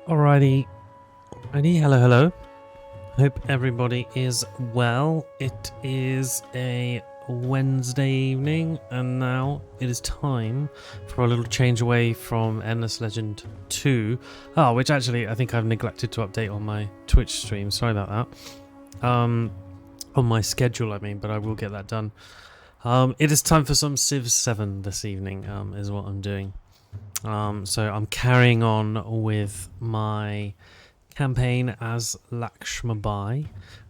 Alrighty, hello, hello. Hope everybody is well. It is a Wednesday evening, and now it is time for a little change away from Endless Legend 2. Which actually I think I've neglected to update on my Twitch stream. Sorry about that. On my schedule, I mean, but I will get that done. It is time for some Civ 7 this evening, is what I'm doing. So I'm carrying on with my campaign as Lakshmibai,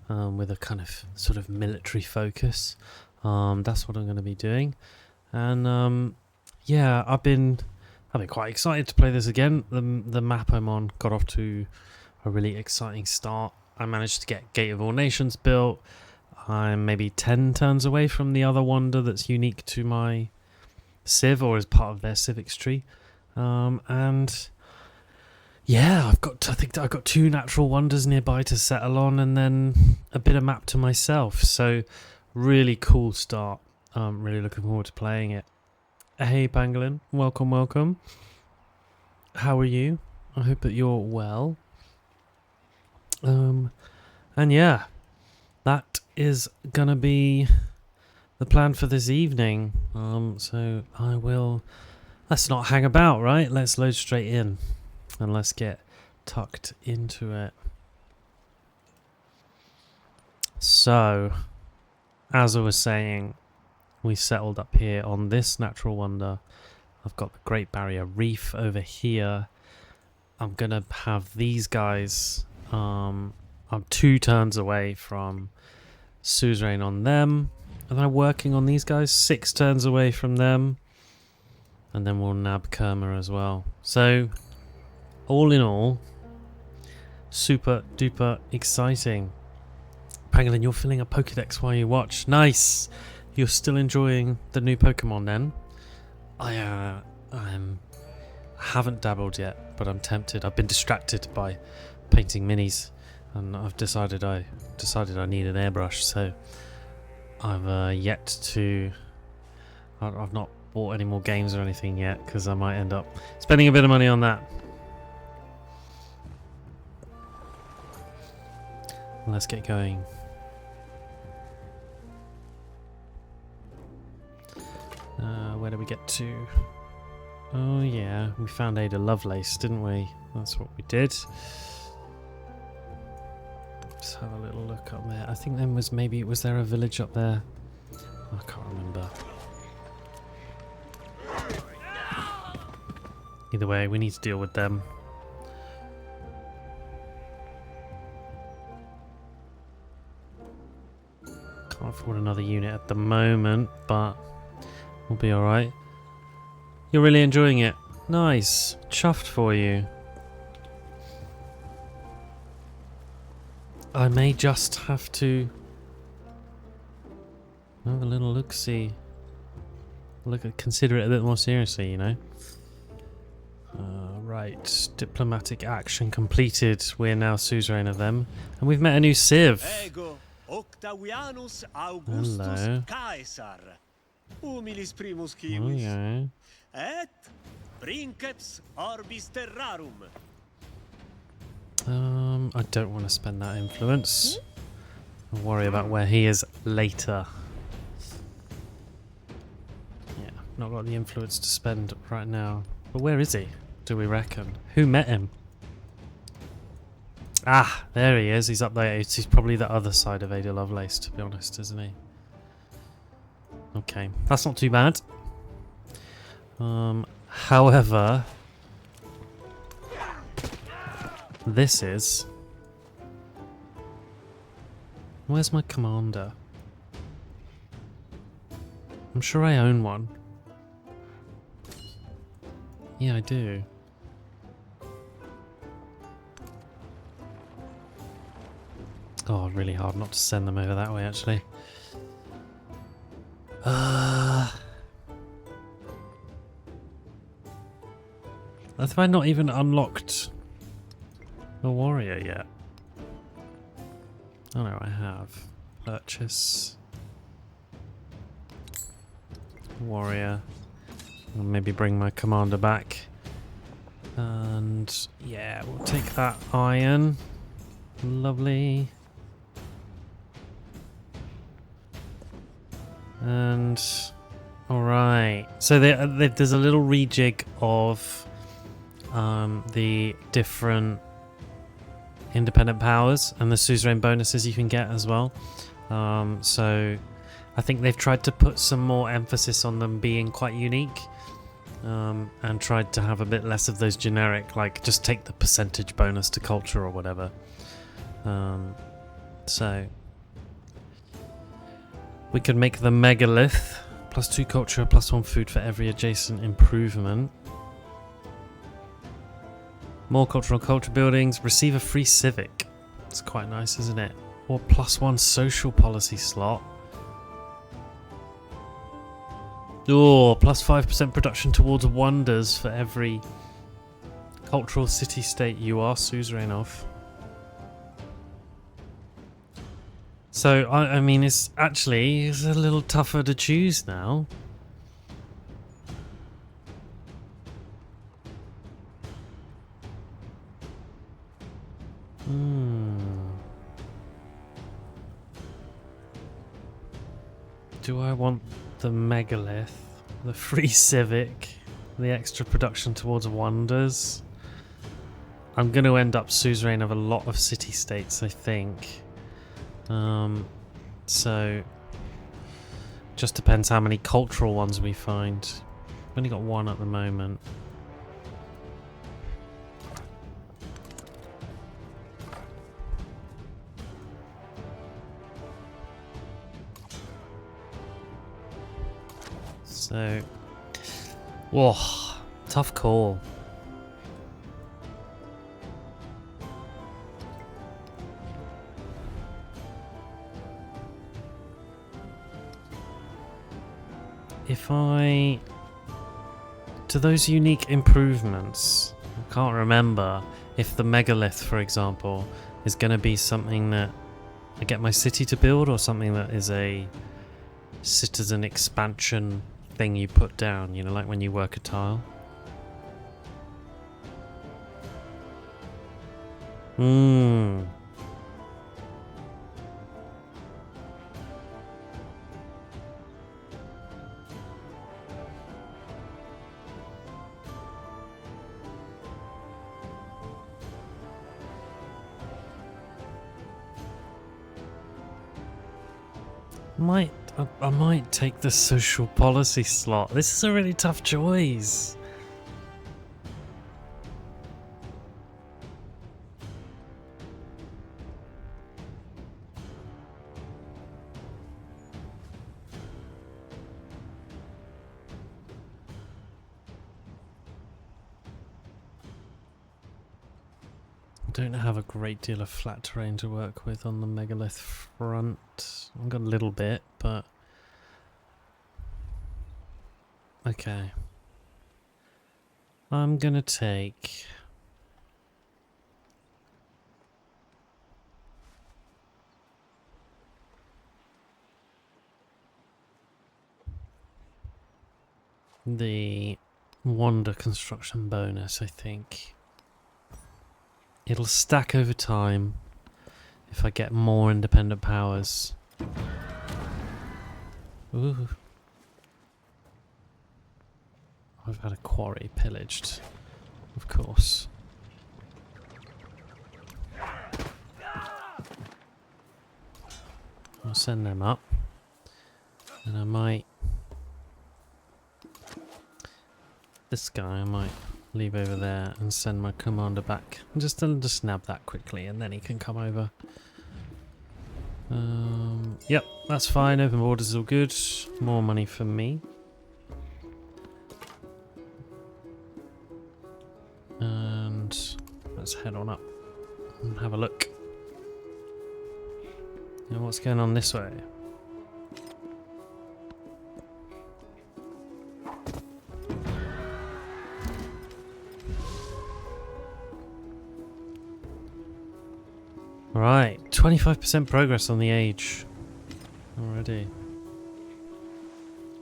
with a kind of sort of military focus. That's what I'm going to be doing, and yeah, I've been quite excited to play this again. The map I'm on got off to a really exciting start. I managed to get Gate of All Nations built. I'm maybe 10 turns away from the other wonder that's unique to my Civ, or is part of their civics tree. And yeah, I think I've got 2 natural wonders nearby to settle on, and then a bit of map to myself. So really cool start. Really looking forward to playing it. Hey Pangolin, welcome. How are you? I hope that you're well. And yeah, that is gonna be the plan for this evening. So I will. Let's not hang about, right? Let's load straight in and let's get tucked into it. So, as I was saying, we settled up here on this natural wonder. I've got the Great Barrier Reef over here. I'm going to have these guys. I'm 2 turns away from Suzerain on them. And I'm working on these guys 6 turns away from them. And then we'll nab Kerma as well. So, all in all, super duper exciting. Pangolin, you're filling a Pokedex while you watch. Nice! You're still enjoying the new Pokemon then? I haven't dabbled yet, but I'm tempted. I've been distracted by painting minis, and I've decided I need an airbrush. So I've yet to. I've not bought any more games or anything yet, because I might end up spending a bit of money on that. Let's get going. Where did we get to? Oh yeah, we found Ada Lovelace, didn't we? That's what we did. Let's have a little look up there. I think was there a village up there? I can't remember. Either way, we need to deal with them. Can't afford another unit at the moment, but we'll be alright. You're really enjoying it. Nice. Chuffed for you. I may just have to have a little look-see. Consider it a bit more seriously, you know. Right, diplomatic action completed. We're now suzerain of them, and we've met a new civ. Ego, Octavianus Augustus Hello. Caesar, humilis primus Oh civis, yeah. et princeps orbis terrarum. I don't want to spend that influence. I'll worry about where he is later. Yeah, not got the influence to spend right now. But where is he, do we reckon? Who met him? Ah, there he is. He's up there. He's probably the other side of Ada Lovelace, to be honest, isn't he? Okay, that's not too bad. However, this is... Where's my commander? I'm sure I own one. Yeah, I do. Oh, really hard not to send them over that way, actually. Have I not even unlocked a warrior yet? Oh no, I have. Purchase. Warrior. I'll maybe bring my commander back. And yeah, we'll take that iron. Lovely. And alright. So there's a little rejig of the different independent powers and the suzerain bonuses you can get as well. So I think they've tried to put some more emphasis on them being quite unique. And tried to have a bit less of those generic, like just take the percentage bonus to culture or whatever. So we could make the megalith +2 culture, +1 food for every adjacent improvement. More culture buildings, receive a free civic. It's quite nice, isn't it? Or +1 social policy slot. Oh, +5% production towards wonders for every cultural city-state you are suzerain of. So, I mean, it's a little tougher to choose now. Do I want the megalith, the free civic, the extra production towards wonders? I'm going to end up suzerain of a lot of city-states, I think. So just depends how many cultural ones we find. We've only got one at the moment. So, whoa, tough call. If I do those unique improvements, I can't remember if the megalith, for example, is going to be something that I get my city to build or something that is a citizen expansion thing you put down, you know, like when you work a tile. I might take the social policy slot. This is a really tough choice. Don't have a great deal of flat terrain to work with on the megalith front. I've got a little bit, but okay. I'm gonna take the wonder construction bonus, I think. It'll stack over time if I get more independent powers. Ooh. I've had a quarry pillaged, of course. I'll send them up. And I might... This guy I might leave over there and send my commander back. Just nab that quickly and then he can come over. Yep, that's fine. Open borders is all good. More money for me. And let's head on up and have a look. You know what's going on this way? Right, 25% progress on the age already.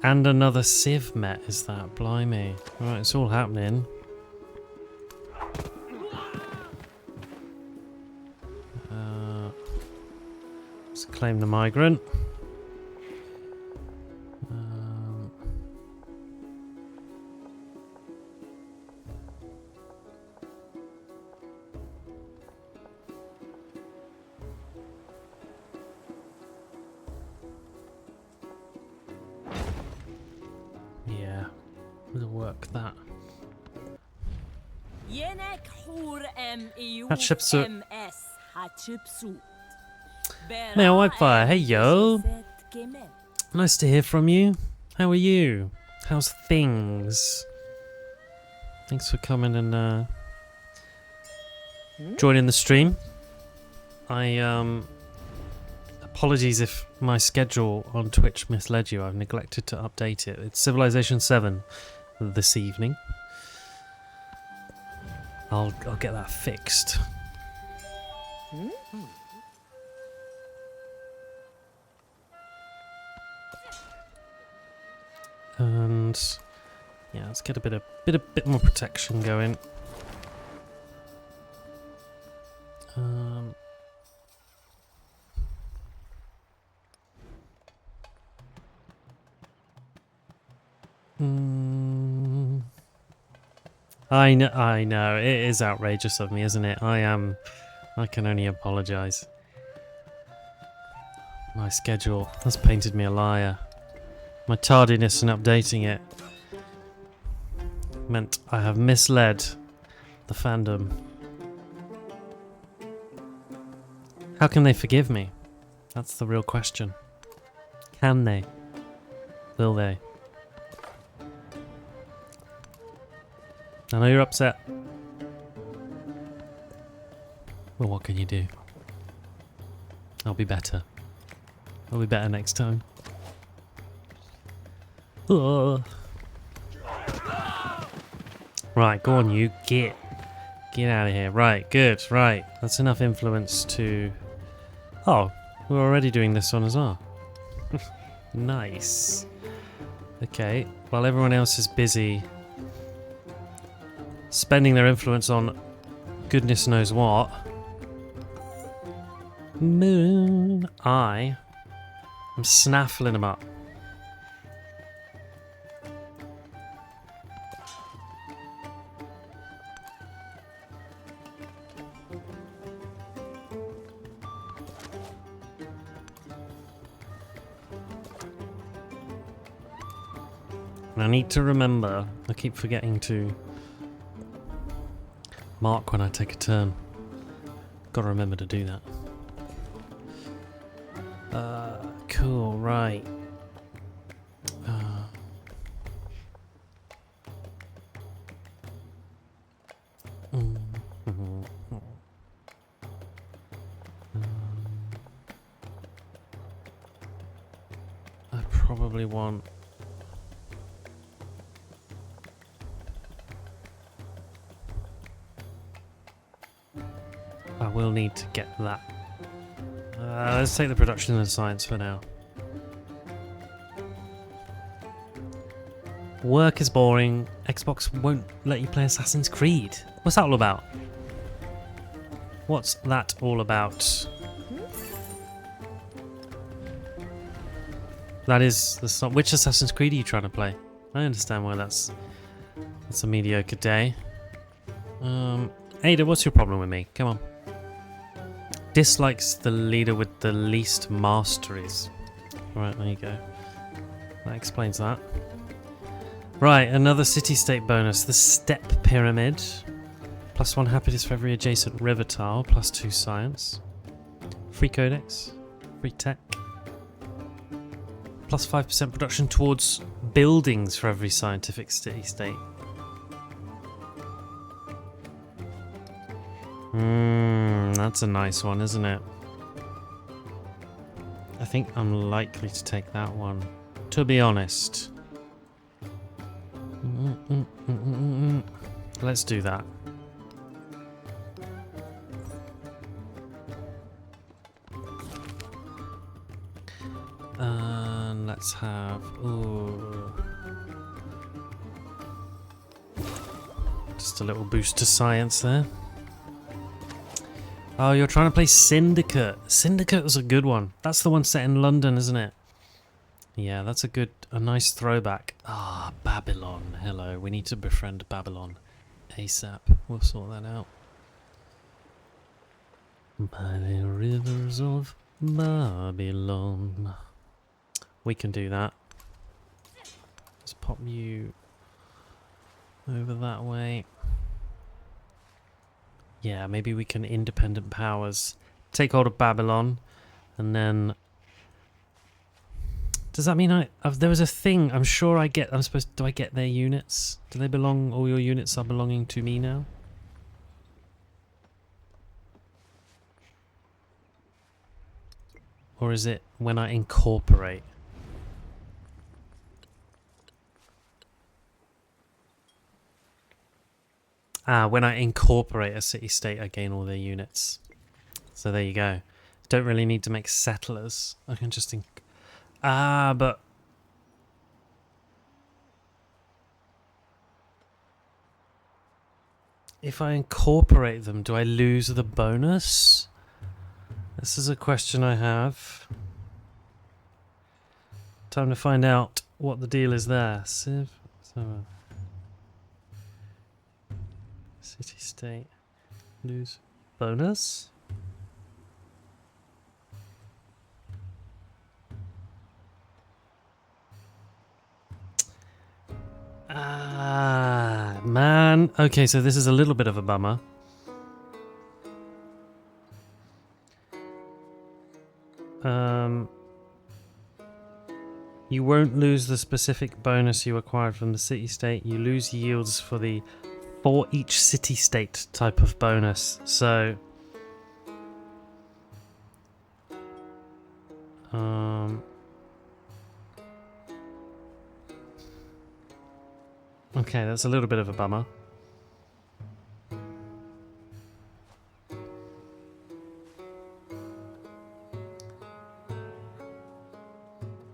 And another civ met, is that? Blimey. Right, it's all happening. Let's claim the migrant. Yeah, we'll work that. Hatshepsut. Mayor Whitefire, hey yo! Nice to hear from you. How are you? How's things? Thanks for coming and joining the stream. Apologies if my schedule on Twitch misled you. I've neglected to update it. It's Civilization 7 this evening. I'll get that fixed. And yeah, let's get a bit more protection going. I know, it is outrageous of me, isn't it? I can only apologise. My schedule has painted me a liar. My tardiness in updating it meant I have misled the fandom. How can they forgive me? That's the real question. Can they? Will they? I know you're upset. Well, what can you do? I'll be better. I'll be better next time. Ugh. Right, go on you. Get out of here. Right, good. Right, that's enough influence to... Oh, we're already doing this one as well. Nice. Okay, while everyone else is busy spending their influence on goodness knows what, I am snaffling them up. And I need to remember, I keep forgetting to mark when I take a turn. Gotta remember to do that. Cool, right. I probably want... I will need to get that. Let's take the production and science for now. Work is boring. Xbox won't let you play Assassin's Creed. What's that all about? What's that all about? That is the song. Which Assassin's Creed are you trying to play? I understand why that's a mediocre day. Ada, what's your problem with me? Come on. Dislikes the leader with the least masteries. Right, there you go. That explains that. Right, another city-state bonus. The Step Pyramid. +1 happiness for every adjacent river tile. +2 science. Free codex. Free tech. +5% production towards buildings for every scientific city-state. That's a nice one, isn't it? I think I'm likely to take that one, to be honest. Let's do that. And let's have... Ooh. Just a little boost to science there. Oh, you're trying to play Syndicate. Syndicate was a good one. That's the one set in London, isn't it? Yeah, that's a nice throwback. Ah, Babylon. Hello, we need to befriend Babylon ASAP. We'll sort that out. By the rivers of Babylon. We can do that. Let's pop you over that way. Yeah, maybe we can independent powers take hold of Babylon, and then does that mean there was a thing? I'm sure do I get their units? Do they belong? All your units are belonging to me now. Or is it when I incorporate? Ah, when I incorporate a city-state, I gain all their units. So there you go. Don't really need to make settlers. I can just... but... if I incorporate them, do I lose the bonus? This is a question I have. Time to find out what the deal is there. Civ... City-state. Lose bonus? Ah, man. Okay, so this is a little bit of a bummer. You won't lose the specific bonus you acquired from the city-state. You lose yields for each city-state type of bonus. So, okay, that's a little bit of a bummer.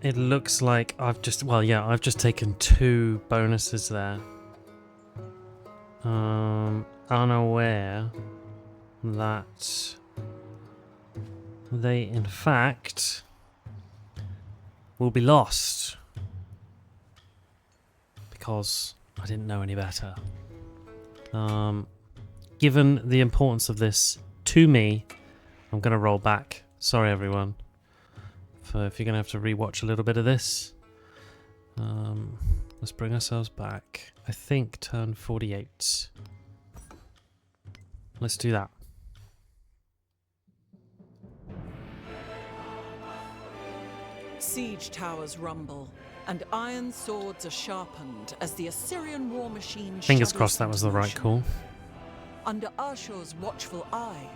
It looks like I've just taken 2 bonuses there. Unaware that they in fact will be lost because I didn't know any better. Given the importance of this to me, I'm going to roll back. Sorry everyone if you're going to have to rewatch a little bit of this. Let's bring ourselves back. I think turn 48. Let's do that. Siege towers rumble, and iron swords are sharpened as the Assyrian war machine Fingers shudders crossed that was the into right motion. call. Under Ashur's watchful eye,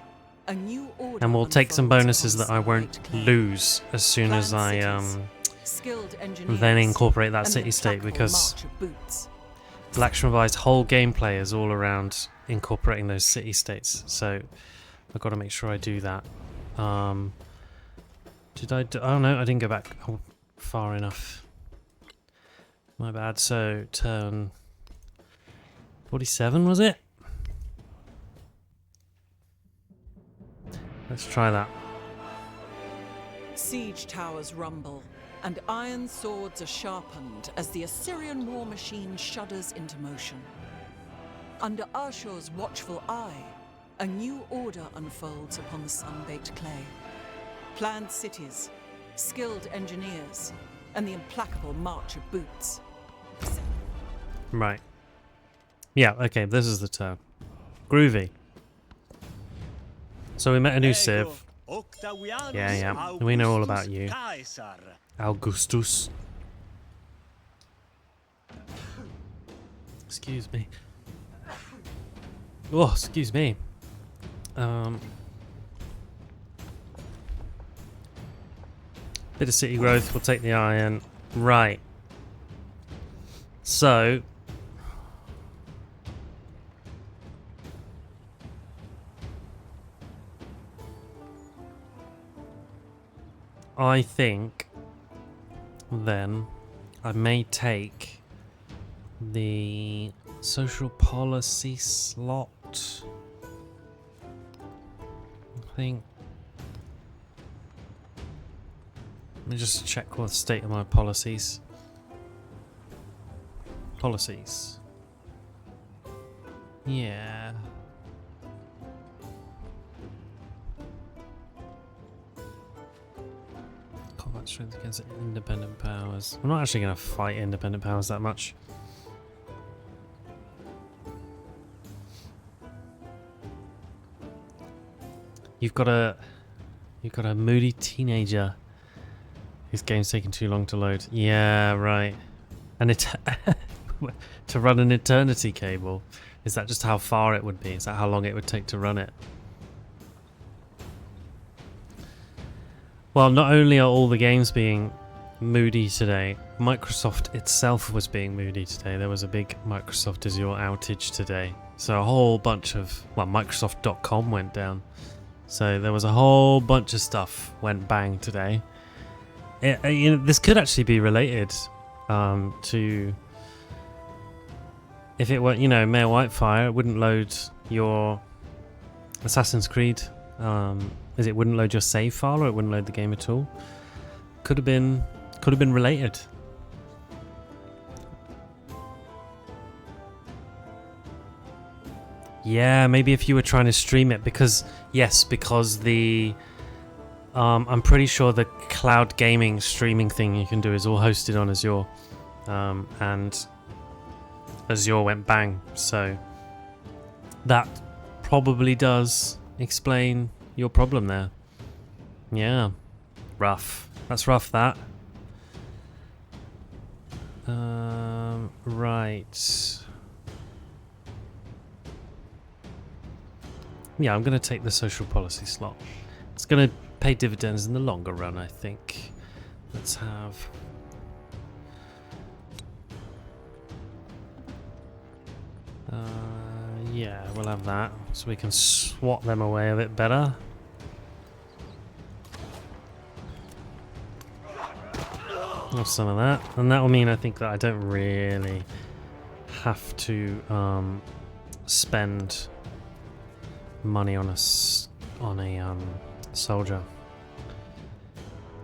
a new order And we'll take some unfolds bonuses upon that I won't sunlit clay. lose as soon as I Planned cities, skilled engineers, then incorporate that and the city-state, implacable because march of boots. Lakshmibai's whole gameplay is all around incorporating those city-states. So I've got to make sure I do that. Did I do... oh no, I didn't go back far enough. My bad. So turn 47 was it? Let's try that. Siege towers rumble, and iron swords are sharpened as the Assyrian war machine shudders into motion. Under Ashur's watchful eye, a new order unfolds upon the sun-baked clay. Planned cities, skilled engineers, and the implacable march of boots. Right. Yeah, okay, this is the turn. Groovy. So we met a new Civ. Yeah. We know all about you. Augustus. Excuse me. Oh, excuse me. Bit of city growth, we'll take the iron. Right. So... I think then I may take the social policy slot. I think. Let me just check what the state of my policies. Policies. Yeah. Combat strength against independent powers. I'm not actually going to fight independent powers that much. You've got a moody teenager whose game's taking too long to load. Yeah, right. And it to run an eternity cable. Is that just how far it would be? Is that how long it would take to run it? Well, not only are all the games being moody today, Microsoft itself was being moody today. There was a big Microsoft Azure outage today. So a whole bunch of, well, Microsoft.com went down. So there was a whole bunch of stuff went bang today. You know, this could actually be related to, if it were, you know, Mayor Whitefire, it wouldn't load your Assassin's Creed. Is it wouldn't load your save file, or it wouldn't load the game at all? Could have been related. Yeah, maybe if you were trying to stream it, because the I'm pretty sure the cloud gaming streaming thing you can do is all hosted on Azure, and Azure went bang, so that probably does explain your problem there. Yeah, rough. That's rough, that. Right. Yeah, I'm going to take the social policy slot. It's going to pay dividends in the longer run, I think. Let's have... yeah, we'll have that, so we can swat them away a bit better. Have some of that, and that will mean, I think, that I don't really have to spend money on a soldier.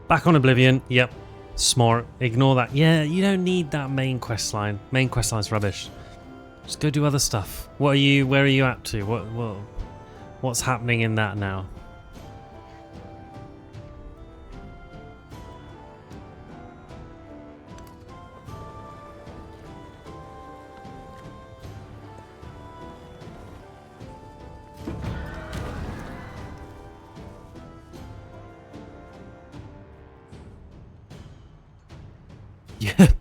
Back on Oblivion. Yep, smart. Ignore that. Yeah, you don't need that main quest line. Main quest line's rubbish. Just go do other stuff. What are you? Where are you up to? What's happening in that now? Yep.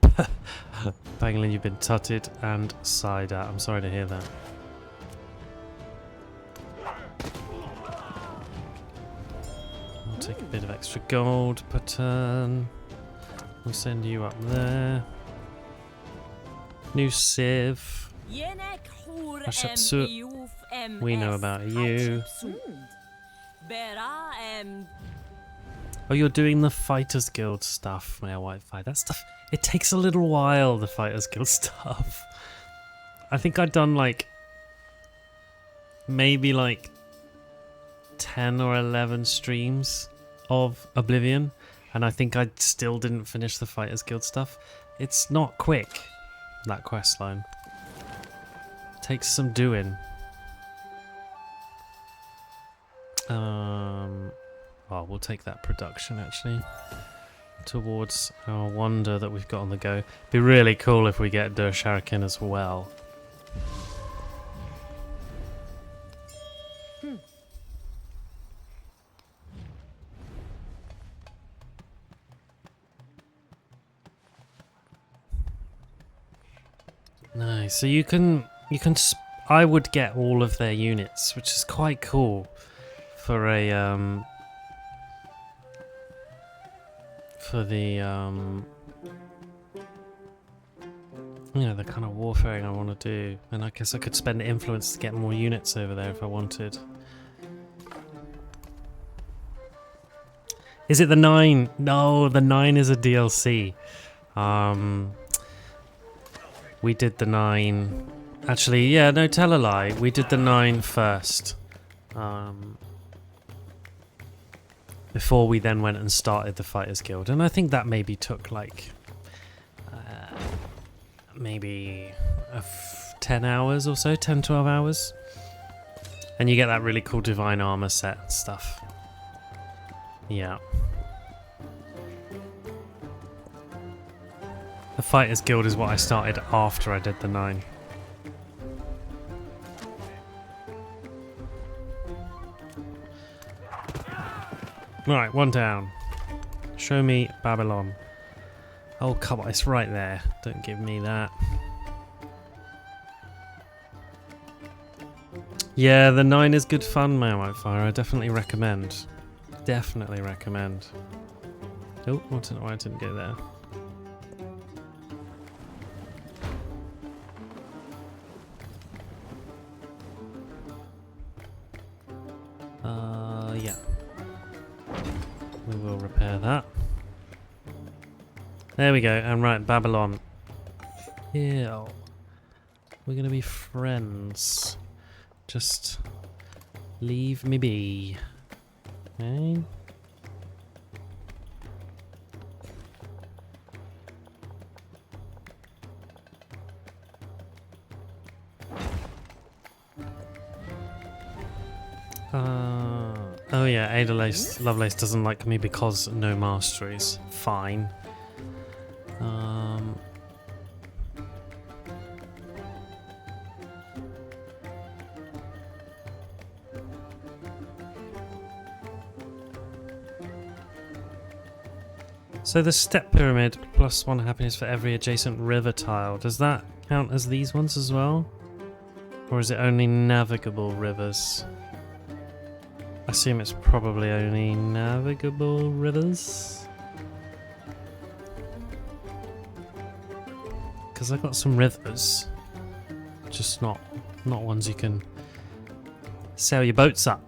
Banglin, you've been tutted and sighed at. I'm sorry to hear that. I'll take a bit of extra gold per turn. We'll send you up there. New Civ. Hatshepsut. We know about you. Oh, you're doing the Fighters Guild stuff, Mayor Whitefire. That stuff, it takes a little while, the Fighters Guild stuff. I think I'd done maybe 10 or 11 streams of Oblivion, and I think I still didn't finish the Fighters Guild stuff. It's not quick, that quest line. It takes some doing. Well, we'll take that production, actually, towards our wonder that we've got on the go. Be really cool if we get Dur-Sharrukin as well. Nice. So you can. I would get all of their units, which is quite cool for a for the you know, the kind of warfaring I want to do, and I guess I could spend influence to get more units over there if I wanted. Is it the 9? No, the 9 is a DLC. We did the 9. Actually, yeah, no, tell a lie. We did the 9 first. before we then went and started the Fighters Guild. And I think that maybe took like maybe 10 hours or so, 10, 12 hours. And you get that really cool divine armor set and stuff. Yeah. The Fighters Guild is what I started after I did the 9. Right, one down. Show me Babylon. Oh, come on, it's right there. Don't give me that. Yeah, the 9 is good fun, Male Whitefire. I definitely recommend. Definitely recommend. Oh, I don't know why I didn't go there. Yeah. We will repair that. There we go. And right, Babylon. Yeah. We're gonna be friends. Just leave me be. Okay. Oh yeah, Adelace Lovelace doesn't like me because no masteries. Fine. So the step pyramid plus 1 happiness for every adjacent river tile. Does that count as these ones as well? Or is it only navigable rivers? I assume it's probably only navigable rivers. Because I've got some rivers. Just not ones you can sail your boats up.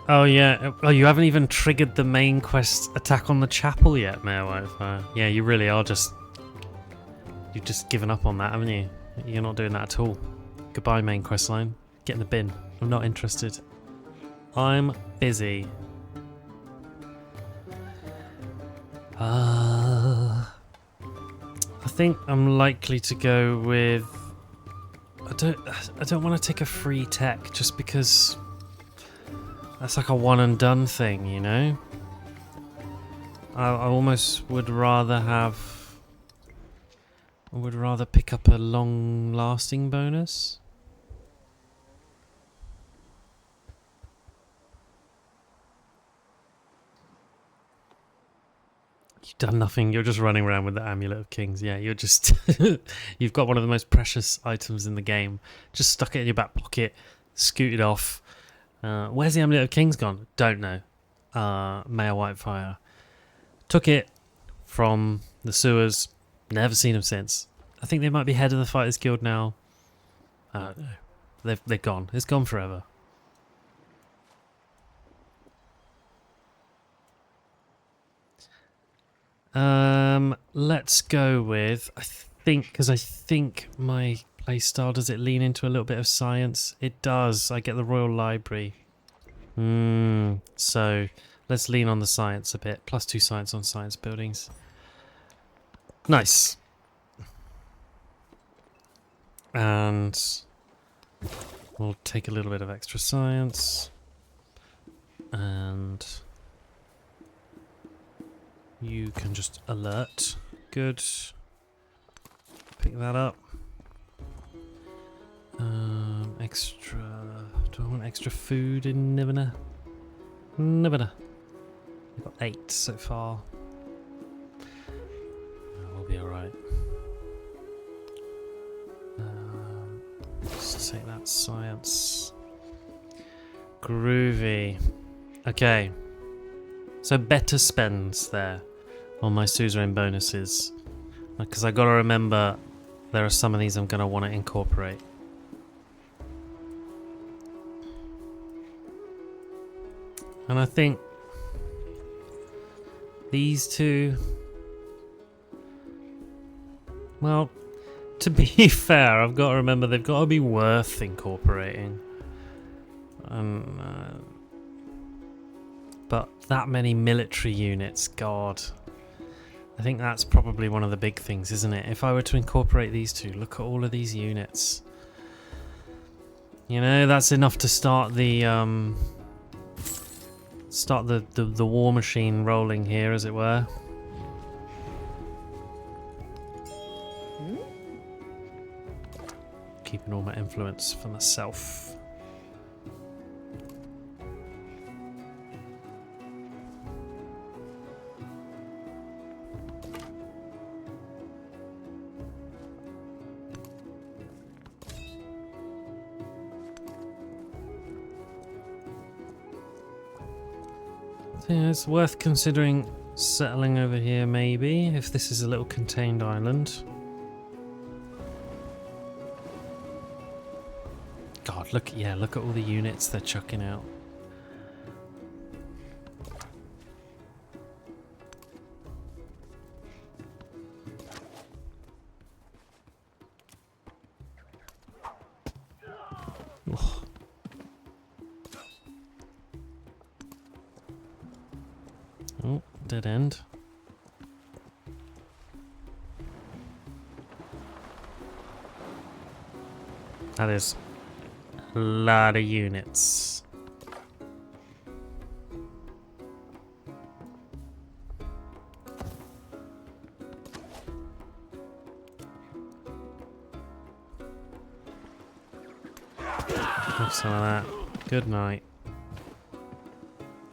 Oh yeah, oh you haven't even triggered the main quest attack on the chapel yet, Mayor Whitefire. Yeah, you really are you've just given up on that, haven't you? You're not doing that at all. Goodbye main quest line. Get in the bin. I'm not interested. I'm busy. I think I'm likely to go with I don't want to take a free tech just because that's like a one and done thing, you know? I almost would rather pick up a long lasting bonus. You've done nothing, you're just running around with the Amulet of Kings. Yeah, you're just you've got one of the most precious items in the game. Just stuck it in your back pocket, scooted off. Where's the Amulet of Kings gone? Don't know. Mayor Whitefire took it from the sewers. Never seen them since. I think they might be head of the Fighters Guild now. I don't know. They're gone. It's gone forever. Let's go with I think my playstyle, does it lean into a little bit of science? It does. I get the Royal Library. So let's lean on the science a bit. +2 science on science buildings. Nice. And we'll take a little bit of extra science. And you can just alert. Good. Pick that up. Extra. Do I want extra food in Niveneh? Niveneh. We've got 8 so far. We'll be alright. Let's take that science. Groovy. Okay. So better spends there on my Suzerain bonuses. Because I gotta remember there are some of these I'm gonna want to incorporate. And I think these two, well, To be fair, I've got to remember they've got to be worth incorporating. But that many military units, God. I think that's probably one of the big things, isn't it? If I were to incorporate these two, look at all of these units. You know, that's enough to start the war machine rolling here, as it were. Keeping all my influence for myself. Yeah, it's worth considering settling over here, maybe, if this is a little contained island. God, look at all the units they're chucking out. Ugh. Oh, dead end. That is a lot of units. Have some of that. Good night.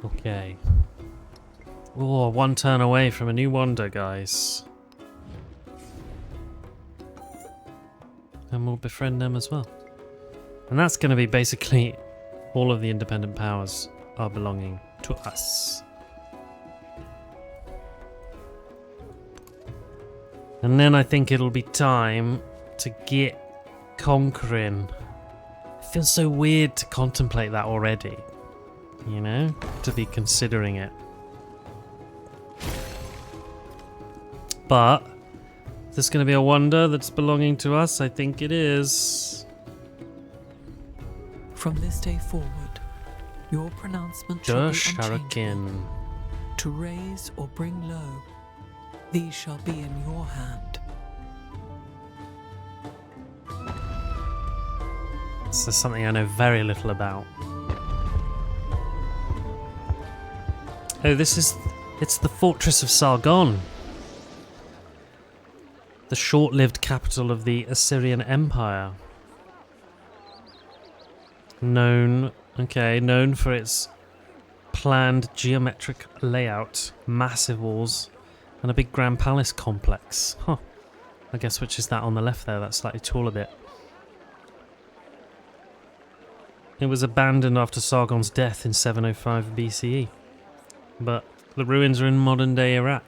Okay. Oh, one turn away from a new wonder, guys. And we'll befriend them as well. And that's going to be basically all of the independent powers are belonging to us. And then I think it'll be time to get conquering. It feels so weird to contemplate that already. You know? To be considering it. But is this going to be a wonder that's belonging to us? I think it is. From this day forward, your pronouncement shall be unchangeable. Dur-Sharrukin. To raise or bring low, these shall be in your hand. This is something I know very little about. Oh, it's the fortress of Sargon. The short-lived capital of the Assyrian Empire. Known for its planned geometric layout, massive walls, and a big grand palace complex. Huh. I guess which is that on the left there, that slightly taller bit. It was abandoned after Sargon's death in 705 BCE. But the ruins are in modern-day Iraq.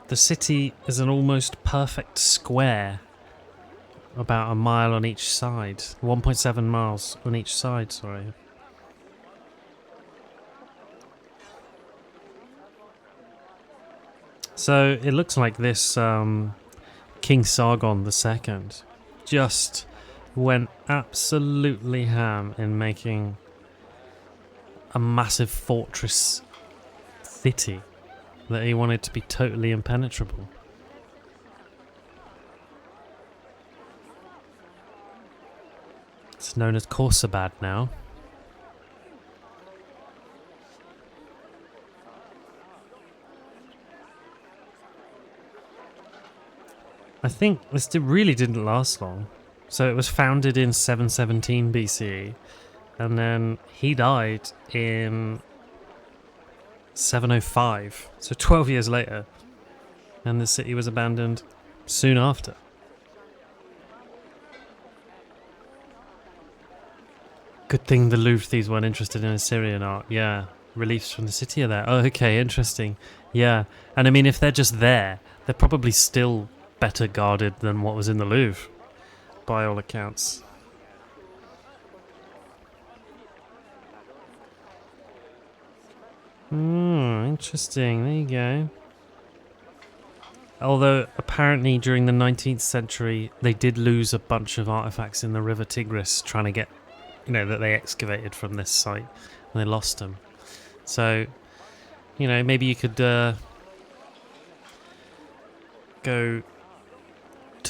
The city is an almost perfect square, about a mile on each side. 1.7 miles on each side, sorry. So it looks like this King Sargon II just went absolutely ham in making a massive fortress city that he wanted to be totally impenetrable. It's known as Khorsabad now. I think this really didn't last long. So it was founded in 717 BCE, and then he died in 705, so 12 years later, and the city was abandoned soon after. Good thing the Louvre thieves weren't interested in Assyrian art. Yeah, reliefs from the city are there. Oh, okay, interesting. Yeah, and I mean, if they're just there, they're probably still better guarded than what was in the Louvre, by all accounts. Interesting. There you go. Although apparently during the 19th century they did lose a bunch of artifacts in the River Tigris trying to get, that they excavated from this site, and they lost them. So, maybe you could go to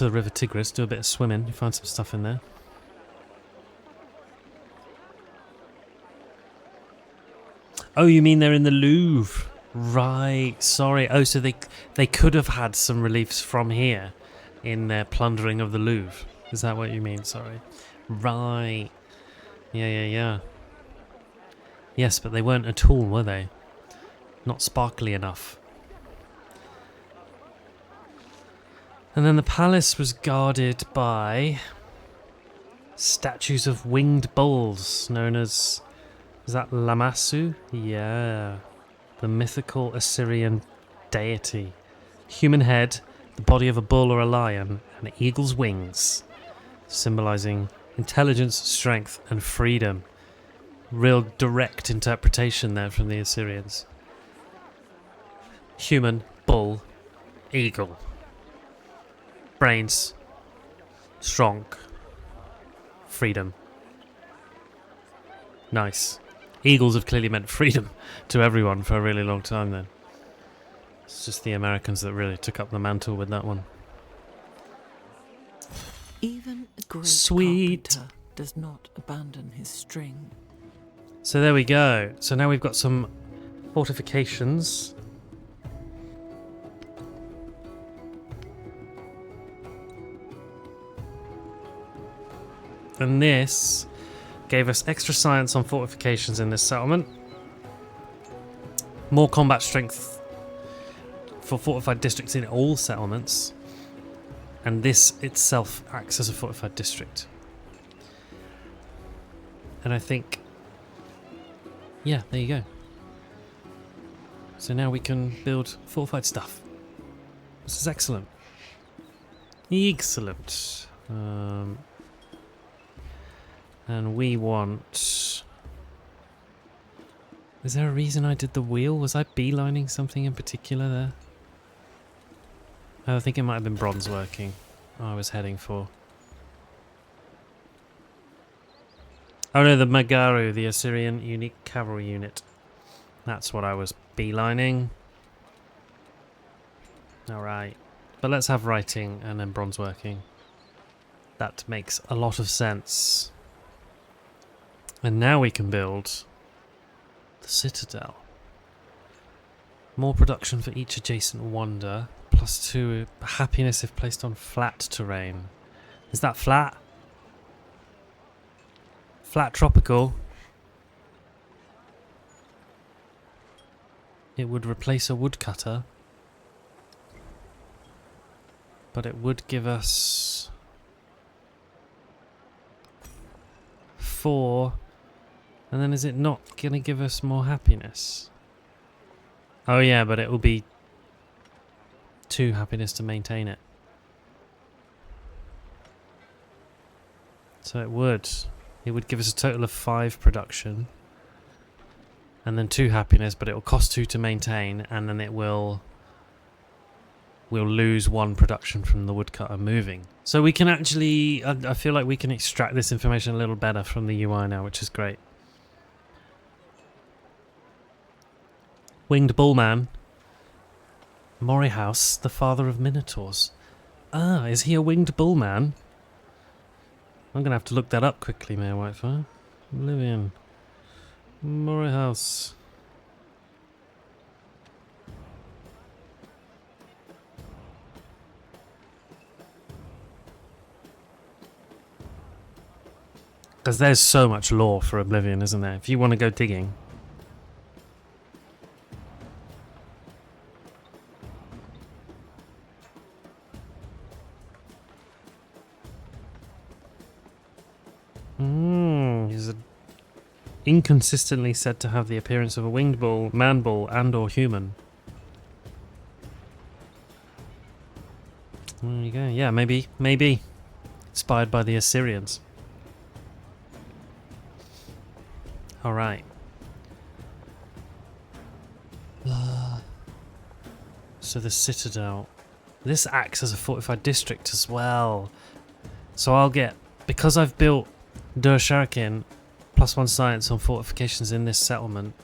the River Tigris, do a bit of swimming, you find some stuff in there. Oh, you mean they're in the Louvre? Right, sorry. Oh, so they could have had some reliefs from here in their plundering of the Louvre. Is that what you mean? Sorry. Right. Yeah. Yes, but they weren't at all, were they? Not sparkly enough. And then the palace was guarded by statues of winged bulls known as... Is that Lamassu? Yeah. The mythical Assyrian deity. Human head, the body of a bull or a lion, and eagle's wings, symbolizing intelligence, strength, and freedom. Real direct interpretation there from the Assyrians. Human, bull, eagle. Brains, strong, freedom. Nice. Eagles have clearly meant freedom to everyone for a really long time then. It's just the Americans that really took up the mantle with that one. Even a great Sweet. carpenter does not abandon his string. So there we go. So now we've got some fortifications. And this gave us extra science on fortifications in this settlement. More combat strength for fortified districts in all settlements. And this itself acts as a fortified district. And I think... yeah, there you go. So now we can build fortified stuff. This is excellent. Excellent. And we want... Is there a reason I did the wheel? Was I beelining something in particular there? I think it might have been bronze working I was heading for. Oh no, the Magaru, the Assyrian unique cavalry unit. That's what I was beelining. Alright. But let's have writing and then bronze working. That makes a lot of sense. And now we can build the citadel. More production for each adjacent wonder. +2 happiness if placed on flat terrain. Is that flat? Flat tropical. It would replace a woodcutter. But it would give us 4. And then is it not going to give us more happiness? Oh yeah, but it will be 2 happiness to maintain it. So it would. It would give us a total of 5 production. And then 2 happiness, but it will cost 2 to maintain, and then it will... we'll lose 1 production from the woodcutter moving. So we can actually... I feel like we can extract this information a little better from the UI now, which is great. Winged Bullman. Morihaus, the father of Minotaurs. Ah, is he a winged bullman? I'm going to have to look that up quickly, Mayor Whitefire. Oblivion. Morihaus. Because there's so much lore for Oblivion, isn't there? If you want to go digging. He's inconsistently said to have the appearance of a winged bull, man bull, and or human. There you go. Yeah, maybe. Inspired by the Assyrians. Alright. So the citadel. This acts as a fortified district as well. So I'll get, because I've built Dur-Sharrukin, +1 science on fortifications in this settlement,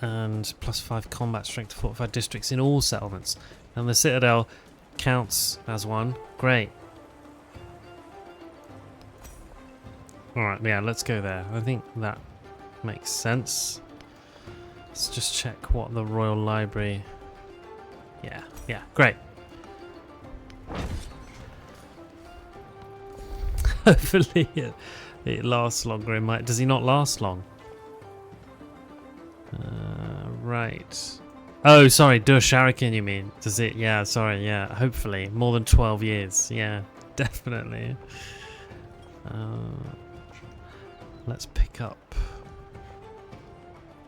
and +5 combat strength to fortified districts in all settlements. And the citadel counts as one. Great. Alright, yeah, let's go there. I think that makes sense. Let's just check what the Royal Library... Yeah, great. Hopefully it lasts longer. Does he not last long? Right. Oh, sorry, Dur-Sharrukin you mean. Does it? Yeah, sorry, yeah. Hopefully. More than 12 years. Yeah, definitely. Let's pick up...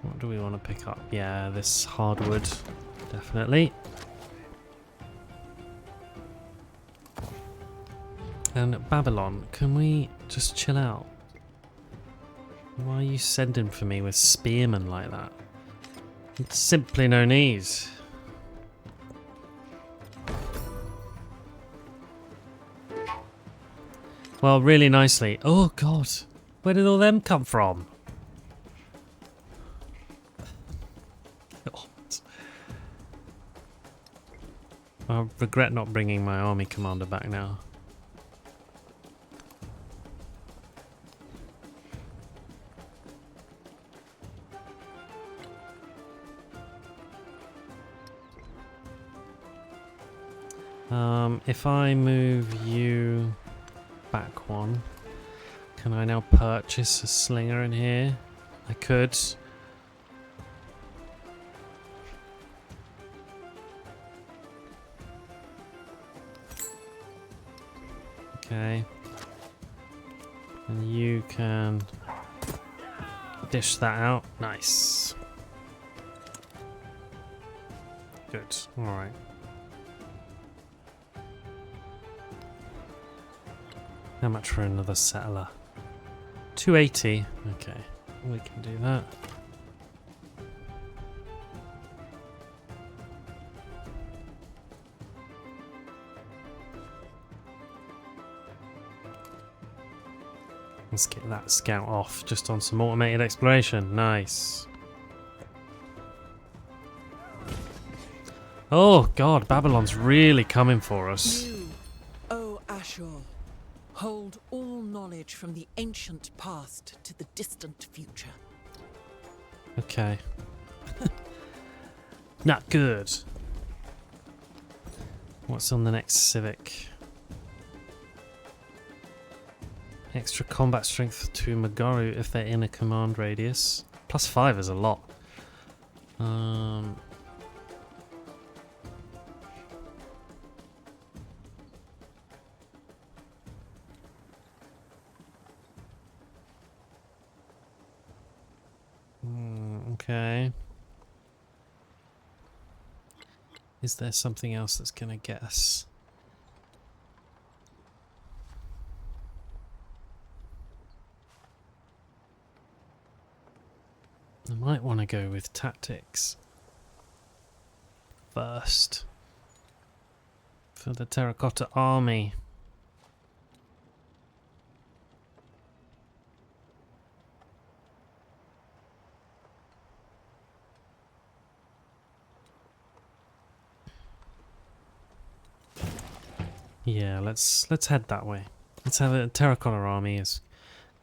What do we want to pick up? Yeah, this hardwood. Definitely. And Babylon, can we just chill out? Why are you sending for me with spearmen like that? It's simply no need. Well, really nicely. Oh god, where did all them come from? God. I regret not bringing my army commander back now. If I move you back one, can I now purchase a slinger in here? I could. Okay. And you can dish that out. Nice. Good. Alright. How much for another settler? 280. Okay, we can do that. Let's get that scout off just on some automated exploration. Nice. Oh god, Babylon's really coming for us. You, O Ashur, hold all knowledge from the ancient past to the distant future. Okay. Not good. What's on the next civic? Extra combat strength to Magaru if they're in a command radius. +5 is a lot. Okay. Is there something else that's going to get us? I might want to go with tactics first for the terracotta army. Yeah, let's head that way. Let's have a terracotta army is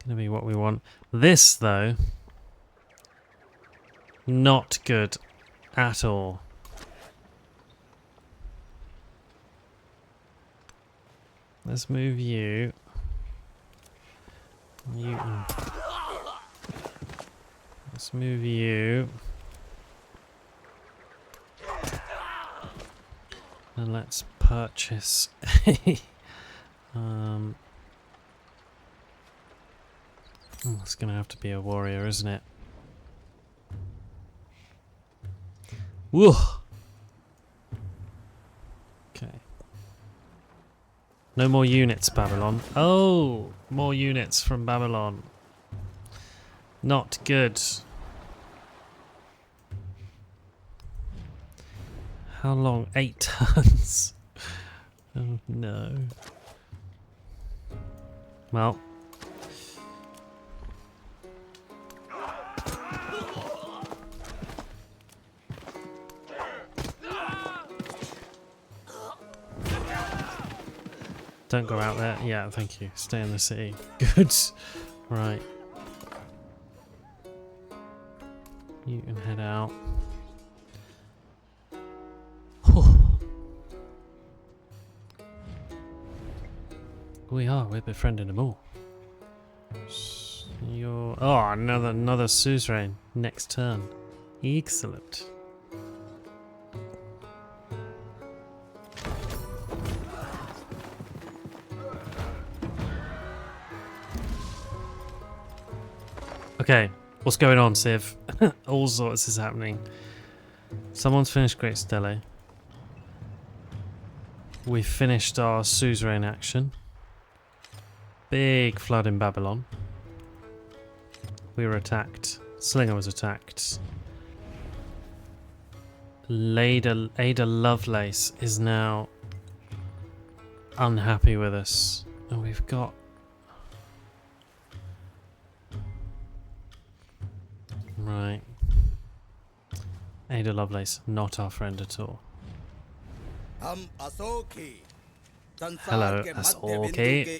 going to be what we want. This though, not good at all. Let's move you. Let's move you. And let's purchase a it's gonna have to be a warrior, isn't it? Whoa. Okay. No more units, Babylon. Oh, more units from Babylon. Not good. How long? 8 turns. Oh no. Well. Don't go out there. Yeah, thank you. Stay in the city. Good. Right. You can head out. We're befriending them all. You're another suzerain next turn. Excellent. Okay, what's going on, Civ? All sorts is happening. Someone's finished Great Stele. We finished our Suzerain action. Big flood in Babylon. We were attacked. Slinger was attacked. Ada Lovelace is now unhappy with us. And we've got... Right. Ada Lovelace, not our friend at all. Hello, Asoki.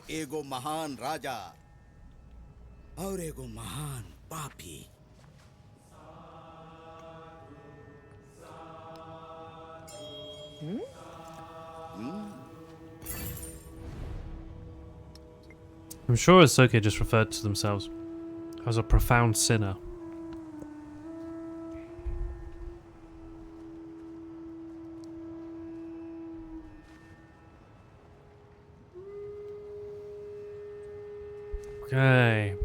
I'm sure Asoki just referred to themselves as a profound sinner. Okay.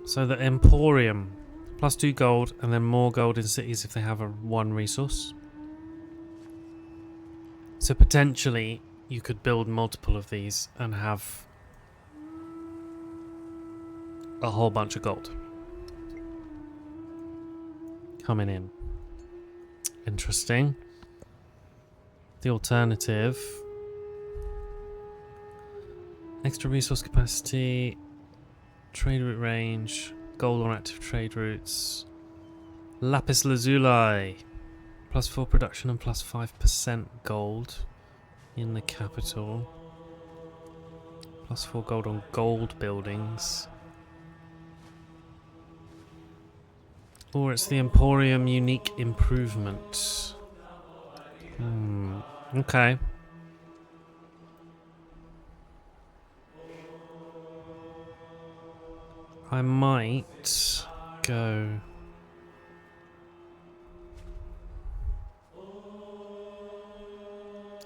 So the Emporium. +2 gold and then more gold in cities if they have one resource. So potentially you could build multiple of these and have a whole bunch of gold coming in. Interesting. The alternative... Extra resource capacity, trade route range, gold on active trade routes, lapis lazuli, +4 production and +5% gold in the capital, +4 gold on gold buildings, or it's the Emporium unique improvement. Okay. I might go...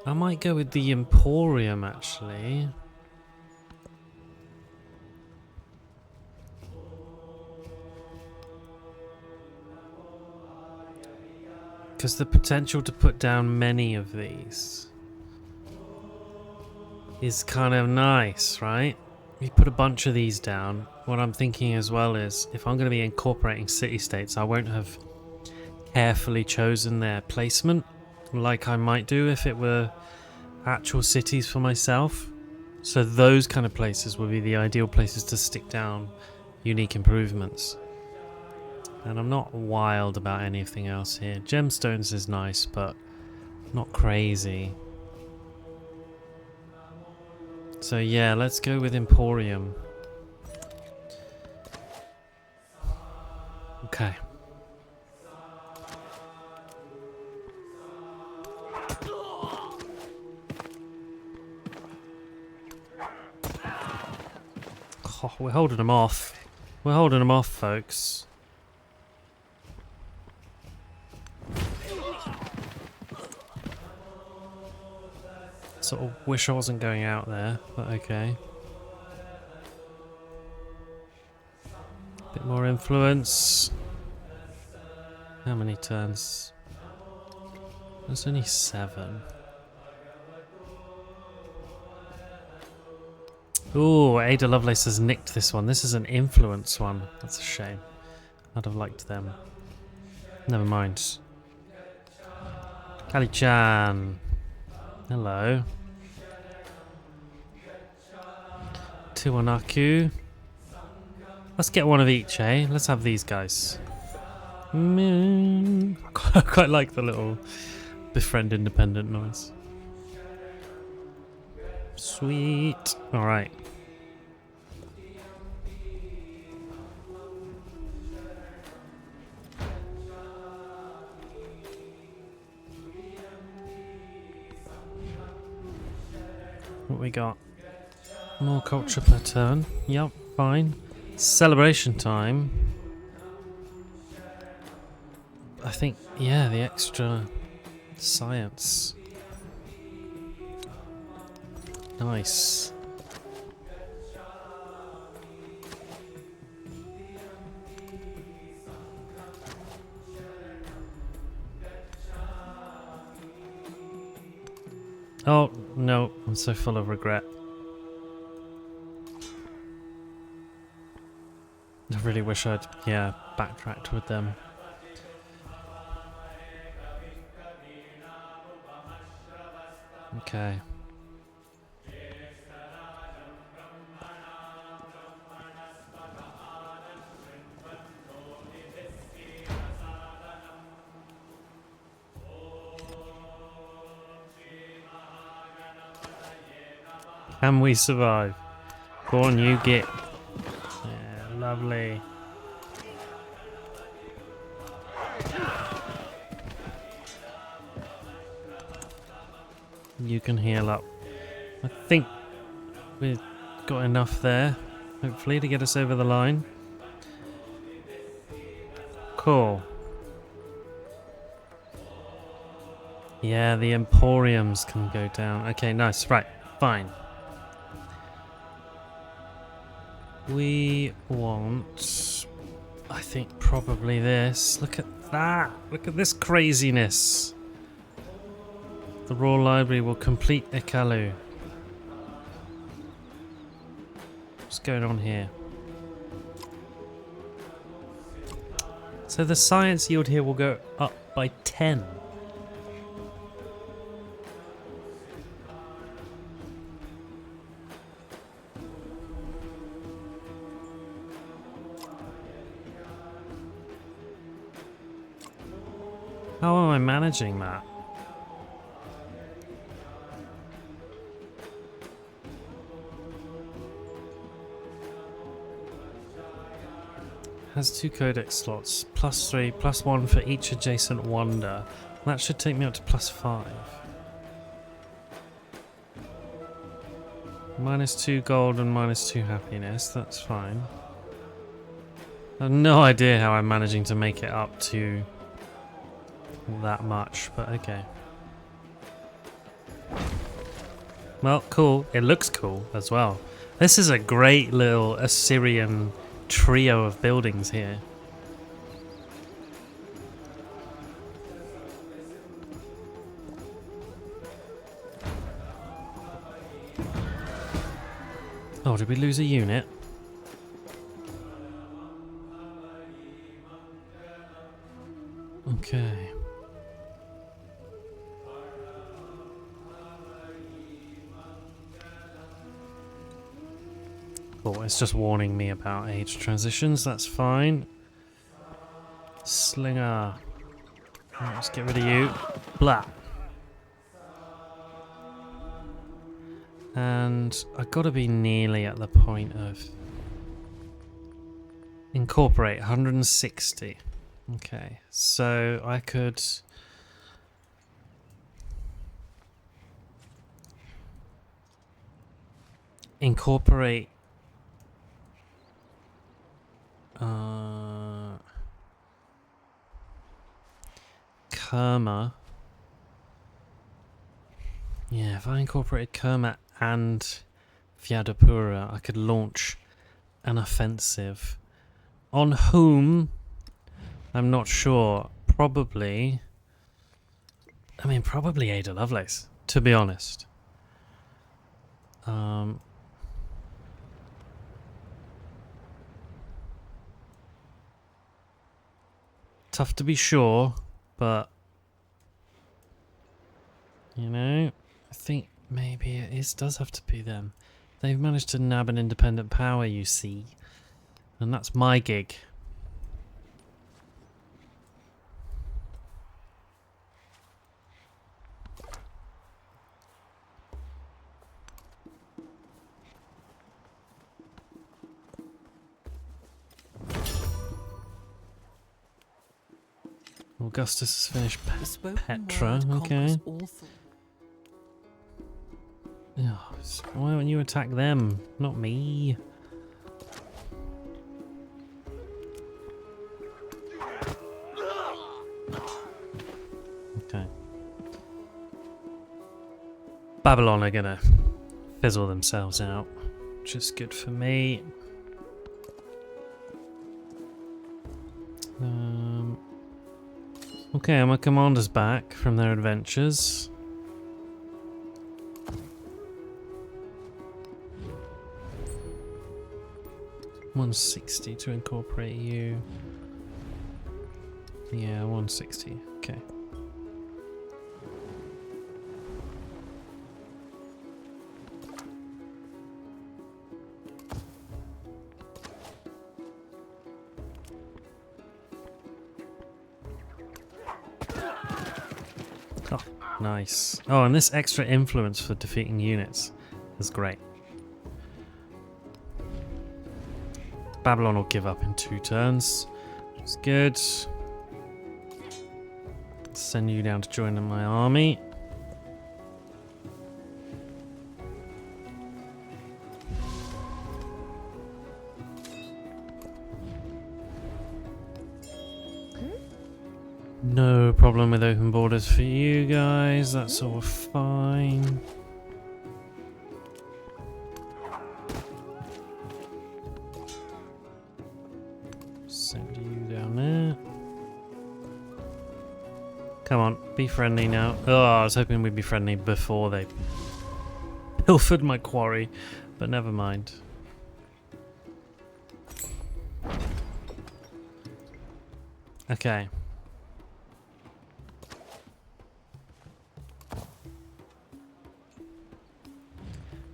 I might go with the Emporium, actually. Because the potential to put down many of these is kind of nice, right? You put a bunch of these down. What I'm thinking as well is, if I'm going to be incorporating city-states, I won't have carefully chosen their placement, like I might do if it were actual cities for myself. So those kind of places would be the ideal places to stick down unique improvements. And I'm not wild about anything else here. Gemstones is nice, but not crazy. So yeah, let's go with Emporium. Okay. Oh, we're holding them off. We're holding them off, folks. Sort of wish I wasn't going out there, but okay. Bit more influence. How many turns? There's only 7. Ooh, Ada Lovelace has nicked this one. This is an influence one. That's a shame. I'd have liked them. Never mind. Kali-chan. Hello. Tiwanaku. Let's get one of each, eh? Let's have these guys. I quite like the little befriend independent noise. Sweet. Alright. What we got? More culture per turn. Yup, fine. Celebration time. I think, yeah, the extra science. Nice. Oh, no, I'm so full of regret. I really wish I'd, yeah, backtracked with them. Okay. Can we survive? Go on, you get. Yeah, lovely. You can heal up. I think we've got enough there, hopefully, to get us over the line. Cool. Yeah, the emporiums can go down. Okay, nice. Right, fine. We want, I think, probably this. Look at that. Look at this craziness. The Royal Library will complete Ikalu. What's going on here? So the science yield here will go up by 10. How am I managing that? Has 2 codex slots, +3, +1 for each adjacent wonder. That should take me up to +5. -2 gold and -2 happiness, that's fine. I have no idea how I'm managing to make it up to that much, but okay. Well, cool. It looks cool as well. This is a great little Assyrian trio of buildings here. Oh, did we lose a unit? Okay. Cool, it's just warning me about age transitions, that's fine. Slinger. Right, let's get rid of you. Blah. And I've got to be nearly at the point of incorporate 160. Okay, so I could incorporate Kerma. Yeah, if I incorporated Kerma and Vyadapura, I could launch an offensive. On whom? I'm not sure. Probably. I mean, probably Ada Lovelace, to be honest. Tough to be sure, but You know? I think maybe does have to be them. They've managed to nab an independent power, you see. And that's my gig. Augustus has finished The spoken Petra, word okay. conquers all thought. Oh, why don't you attack them, not me? Okay. Babylon are gonna fizzle themselves out, which is good for me. Okay, my commanders back from their adventures. $160 to incorporate you. Yeah, 160. Okay. Oh, nice. Oh, and this extra influence for defeating units is great. Babylon will give up in 2 turns, which is good. Send you down to join in my army. No problem with open borders for you guys, that's all fine. Send you down there. Come on, be friendly now. Oh, I was hoping we'd be friendly before they pilfered my quarry, but never mind. Okay.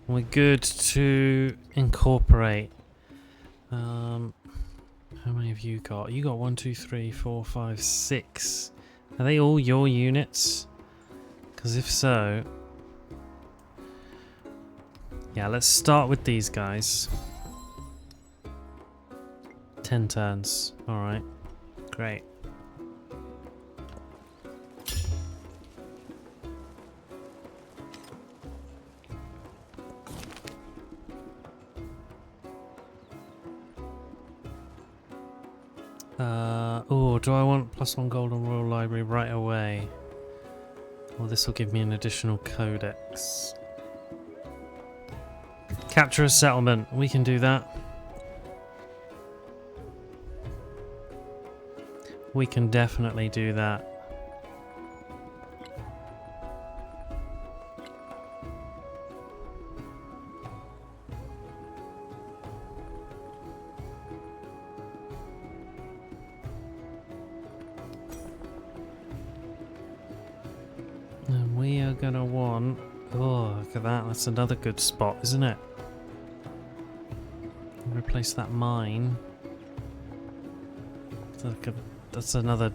We're good to incorporate. How many have you got? You got 1, 2, 3, 4, 5, 6. Are they all your units? Because if so... Yeah, let's start with these guys. 10 turns. Alright. Great. Oh, do I want +1 gold on Royal Library right away? Well, this will give me an additional codex. Capture a settlement. We can do that. We can definitely do that. And we are gonna want... Oh, look at that. That's another good spot, isn't it? Replace that mine. That's another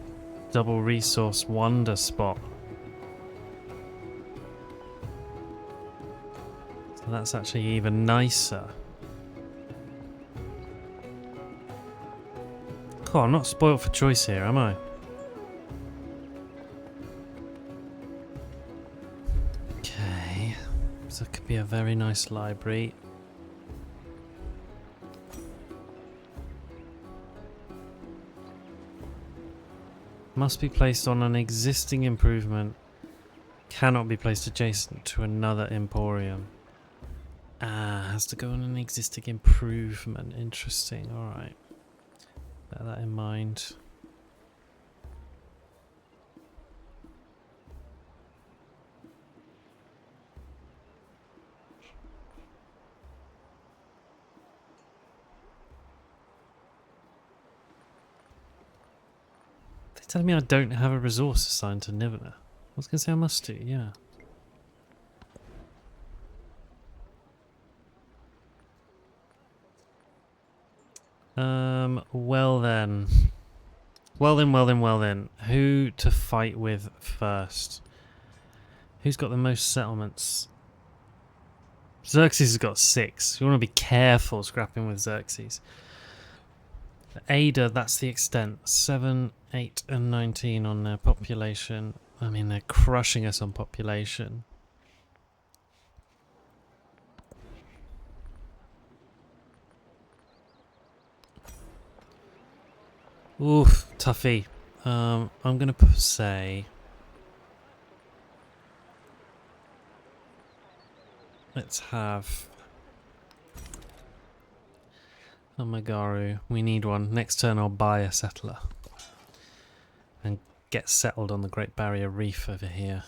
double resource wonder spot. So that's actually even nicer. Cool, I'm not spoilt for choice here, am I? Okay, so it could be a very nice library. Must be placed on an existing improvement. Cannot be placed adjacent to another emporium. Ah, has to go on an existing improvement. Interesting. Alright. Bear that in mind. They're telling me I don't have a resource assigned to Niveneh. I was going to say I must do, yeah. Well then. Well then. Who to fight with first? Who's got the most settlements? Xerxes has got 6. You want to be careful scrapping with Xerxes. Ada, that's the extent. 7, 8 and 19 on their population. I mean, they're crushing us on population. Oof, toughie. I'm gonna say... Let's have... a Magaru. We need one. Next turn I'll buy a settler. And get settled on the Great Barrier Reef over here.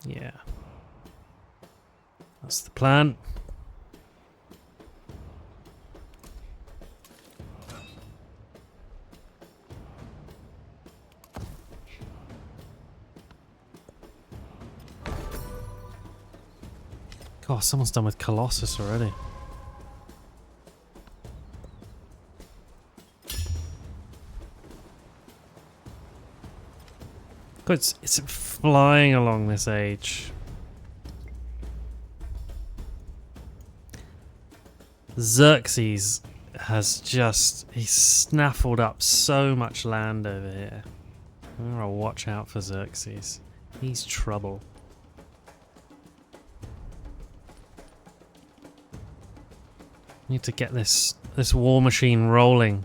Yeah. That's the plan. God, someone's done with Colossus already. God, it's flying along this age. Xerxes has just... he's snaffled up so much land over here. I'm gonna watch out for Xerxes. He's trouble. Need to get this war machine rolling.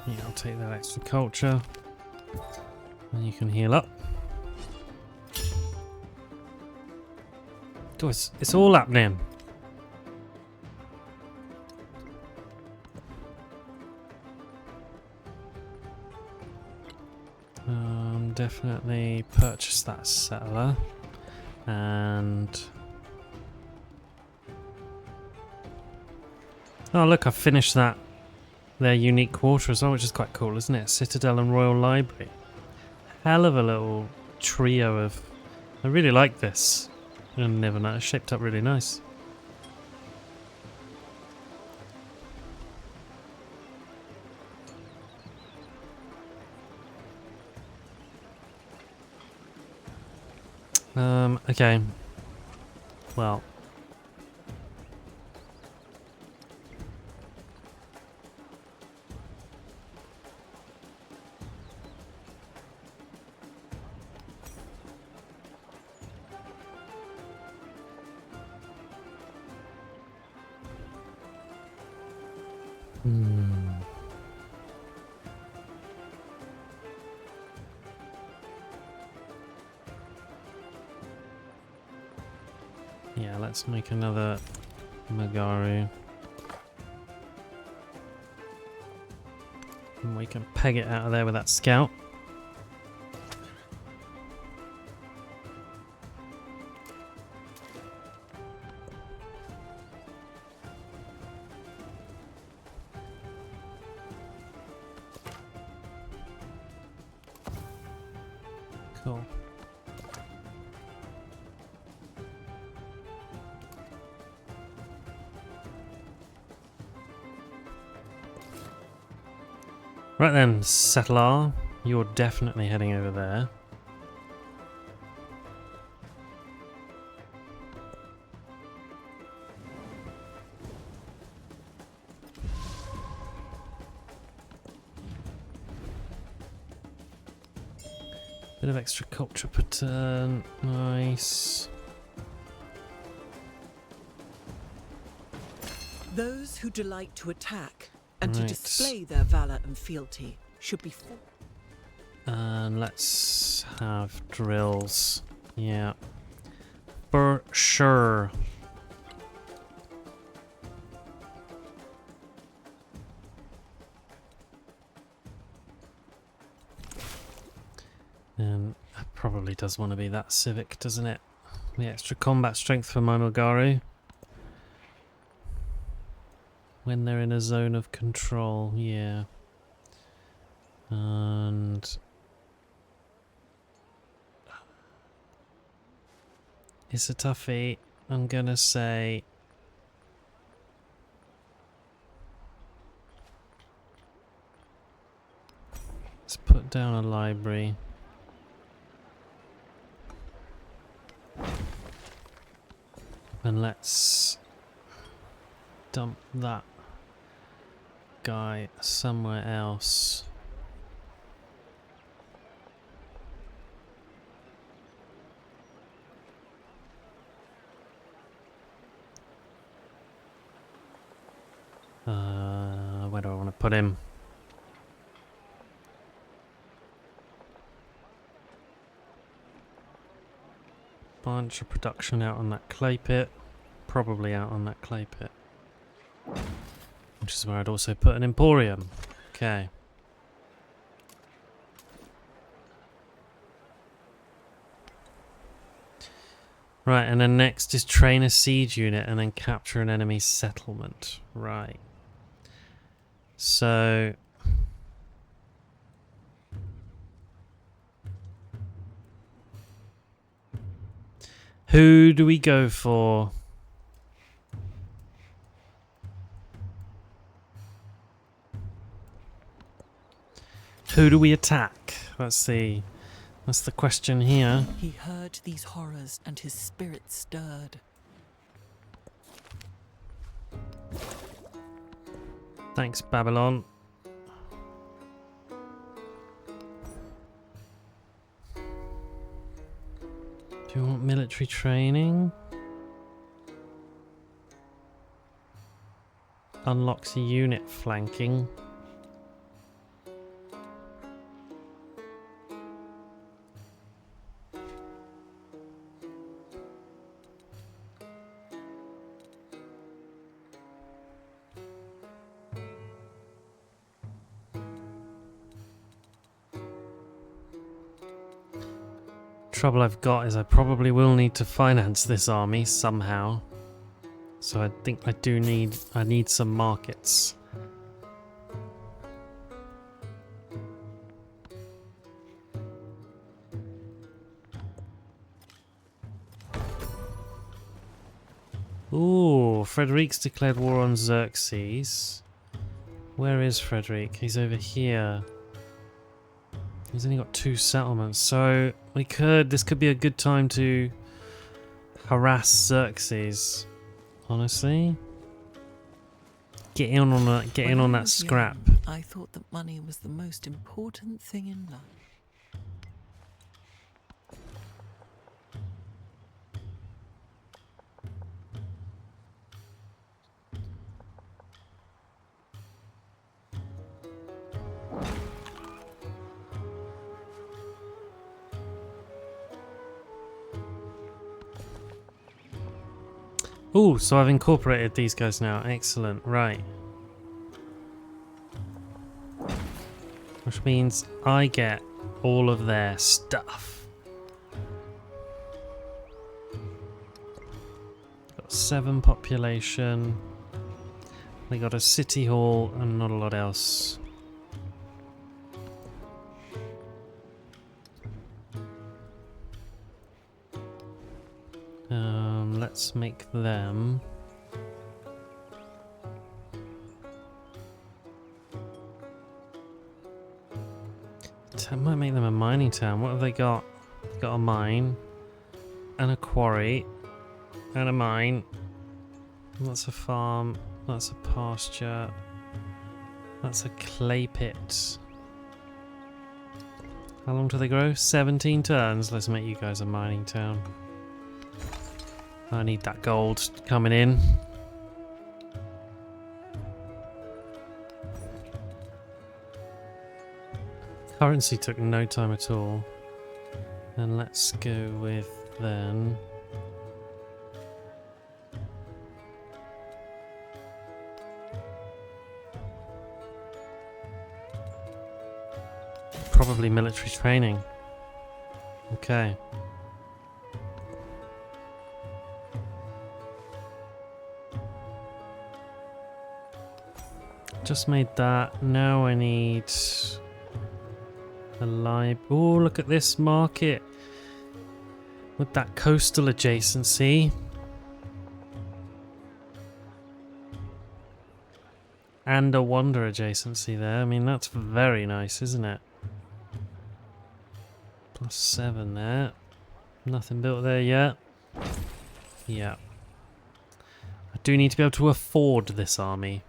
Yeah, I'll take that extra culture. And you can heal up. Oh, it's all happening. Definitely purchase that settler. And... oh look, I've finished that. Their unique quarter as well, which is quite cool, isn't it? Citadel and Royal Library. Hell of a little trio of... I really like this. And Niveneh, it's shaped up really nice. Okay. Well... yeah, let's make another Magaru. And we can peg it out of there with that scout. Cool. Right then, settler, you're definitely heading over there. Bit of extra culture per turn, nice. Those who delight to attack and to Right. display their valor and fealty should be fought. And let's have drills. Yeah. For sure. And it probably does want to be that civic, doesn't it? The extra combat strength for my Mulgaru. When they're in a zone of control, yeah. And it's a toughie. I'm gonna say let's put down a library. And let's dump that guy somewhere else. Where do I want to put him? Bunch of production out on that clay pit. Probably out on that clay pit. Which is where I'd also put an emporium. Okay. Right, and then next is train a siege unit and then capture an enemy settlement. Right. So who do we go for? Who do we attack? That's the question here. He heard these horrors and his spirit stirred. Thanks, Babylon. Do you want military training? Unlocks a unit flanking. Trouble I've got is I probably will need to finance this army somehow. So I think I need some markets. Ooh, Frederick's declared war on Xerxes. Where is Frederick? He's over here. He's only got 2 settlements, so this could be a good time to harass Xerxes. Honestly, get in on that scrap. I thought that money was the most important thing in life. Ooh, so I've incorporated these guys now. Excellent, right. Which means I get all of their stuff. Got 7 population. They got a city hall and not a lot else. Let's make them might make them a mining town. What have they got? They've got a mine and a quarry and a mine. That's a farm. That's a pasture. That's a clay pit. How long do they grow? 17 turns. Let's make you guys a mining town. I need that gold coming in. Currency took no time at all. And let's go with then. Probably military training. Okay. Just made that. Now I need a live. Oh, look at this market with that coastal adjacency. And a wonder adjacency there. I mean, that's very nice, isn't it? +7 there. Nothing built there yet. Yeah. I do need to be able to afford this army.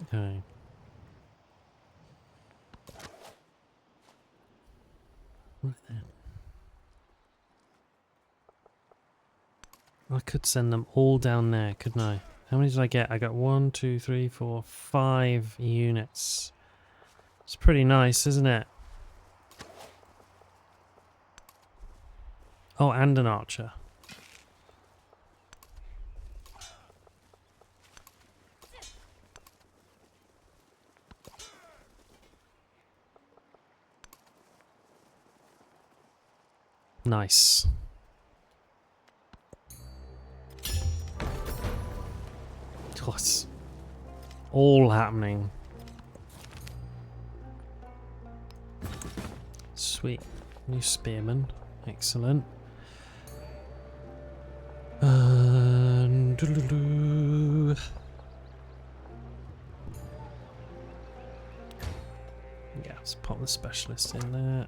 Okay. Right then. I could send them all down there, couldn't I? How many did I get? I got 1, 2, 3, 4, 5 units. It's pretty nice, isn't it? Oh, and an archer. Nice. What's all happening? Sweet. New spearman. Excellent. Doo-doo-doo. Yeah, let's pop the specialist in there.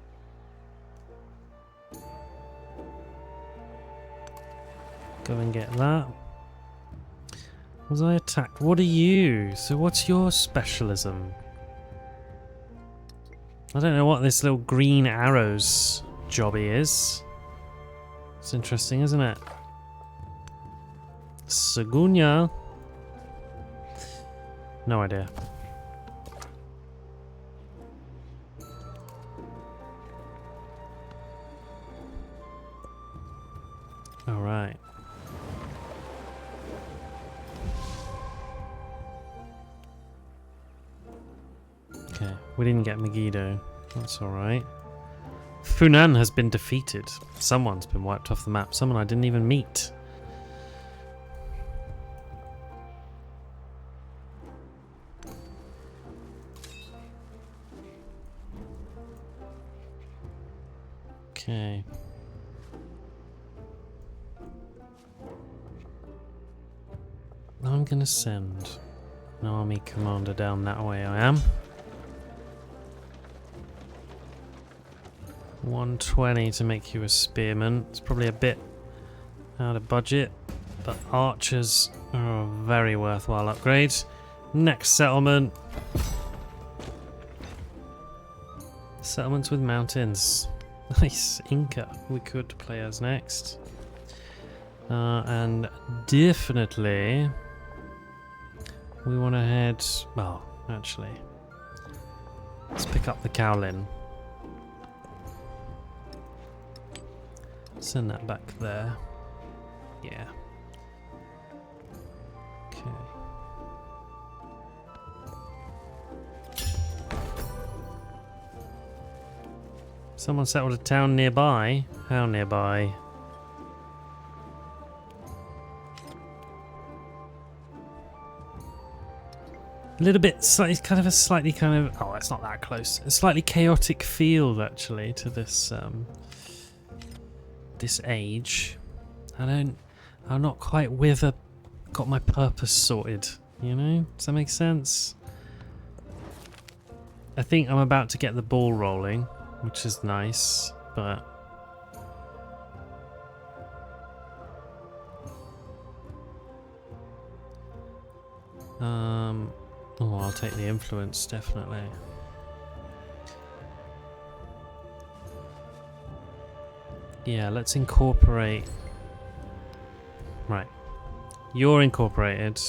Go and get that. Was I attacked? What are you? So what's your specialism? I don't know what this little green arrows jobby is. It's interesting, isn't it? Segunya. No idea. All right. Okay, we didn't get Megiddo. That's alright. Funan has been defeated. Someone's been wiped off the map. Someone I didn't even meet. Okay. I'm gonna send an army commander down that way. I am. 120 to make you a spearman. It's probably a bit out of budget, but archers are a very worthwhile upgrade. Next settlement. Settlements with mountains. Nice. Inca we could play as next. And definitely we want to head... Well, actually, let's pick up the Cowlin. Send that back there. Yeah. Okay. Someone settled a town nearby. How nearby? A little bit, it's kind of a slightly kind of... Oh, it's not that close. A slightly chaotic feel, actually, to this this age. I'm not quite got my purpose sorted, you know? Does that make sense? I think I'm about to get the ball rolling, which is nice, but... Oh, I'll take the influence, definitely. Yeah, let's incorporate... Right. You're incorporated.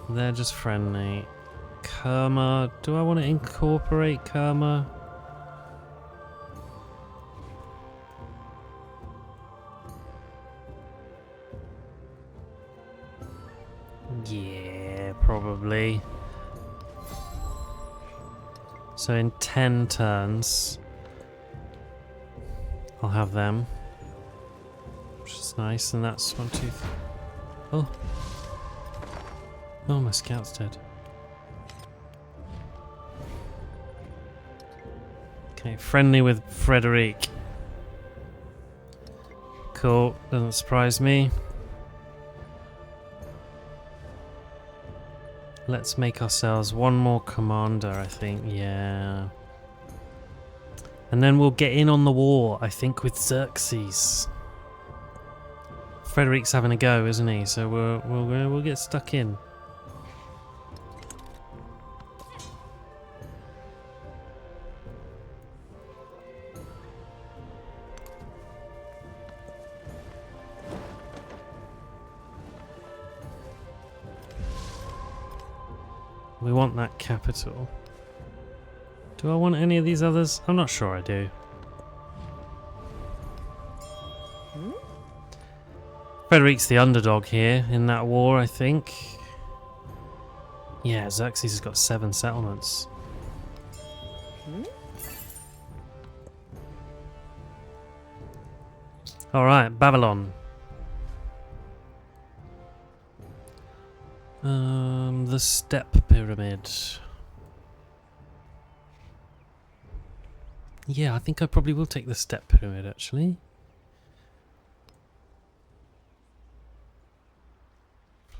They're just friendly. Kerma. Do I want to incorporate Kerma? Yeah, probably. So in 10 turns, I'll have them. Which is nice, and that's 1, 2, 3. Oh. Oh, my scout's dead. Okay, friendly with Frederick. Cool, doesn't surprise me. Let's make ourselves one more commander, I think, yeah. And then we'll get in on the war, I think, with Xerxes. Frederick's having a go, isn't he? So we'll get stuck in. We want that capital. Do I want any of these others? I'm not sure I do. Frederick's the underdog here in that war, I think. Yeah, Xerxes has got 7 settlements. Alright, Babylon. The Step Pyramid. Yeah, I think I probably will take the Step Pyramid, actually.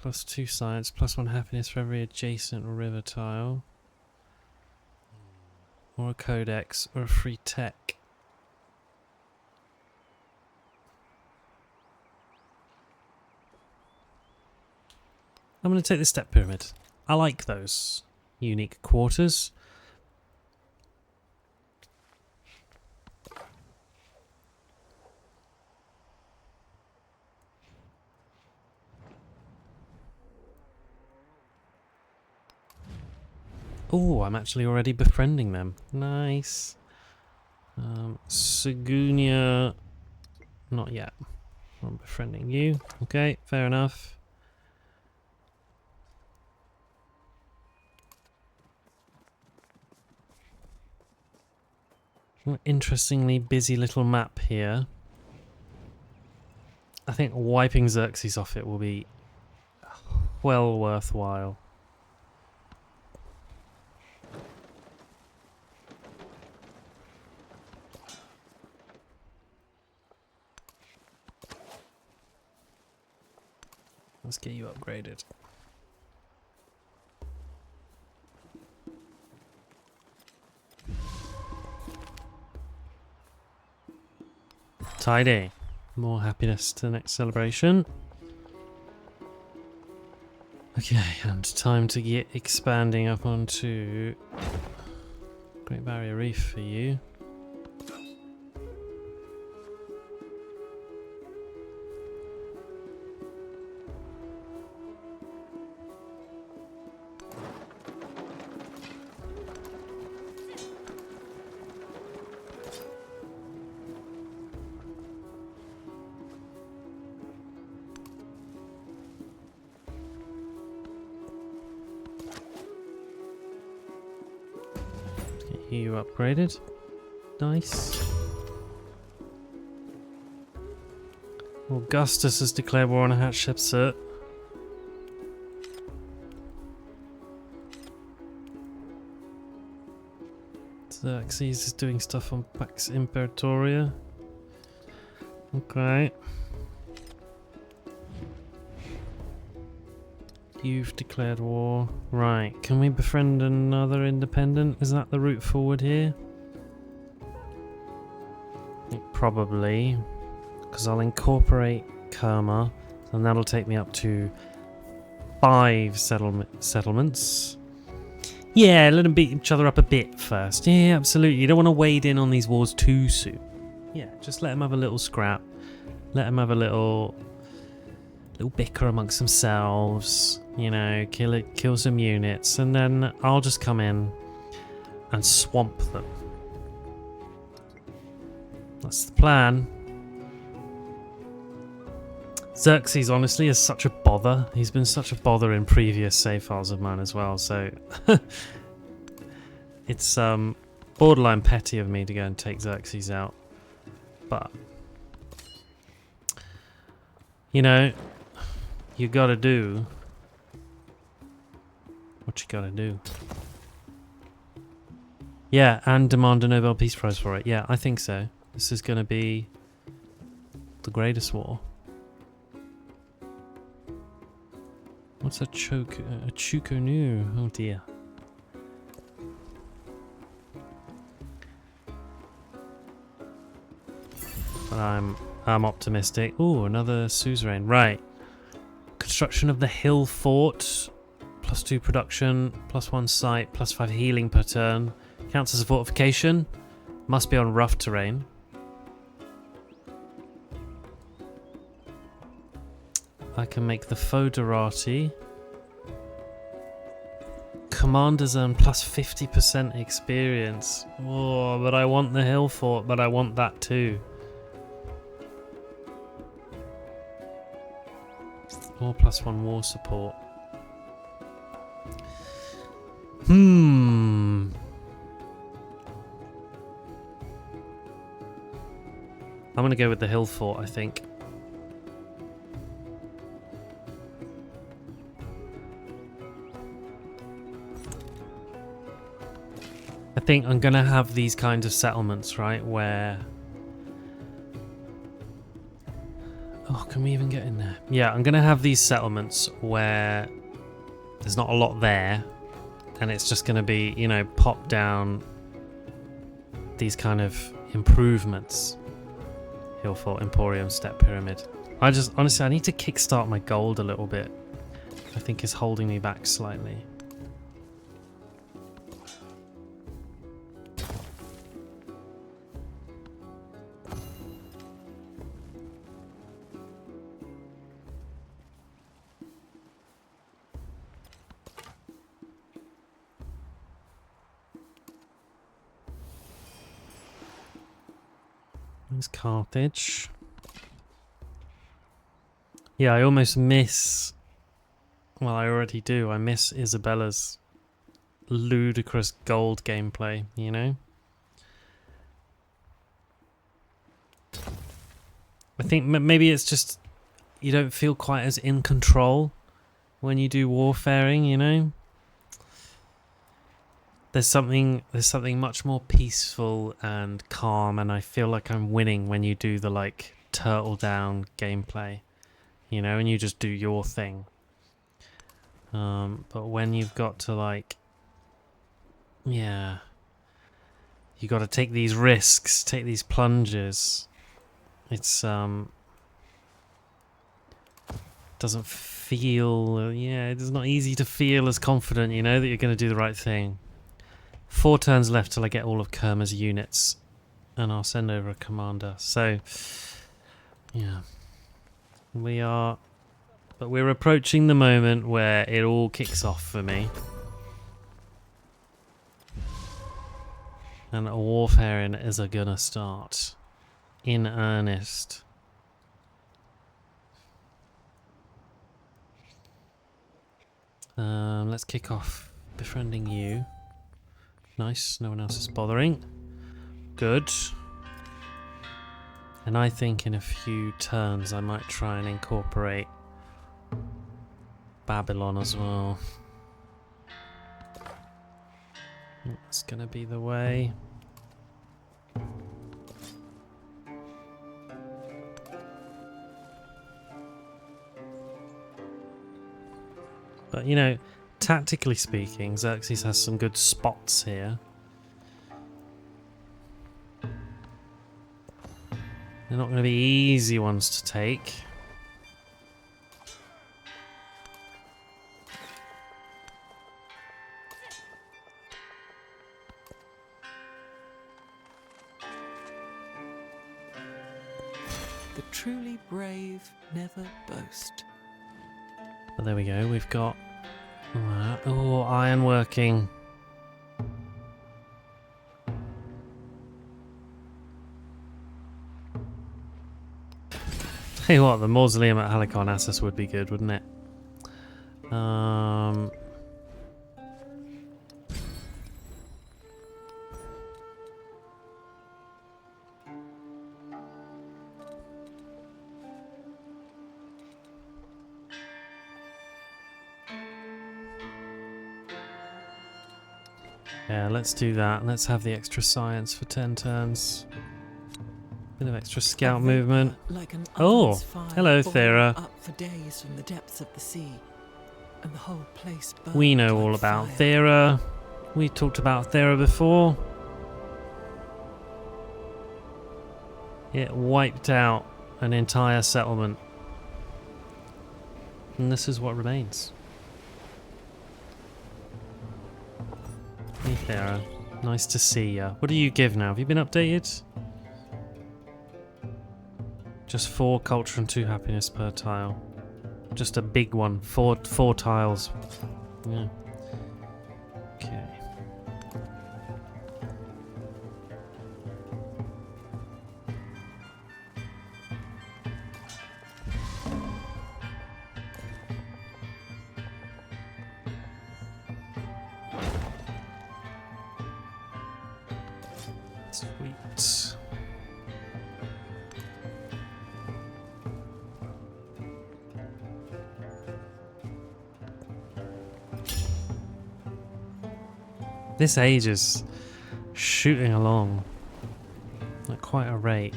+2 science, +1 happiness for every adjacent river tile. Or a codex, or a free tech. I'm going to take the Step Pyramid. I like those unique quarters. Oh, I'm actually already befriending them. Nice. Segunia, not yet. I'm befriending you. Okay, fair enough. Interestingly busy little map here. I think wiping Xerxes off it will be well worthwhile. Let's get you upgraded. Tidy. More happiness to the next celebration. Okay, and time to get expanding up onto Great Barrier Reef for you. You upgraded. Nice. Augustus has declared war on Hatshepsut. Xerxes is doing stuff on Pax Imperatoria. Okay. You've declared war. Right, can we befriend another independent? Is that the route forward here? I think probably. Because I'll incorporate Kerma, and that'll take me up to 5 settlements. Yeah, let them beat each other up a bit first. Yeah, absolutely. You don't want to wade in on these wars too soon. Yeah, just let them have a little scrap. Let them have a little They'll bicker amongst themselves, you know, kill some units, and then I'll just come in and swamp them. That's the plan. Xerxes, honestly, is such a bother. He's been such a bother in previous save files of mine as well, so it's borderline petty of me to go and take Xerxes out. But, you know, you gotta do what you gotta do. Yeah, and demand a Nobel Peace Prize for it. Yeah, I think so. This is gonna be the greatest war. What's a chukonu? Oh dear. But I'm optimistic. Ooh, another Suzerain. Right. Construction of the hill fort. +2 production, +1 sight, +5 healing per turn. Counts as a fortification. Must be on rough terrain. I can make the Foederati. Commanders earn +50% experience. Oh, but I want the hill fort, but I want that too. Or +1 war support. I'm gonna go with the hill fort, I think. I think I'm gonna have these kinds of settlements, right, where... Oh, can we even get in there? Yeah, I'm gonna have these settlements where there's not a lot there, and it's just gonna be, you know, pop down these kind of improvements. Hill Fort, Emporium, Step Pyramid. Honestly, I need to kickstart my gold a little bit. I think it's holding me back slightly. There's Carthage. Yeah, I almost miss... Well, I already do. I miss Isabella's ludicrous gold gameplay, you know? I think maybe it's just you don't feel quite as in control when you do warfaring, you know? There's something much more peaceful and calm, and I feel like I'm winning when you do the like turtle down gameplay, you know, and you just do your thing. But when you've got to like, yeah, you got to take these risks, take these plunges. It's doesn't feel, yeah, it's not easy to feel as confident, you know, that you're going to do the right thing. 4 turns left till I get all of Kerma's units, and I'll send over a commander. So, yeah, but we're approaching the moment where it all kicks off for me. And warfaring is gonna start in earnest. Let's kick off befriending you. Nice, no one else is bothering. Good. And I think in a few turns I might try and incorporate Babylon as well. It's gonna be the way. But you know, tactically speaking, Xerxes has some good spots here. They're not going to be easy ones to take. The truly brave never boast. But there we go, we've got... Oh, ironworking. Tell you what, the Mausoleum at Halicarnassus would be good, wouldn't it? Yeah, let's do that. Let's have the extra science for 10 turns. Bit of extra scout movement. Like an Oh, oven's fire hello, boiling Thera. up for days from the depths of the sea, and the whole place burned We know like all about fire. Thera. We talked about Thera before. It wiped out an entire settlement. And this is what remains. Hey Thera, nice to see ya. What do you give now? Have you been updated? Just 4 culture and 2 happiness per tile. Just a big one. 4 tiles. Yeah. Okay. Sweet. This age is shooting along at quite a rate.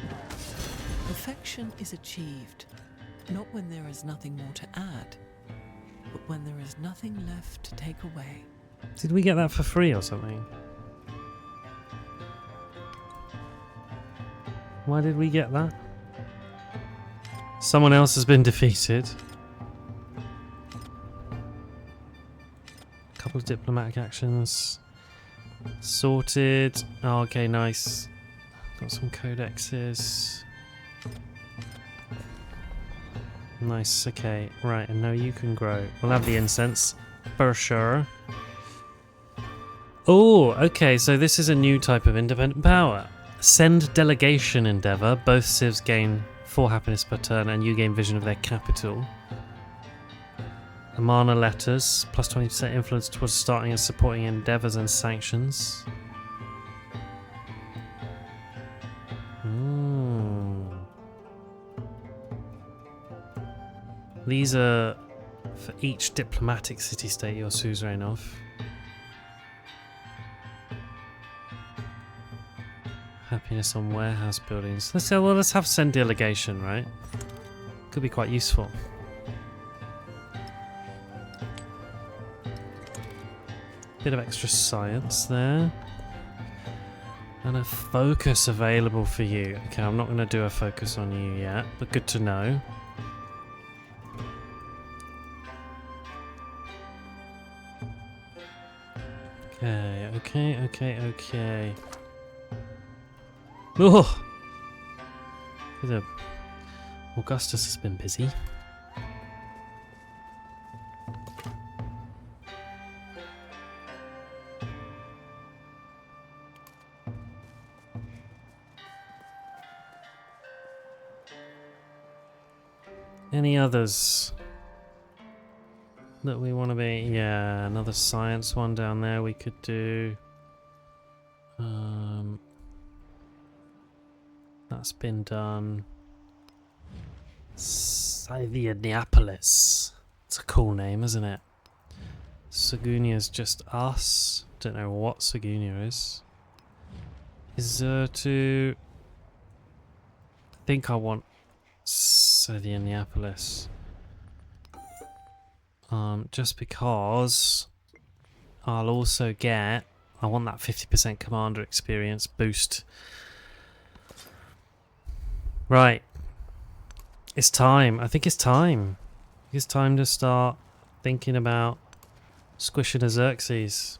Perfection is achieved, not when there is nothing more to add, but when there is nothing left to take away. Did we get that for free or something? Why did we get that? Someone else has been defeated. Couple of diplomatic actions. Sorted. Oh, okay, nice. Got some codexes. Nice, okay. Right, and now you can grow. We'll have the incense, for sure. Oh, okay, so this is a new type of independent power. Send delegation endeavor. Both civs gain 4 happiness per turn and you gain vision of their capital. Amana letters, plus 20% influence towards starting and supporting endeavors and sanctions. These are for each diplomatic city-state you're suzerain of. Happiness on warehouse buildings. Let's have send delegation, right? Could be quite useful. Bit of extra science there. And a focus available for you. Okay, I'm not going to do a focus on you yet, but good to know. Okay. Oh! Augustus has been busy. Any others that we want to be? Yeah, another science one down there we could do. That's been done. Scythianiapolis. It's a cool name, isn't it? Sagunia's just us. Don't know what Sagunia is. Is to... I think I want Scythianiapolis. Just because I'll also get... I want that 50% commander experience boost. Right. It's time. I think it's time. It's time to start thinking about squishing a Xerxes.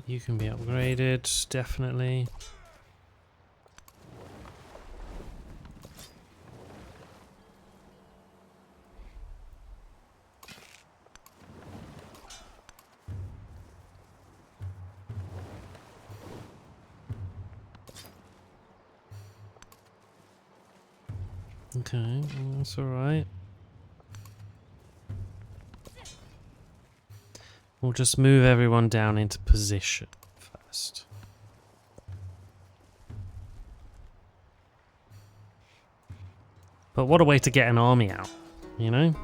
You can be upgraded, definitely. Okay, that's alright. We'll just move everyone down into position first. But what a way to get an army out, you know?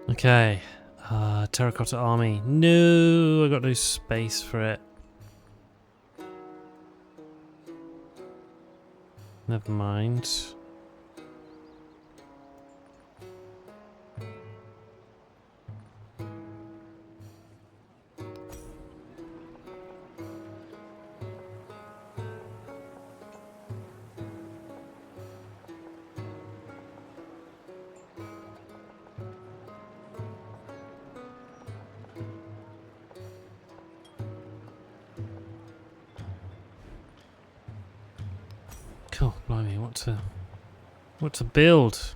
Okay, terracotta army. No, I got no space for it. Never mind. Cool, blimey, what to build?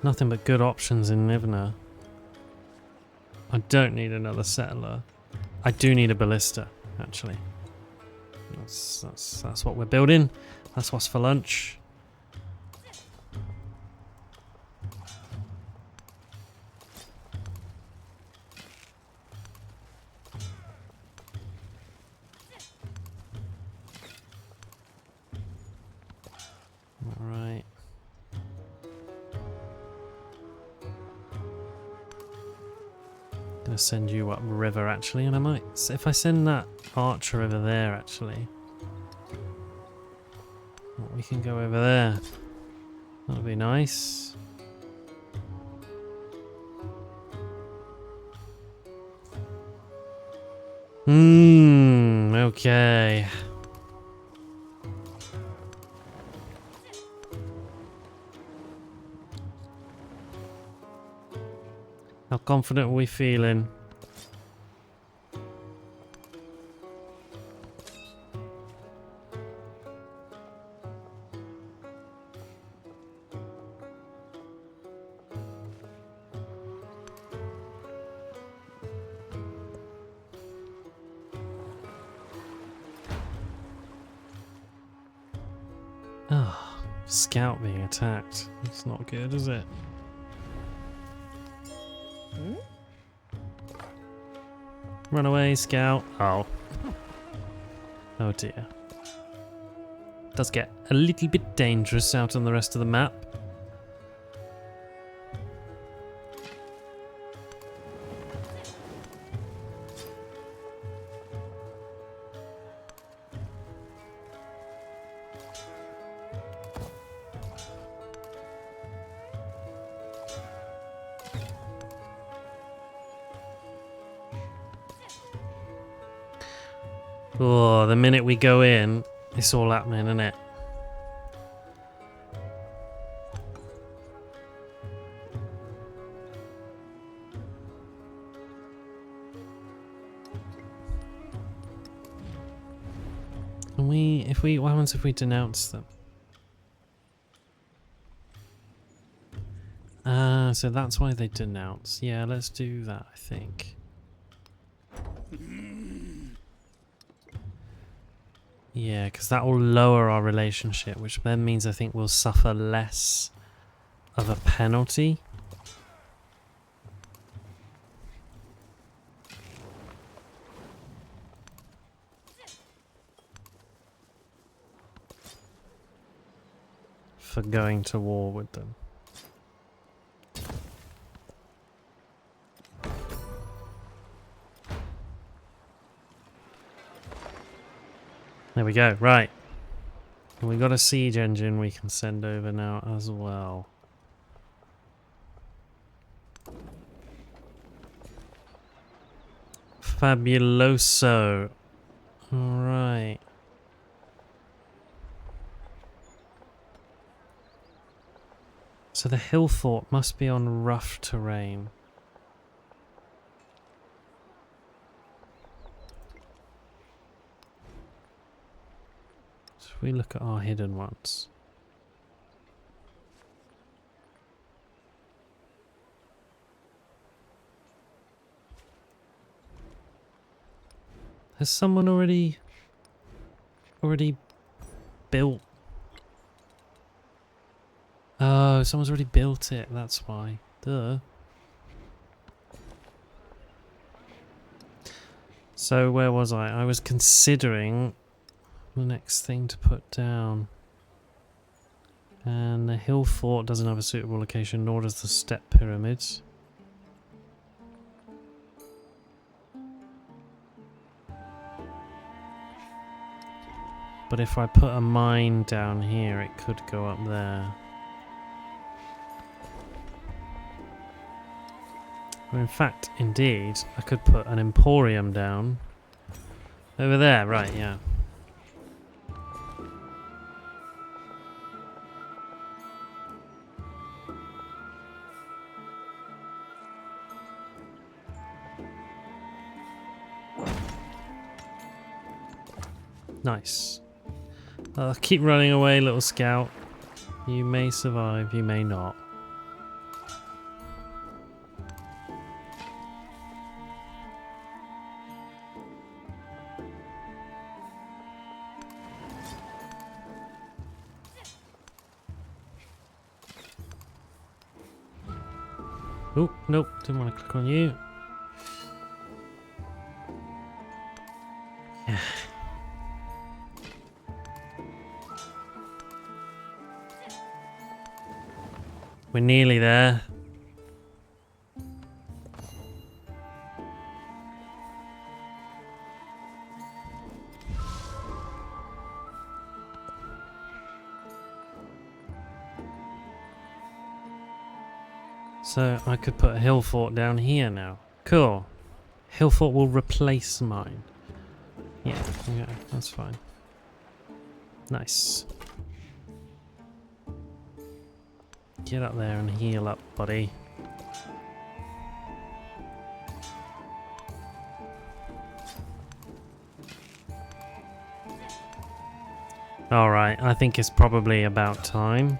Nothing but good options in Niveneh. I don't need another settler. I do need a ballista, actually. That's what we're building. That's what's for lunch. Alright. Gonna send you up river actually, and I might, if I send that archer over there actually, we can go over there. That'll be nice. Okay. How confident are we feeling? Ah, scout being attacked. It's not good, is it? Run away, scout. Oh. Oh dear. Does get a little bit dangerous out on the rest of the map. Oh, the minute we go in, it's all happening, isn't it? Can we, what happens if we denounce them? So that's why they denounce. Yeah, let's do that, I think. Yeah, because that will lower our relationship, which then means I think we'll suffer less of a penalty. For going to war with them. There we go, right. And we got a siege engine we can send over now as well. Fabuloso. Alright. So the hill fort must be on rough terrain. Should we look at our hidden ones? Has someone already built? Oh, someone's already built it, that's why. Duh. So where was I? I was considering the next thing to put down. And the hill fort doesn't have a suitable location, nor does the step pyramids. But if I put a mine down here, it could go up there. Well, in fact, indeed, I could put an emporium down. Over there, right, yeah. Nice. Keep running away, little scout. You may survive, you may not. Oh, nope, didn't want to click on you. Yeah. We're nearly there. So I could put a hill fort down here now. Cool. Hill fort will replace mine. Yeah, that's fine. Nice. Get up there and heal up, buddy. Alright, I think it's probably about time.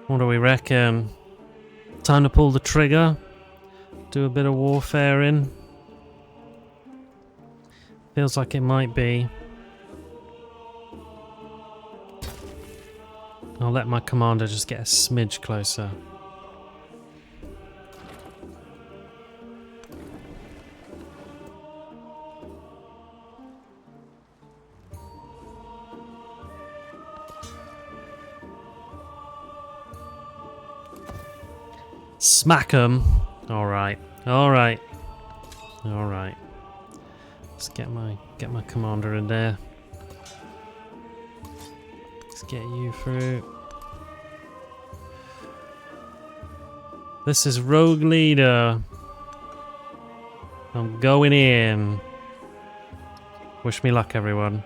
What do we reckon? Time to pull the trigger. Do a bit of warfare in. Feels like it might be. I'll let my commander just get a smidge closer. Smack 'em. Alright. Alright. Alright. Let's get my commander in there. Let's get you through. This is Rogue Leader. I'm going in. Wish me luck, everyone.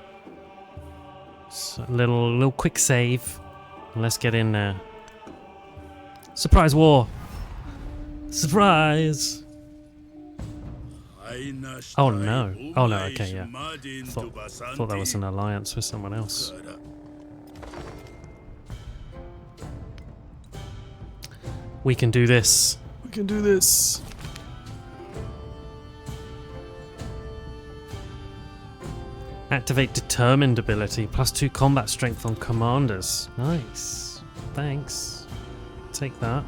So, little quick save. And let's get in there. Surprise war. Surprise! Oh no. Oh no, okay, yeah. Thought that was an alliance with someone else. We can do this. We can do this. Activate determined ability. +2 combat strength on commanders. Nice. Thanks. Take that.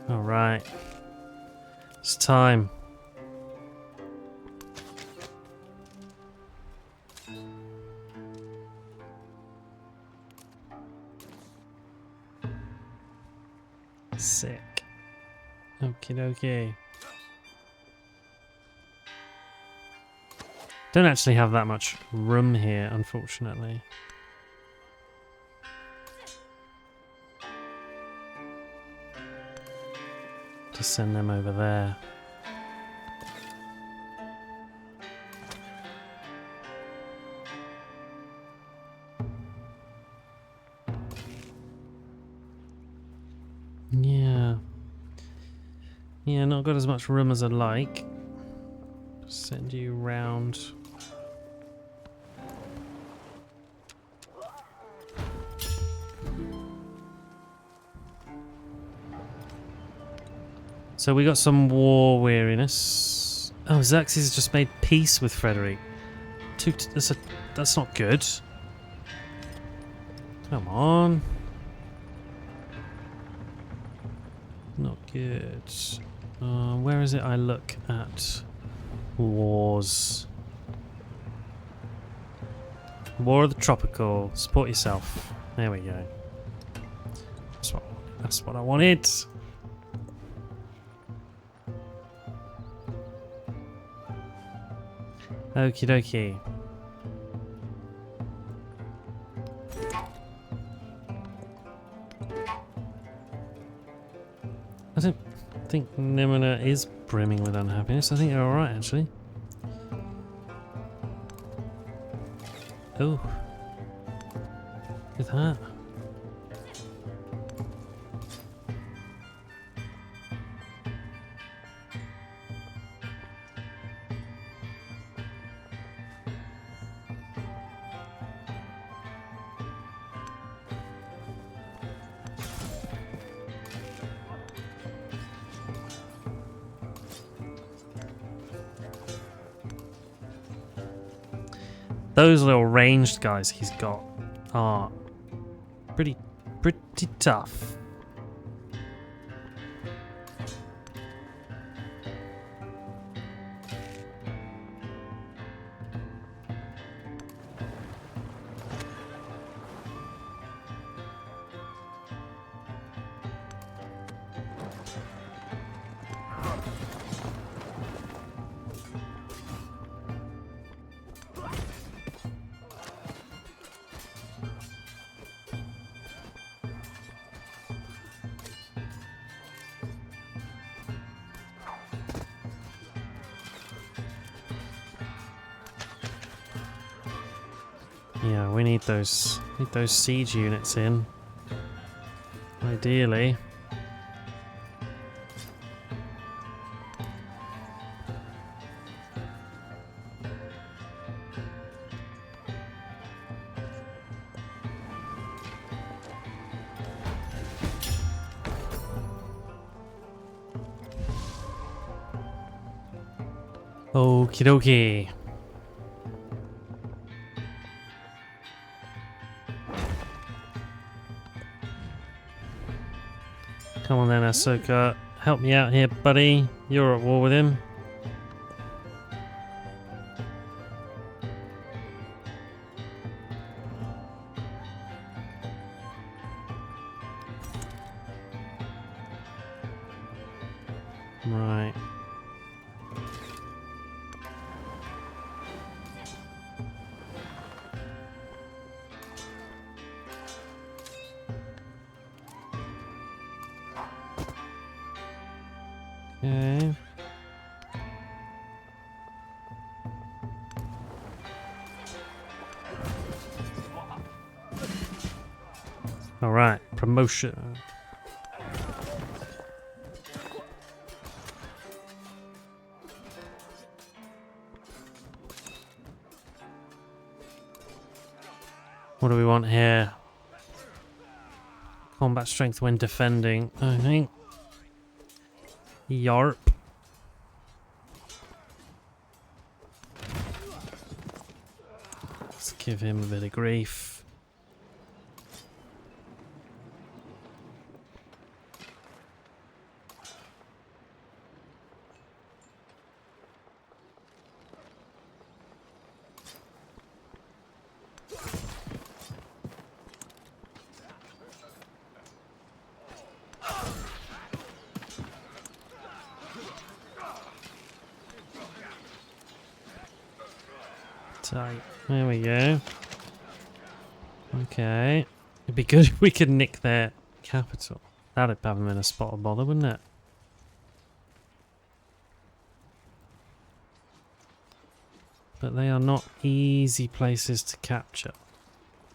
Alright. It's time. Sick. Okie dokie. Don't actually have that much room here, unfortunately. To send them over there. Yeah. Yeah, not got as much room as I'd like. Send you round. So we got some war weariness. Oh, Xerxes just made peace with Frederick. That's not good. Come on. Not good. Where is it I look at wars? War of the Tropical. Support yourself. There we go. That's what I wanted. Okie dokie. I don't think Niveneh is brimming with unhappiness. I think they're alright, actually. Oh. Look at that. Those little ranged guys he's got are pretty tough. Yeah, we need those siege units in. Ideally. Okie dokie. Come on then, Ahsoka. Help me out here, buddy. You're at war with him. Right. Okay. All right, promotion. What do we want here? Combat strength when defending, I think. Yarp. Let's give him a bit of grief. Tight. There we go. Okay. It'd be good if we could nick their capital. That'd have them in a spot of bother, wouldn't it? But they are not easy places to capture.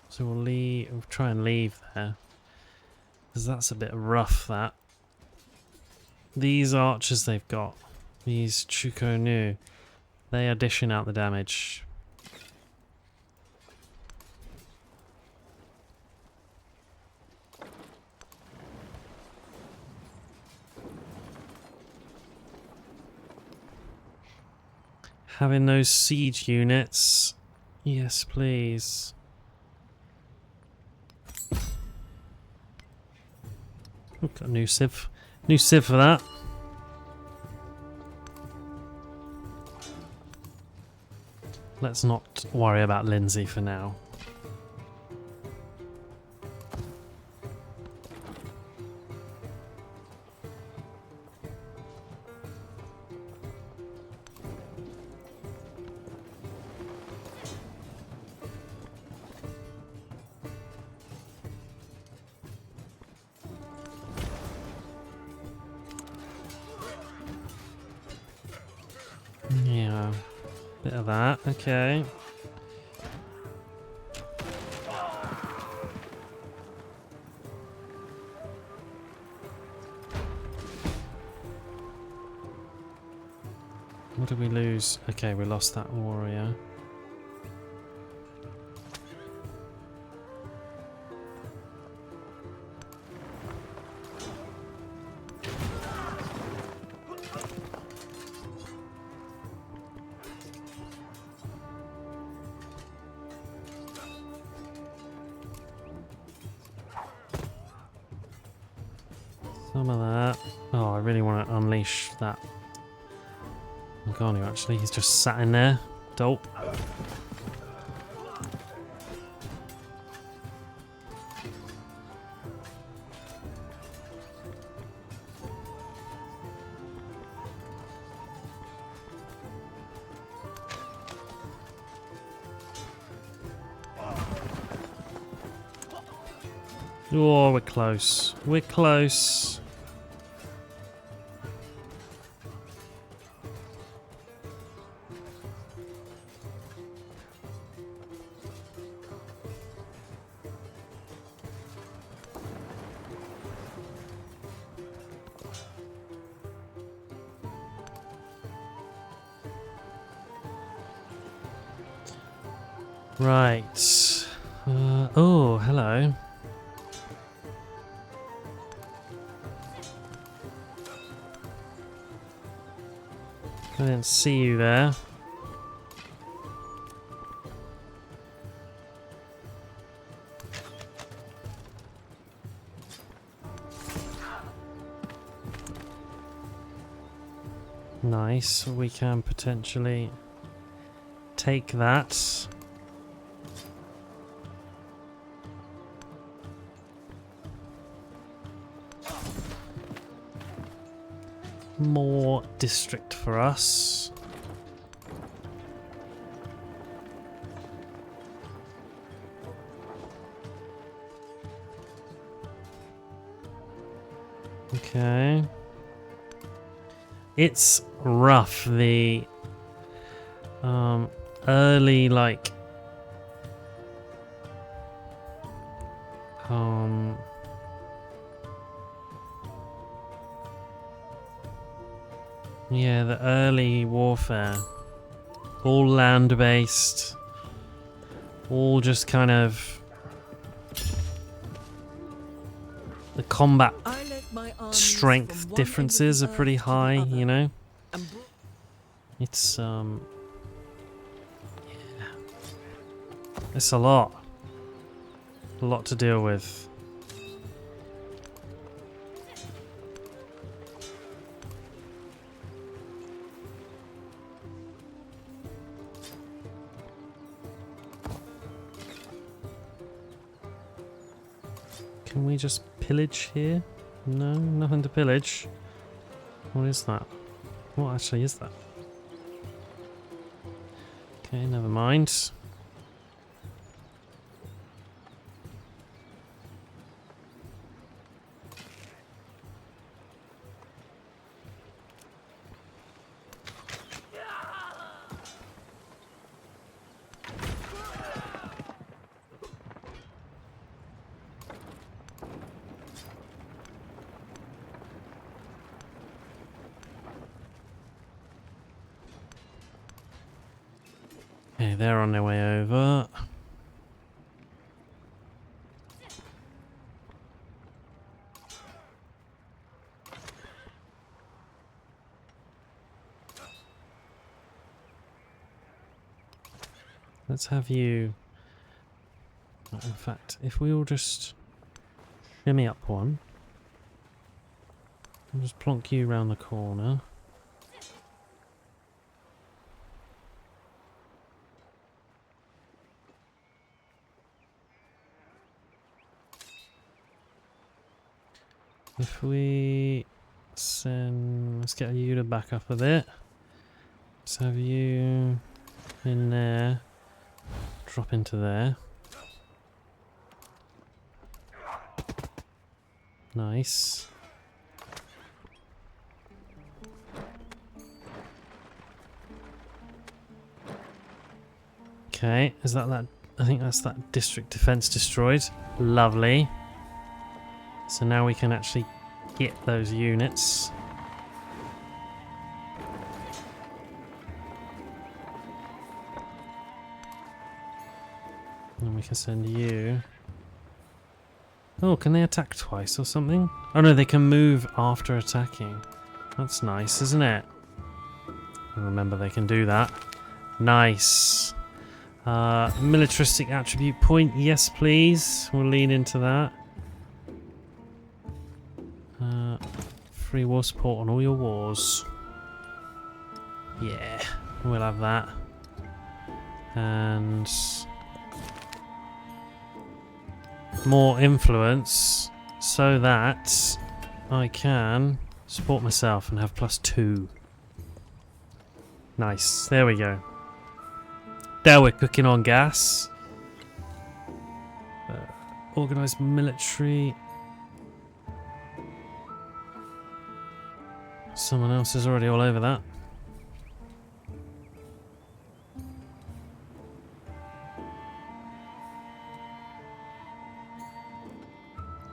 So we'll try and leave there. Because that's a bit rough, that. These archers they've got, these Chukonu, they are dishing out the damage. Having those siege units. Yes, please. We've got a new civ. New civ for that. Let's not worry about Lindsay for now. Yeah, bit of that, okay. What did we lose? Okay, we lost that warrior. Some of that. Oh, I really want to unleash that. Maganu, actually, he's just sat in there. Dope. Oh, we're close. We're close. Right. Oh, hello. I didn't see you there. Nice. We can potentially take that. More district for us. Okay. It's rough, the early like yeah, the early warfare. All land-based. All just kind of... The combat strength differences are pretty high, you know? It's, yeah. It's a lot. A lot to deal with. Can we just pillage here? No, nothing to pillage. What is that? What actually is that? Okay, never mind. Okay, they're on their way over. Let's have you... In fact, if we all just shimmy up one, and just plonk you round the corner. If we send... Let's get you to back up a bit. Let's have you in there. Drop into there. Nice. Okay, is that that? I think that's that district defense destroyed. Lovely. So now we can actually get those units. And we can send you. Oh, can they attack twice or something? Oh no, they can move after attacking. That's nice, isn't it? Remember, they can do that. Nice. Militaristic attribute point, yes please. We'll lean into that. Free war support on all your wars. Yeah, we'll have that. And more influence so that I can support myself and have +2. Nice, there we go. There we're cooking on gas. Organised military. Someone else is already all over that.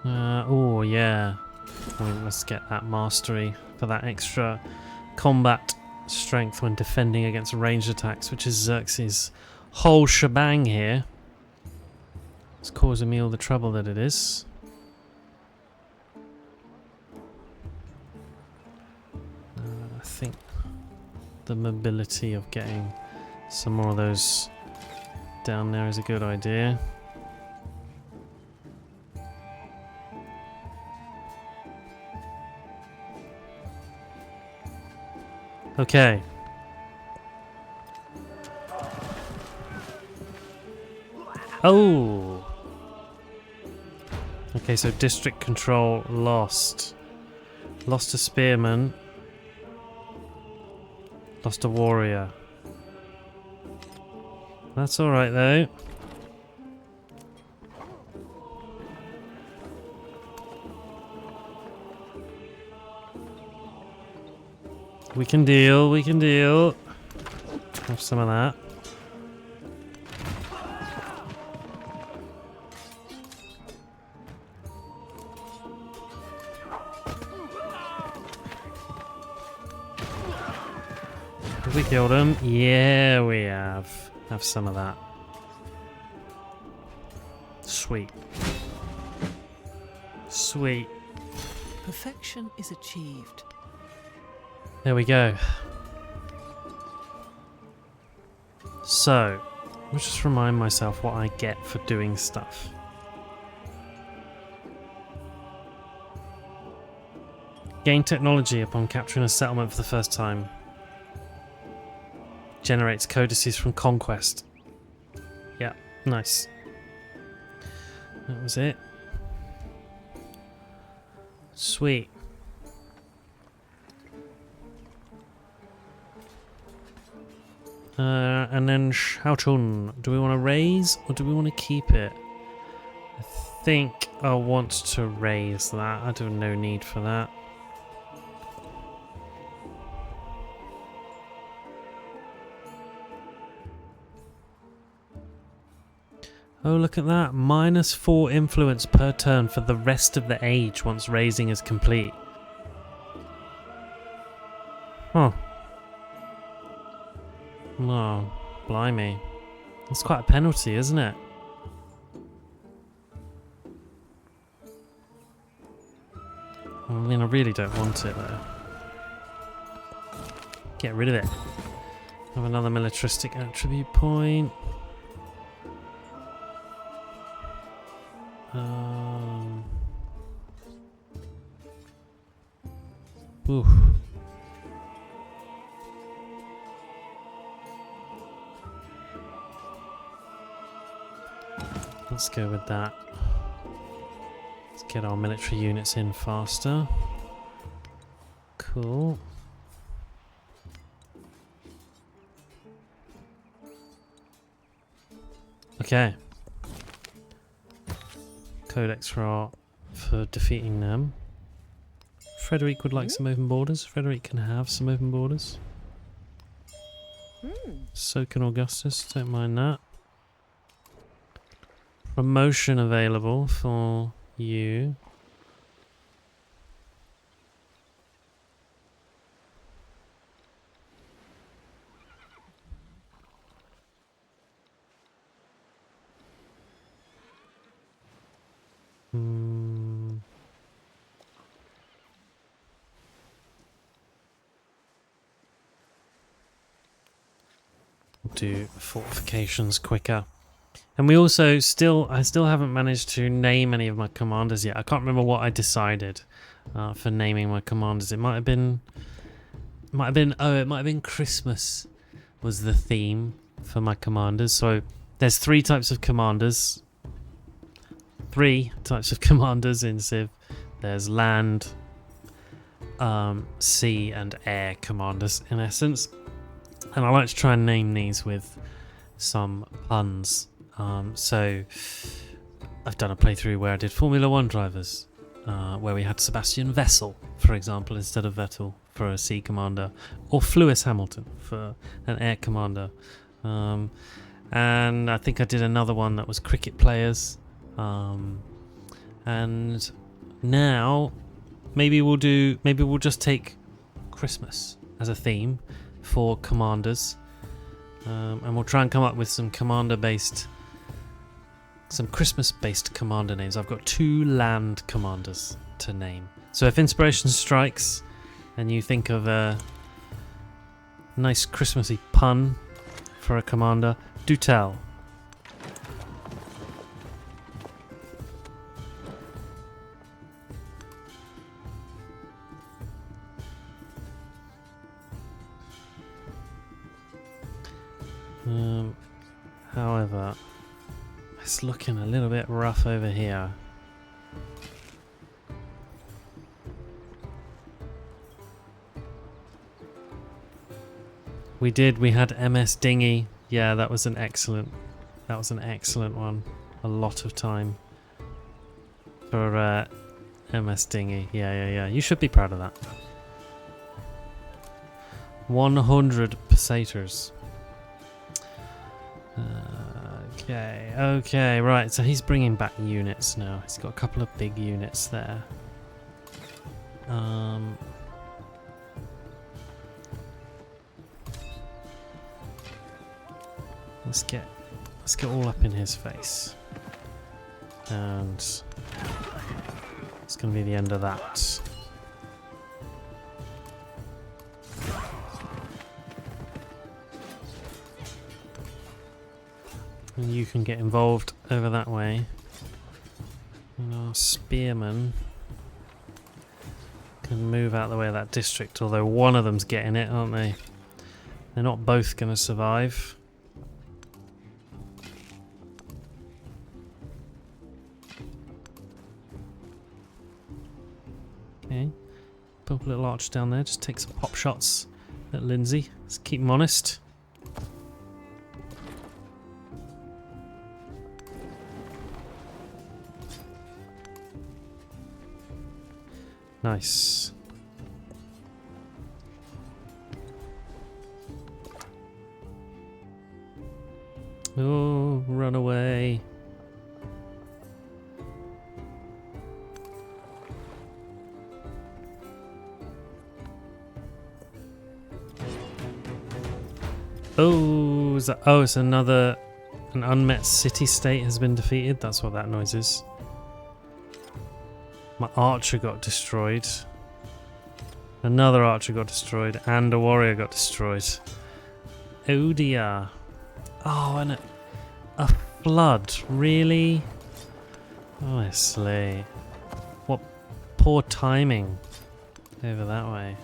Oh yeah. Let's get that mastery for that extra combat strength when defending against ranged attacks, which is Xerxes' whole shebang here. It's causing me all the trouble that it is. I think the mobility of getting some more of those down there is a good idea. Okay. Oh! Okay, so district control lost. Lost a spearman. Lost a warrior. That's alright though. We can deal, we can deal. Have some of that. Have we killed him? Yeah, we have. Have some of that. Sweet. Sweet. Perfection is achieved. There we go. So, I'll just remind myself what I get for doing stuff. Gain technology upon capturing a settlement for the first time. Generates codices from conquest. Yeah, nice. That was it. Sweet. And then Shouchun. Do we want to raise or do we want to keep it? I think I want to raise that. I have no need for that. Oh, look at that. -4 influence per turn for the rest of the age once raising is complete. Huh. Oh, blimey. That's quite a penalty, isn't it? I mean, I really don't want it, though. Get rid of it. Have another militaristic attribute point. Oof. Let's go with that. Let's get our military units in faster. Cool. Okay. Codex for defeating them. Frederick would like some open borders. Frederick can have some open borders. So can Augustus. Don't mind that. Promotion available for you. Do fortifications quicker. And we also I still haven't managed to name any of my commanders yet. I can't remember what I decided for naming my commanders. It might have been Christmas was the theme for my commanders. So there's 3 types of commanders. 3 types of commanders in Civ. There's land, sea and air commanders in essence. And I like to try and name these with some puns. So I've done a playthrough where I did Formula 1 drivers, where we had Sebastian Vettel, for example, instead of Vettel for a sea commander, or Lewis Hamilton for an air commander. And I think I did another one that was cricket players. And now maybe we'll just take Christmas as a theme for commanders, and we'll try and come up with some Christmas-based commander names. I've got 2 land commanders to name. So if inspiration strikes and you think of a nice Christmassy pun for a commander, do tell. However, it's looking a little bit rough over here. We had MS Dinghy. Yeah, that was an excellent one. A lot of time for MS Dinghy. Yeah. You should be proud of that. 100 pesators. Okay, right, so he's bringing back units now. He's got a couple of big units there. Let's get all up in his face. And it's going to be the end of that. And you can get involved over that way. And our spearmen can move out the way of that district, although one of them's getting it, aren't they? They're not both going to survive. Okay. Put a little archer down there, just take some pop shots at Lindsay. Let's keep him honest. Nice. Oh, run away. Oh, is that, oh, it's another, an unmet city-state has been defeated. That's what that noise is. My archer got destroyed. Another archer got destroyed, and a warrior got destroyed. Oh dear. Oh, and a flood, really? Honestly. What poor timing over that way.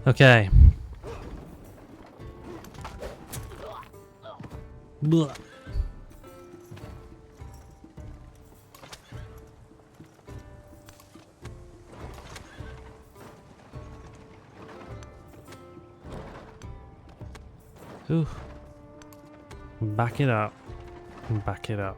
Okay. Blah. Ooh. Back it up. Back it up.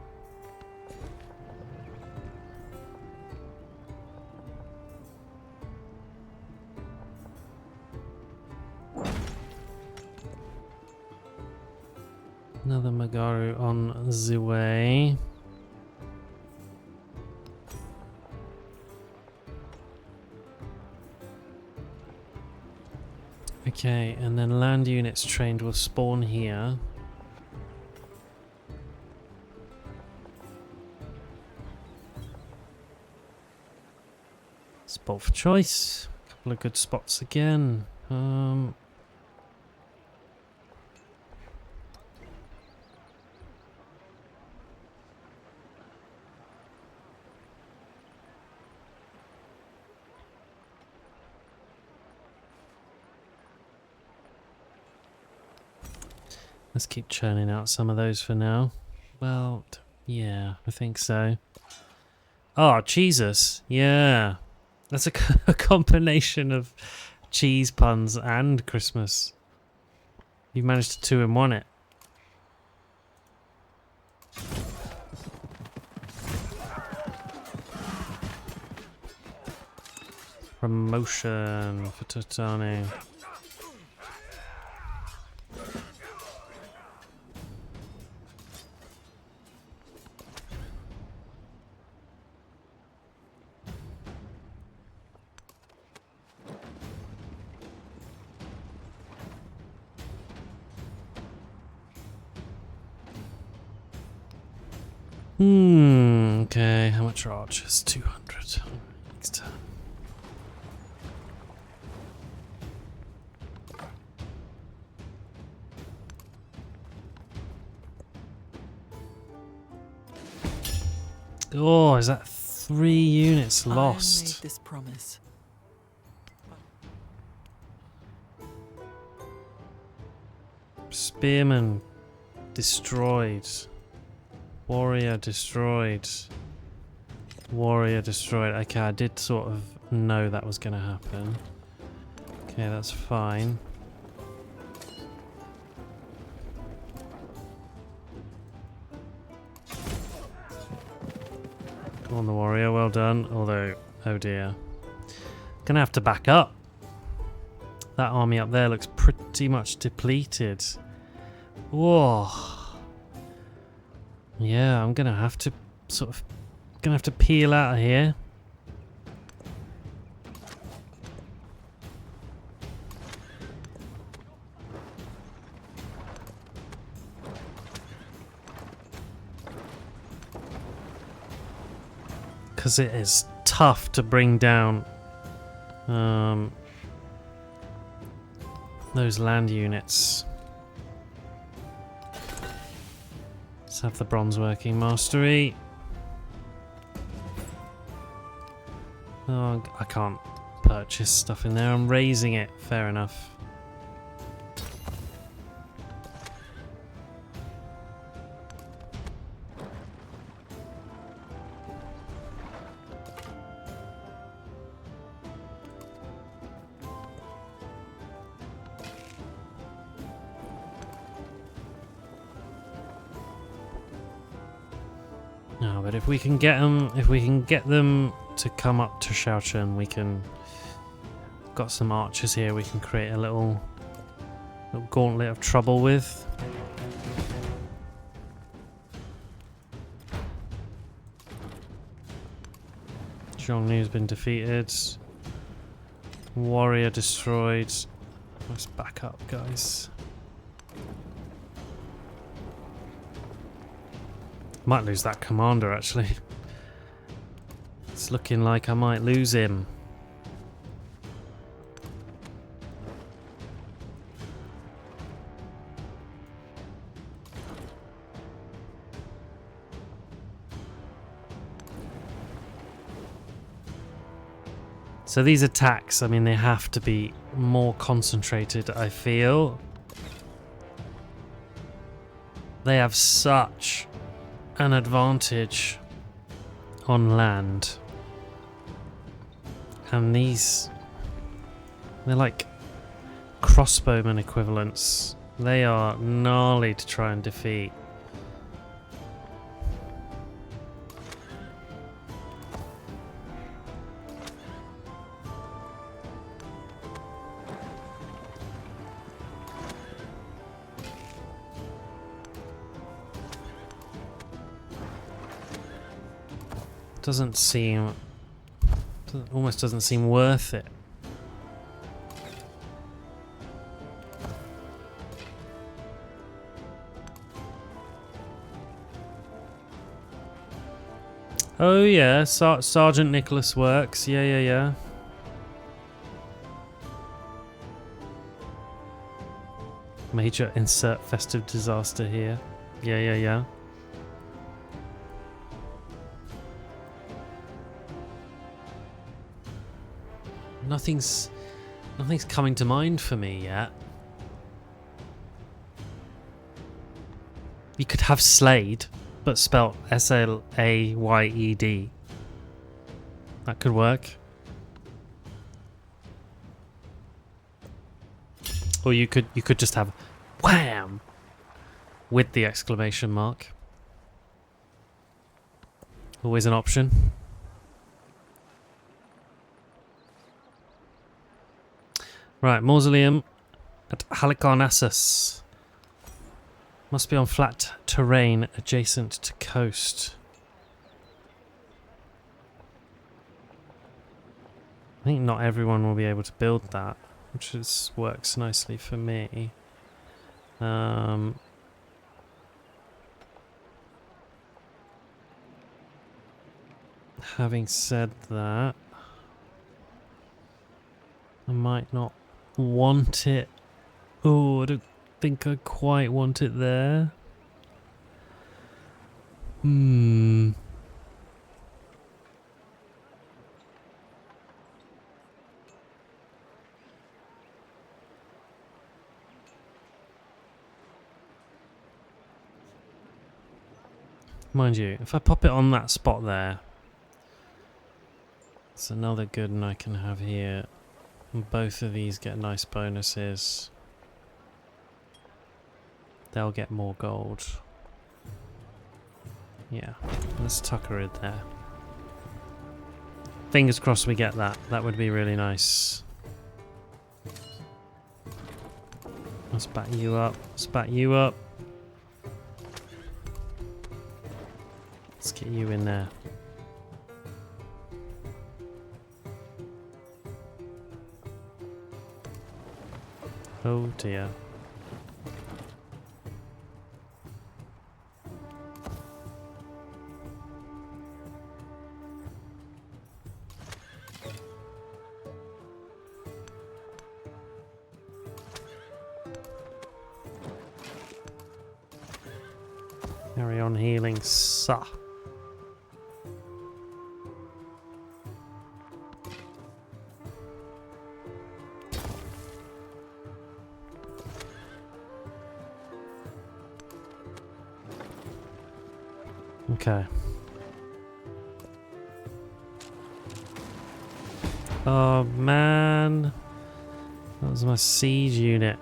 Another Magaru on the way. Okay, and then land units trained will spawn here. Spot for choice. Couple of good spots again. Let's keep churning out some of those for now. Well, yeah, I think so. Oh, Jesus. Yeah. That's a combination of cheese puns and Christmas. You've managed to 2-in-1 it. Promotion for Totani. Okay, how much are archers? 200. Next turn. Oh, is that 3 units lost? I made this promise. Spearman destroyed. Warrior destroyed. Warrior destroyed. Okay, I did sort of know that was going to happen. Okay, that's fine. Go on, the warrior. Well done. Although, oh dear. Gonna have to back up. That army up there looks pretty much depleted. Whoa. Yeah, I'm gonna have to peel out of here. Because it is tough to bring down those land units. Let's have the bronze working mastery. Oh, I can't purchase stuff in there. I'm raising it. Fair enough. No, but if we can get them to come up to Shouchun, we can. Got some archers here. We can create a little gauntlet of trouble with. Zhongnu's been defeated. Warrior destroyed. Let's back up, guys. Might lose that commander, actually. It's looking like I might lose him. So these attacks, I mean, they have to be more concentrated, I feel. They have such an advantage on land. And these, they're like crossbowmen equivalents. They are gnarly to try and defeat. Doesn't seem, almost doesn't seem worth it. Oh yeah, Sergeant Nicholas works. Yeah. Major insert festive disaster here. Yeah. Nothing's coming to mind for me yet. You could have Slade, but spelt S-L-A-Y-E-D. That could work. Or you could just have wham with the exclamation mark. Always an option. Right, Mausoleum at Halicarnassus. Must be on flat terrain adjacent to coast. I think not everyone will be able to build that, which works nicely for me. Having said that, I might not want it. Oh, I don't think I quite want it there. Mind you, if I pop it on that spot there, it's another good one I can have here. Both of these get nice bonuses. They'll get more gold. Yeah, let's tuck her in there. Fingers crossed we get that. That would be really nice. Let's back you up. Let's back you up. Let's get you in there. Oh dear. Carry on healing, sir. Okay. Oh man, that was my siege unit.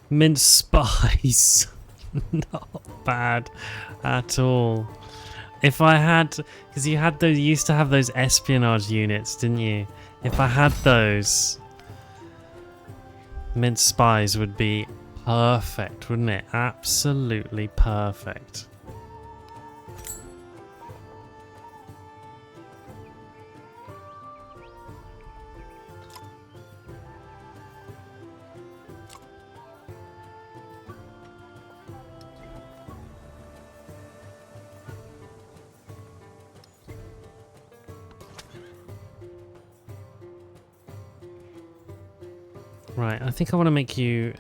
Mince spies. Not bad at all. If I had, because you had those, you used to have those espionage units, didn't you? If I had those, minced spies would be perfect, wouldn't it? Absolutely perfect. Right, I think I want to make you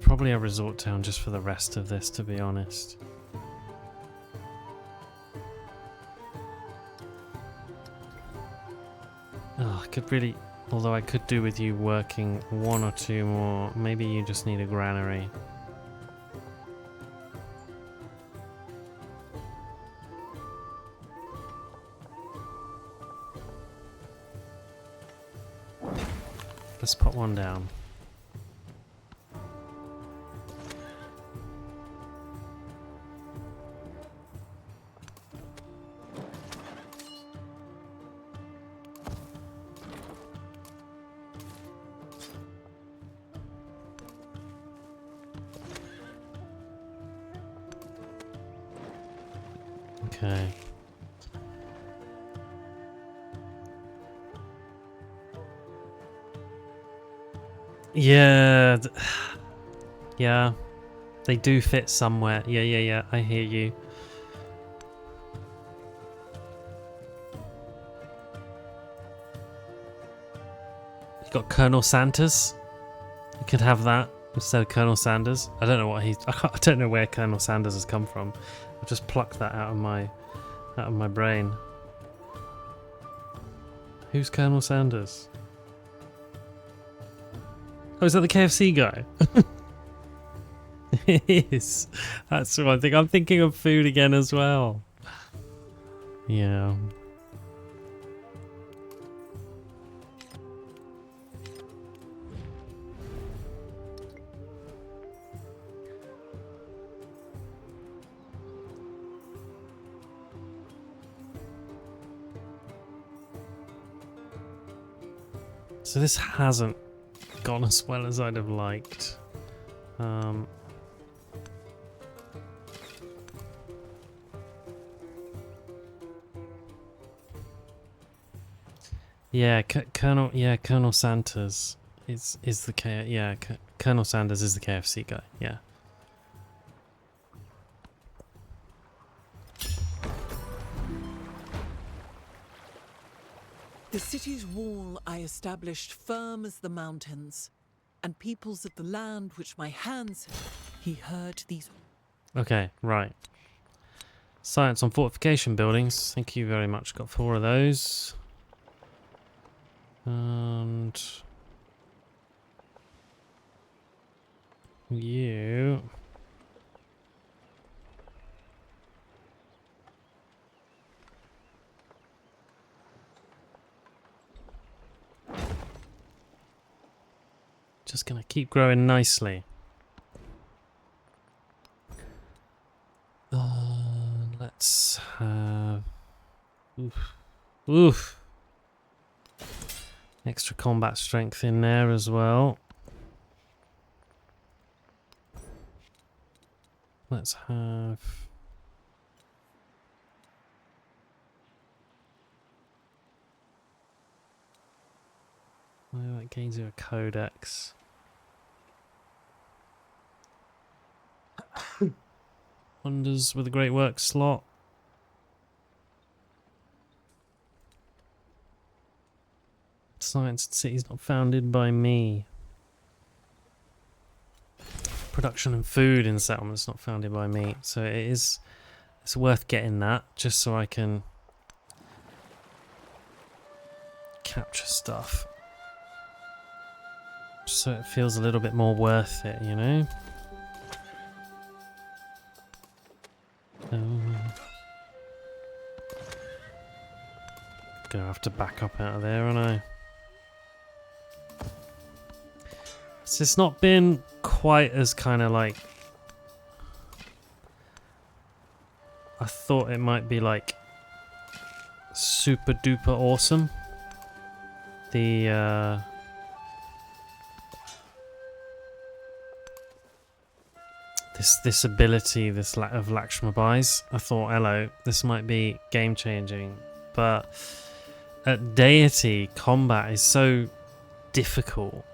probably a resort town just for the rest of this, to be honest. Oh, I could really, although I could do with you working one or two more. Maybe you just need a granary. Let's put one down. Okay. Yeah. Yeah. They do fit somewhere. Yeah. I hear you. You got Colonel Sanders. You could have that instead of Colonel Sanders. I don't know what he's. I don't know where Colonel Sanders has come from. I just plucked that out of my brain. Who's Colonel Sanders? Oh, is that the KFC guy? It is. That's what I think. I'm thinking of food again as well. Yeah. So this hasn't gone as well as I'd have liked. Yeah, Colonel Sanders is the Colonel Sanders is the KFC guy. Yeah. The city's wall I established firm as the mountains, and peoples of the land which my hands he heard these. Okay, right. Science on fortification buildings. Thank you very much. Got 4 of those. And you. Just gonna keep growing nicely. Let's have oof. Extra combat strength in there as well. Let's have that gains you a codex. Wonders with a great work slot. Science city's not founded by me. Production and food in settlements not founded by me. So it's worth getting that just so I can capture stuff. So it feels a little bit more worth it, you know? Gonna have to back up out of there, aren't I? So it's not been quite as kind of like... I thought it might be like super duper awesome. The this ability, of Lakshmibai's, I thought, hello, this might be game changing, but at Deity, combat is so difficult.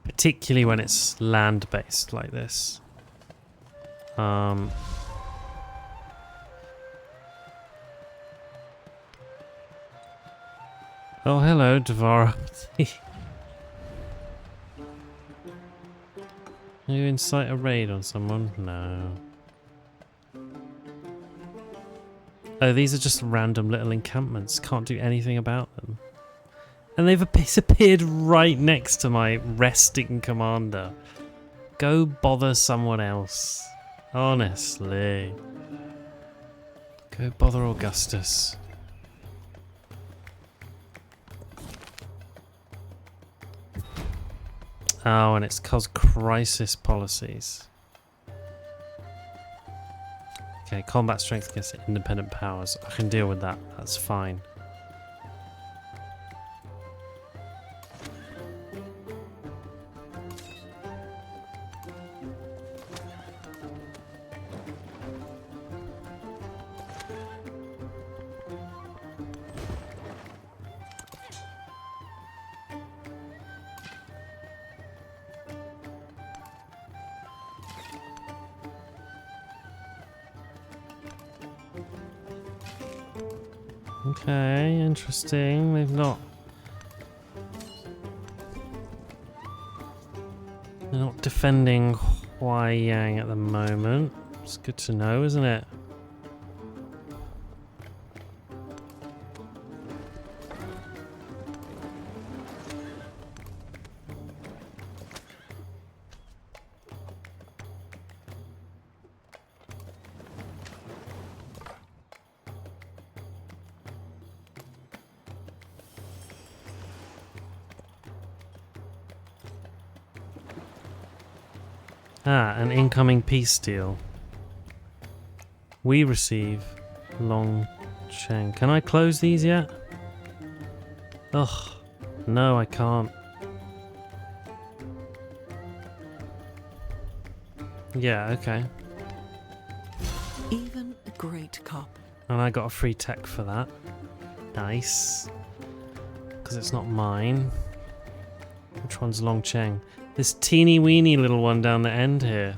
Particularly when it's land-based like this. Oh, hello, Devara. Are you incite a raid on someone? No. Oh, these are just random little encampments. Can't do anything about them. And they've appeared right next to my resting commander. Go bother someone else. Honestly. Go bother Augustus. Oh, and it's caused crisis policies. Okay, combat strength against independent powers. I can deal with that. That's fine. Okay, interesting. They're not defending Huaiyang at the moment. It's good to know, isn't it? Ah, an incoming peace deal. We receive Long Cheng. Can I close these yet? Ugh. No, I can't. Yeah, okay. Even a great cup. And I got a free tech for that. Nice. Because it's not mine. Which one's Long Cheng? This teeny weeny little one down the end here.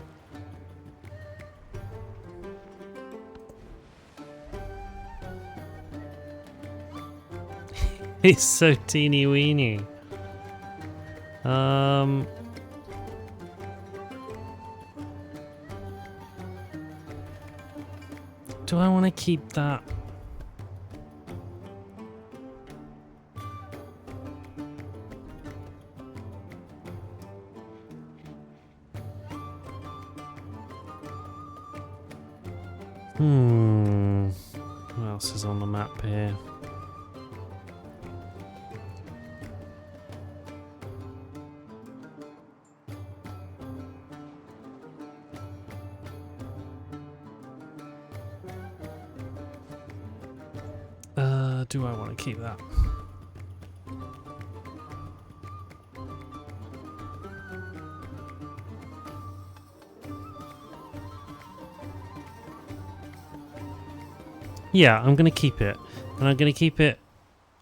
He's so teeny weeny. Do I want to keep that? What else is on the map here? Do I want to keep that? Yeah, I'm going to keep it. And I'm going to keep it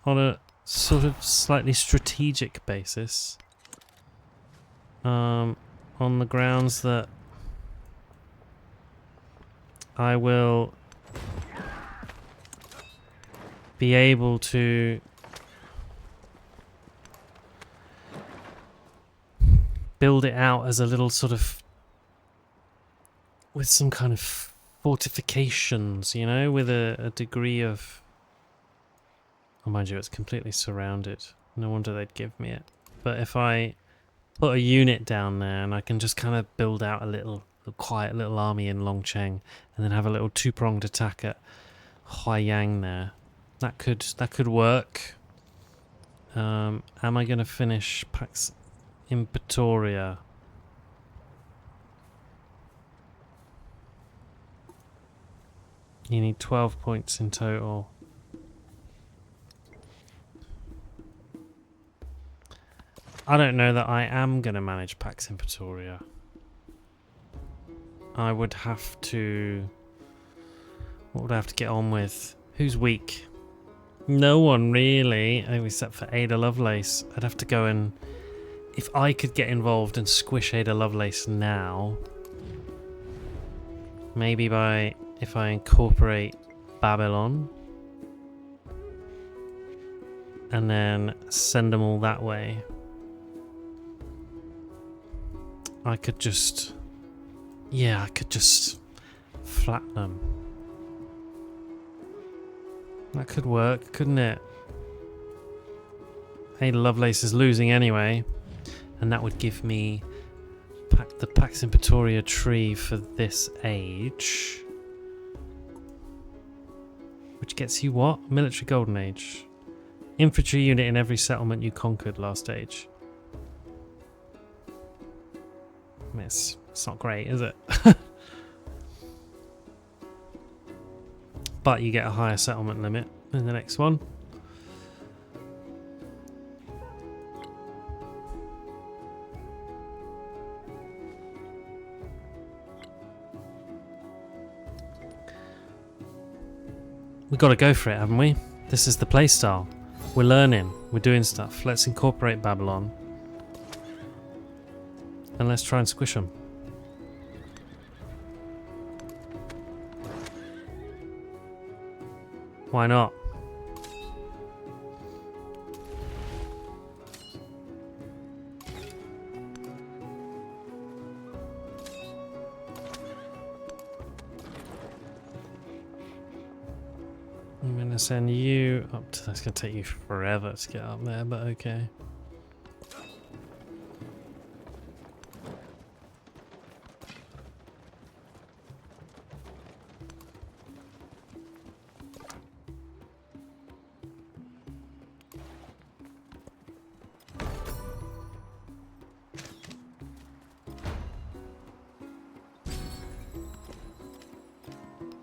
on a sort of slightly strategic basis. On the grounds that I will be able to build it out as a little sort of with some kind of fortifications, you know, with a degree of... Oh, mind you, it's completely surrounded. No wonder they'd give me it. But if I put a unit down there and I can just kind of build out a quiet little army in Longcheng and then have a little two-pronged attack at Huaiyang there, that could work. Am I going to finish Pax Imperatoria? You need 12 points in total. I don't know that I am going to manage Pax Imperatoria. I would have to... What would I have to get on with? Who's weak? No one really, except for Ada Lovelace. I'd have to go and... If I could get involved and squish Ada Lovelace now... Maybe by... If I incorporate Babylon... And then send them all that way... I could just... Yeah, I could just flatten them. That could work, couldn't it? Ada Lovelace is losing anyway. And that would give me the Pax Imperatoria tree for this age. Which gets you what? Military Golden Age. Infantry unit in every settlement you conquered last age. I mean, it's not great, is it? But you get a higher settlement limit in the next one. We've got to go for it, haven't we? This is the playstyle. We're learning. We're doing stuff. Let's incorporate Babylon. And let's try and squish them. Why not? I'm going to send you up to... That's going to take you forever to get up there, but okay.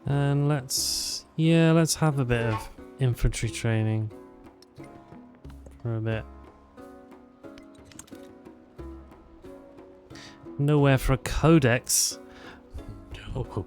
And let's have a bit of infantry training for a bit. Nowhere for a codex. No.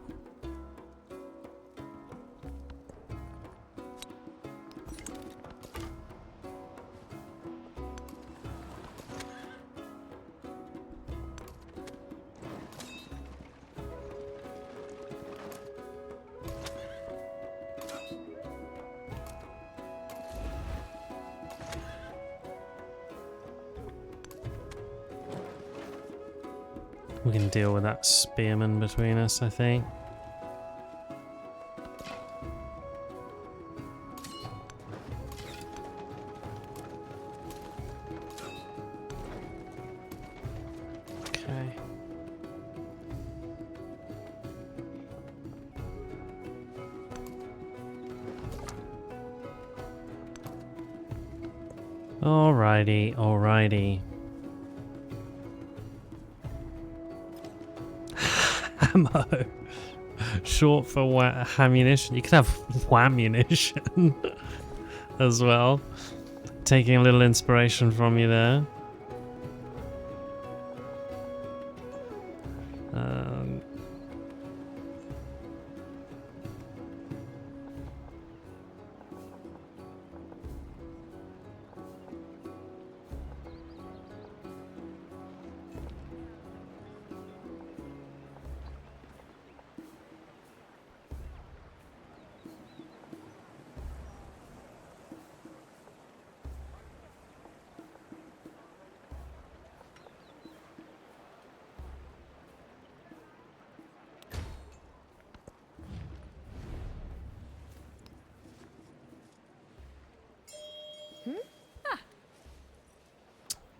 We can deal with that spearman between us, I think. Okay. Alrighty. Ammo. Short for ammunition. You could have whammunition as well. Taking a little inspiration from you there.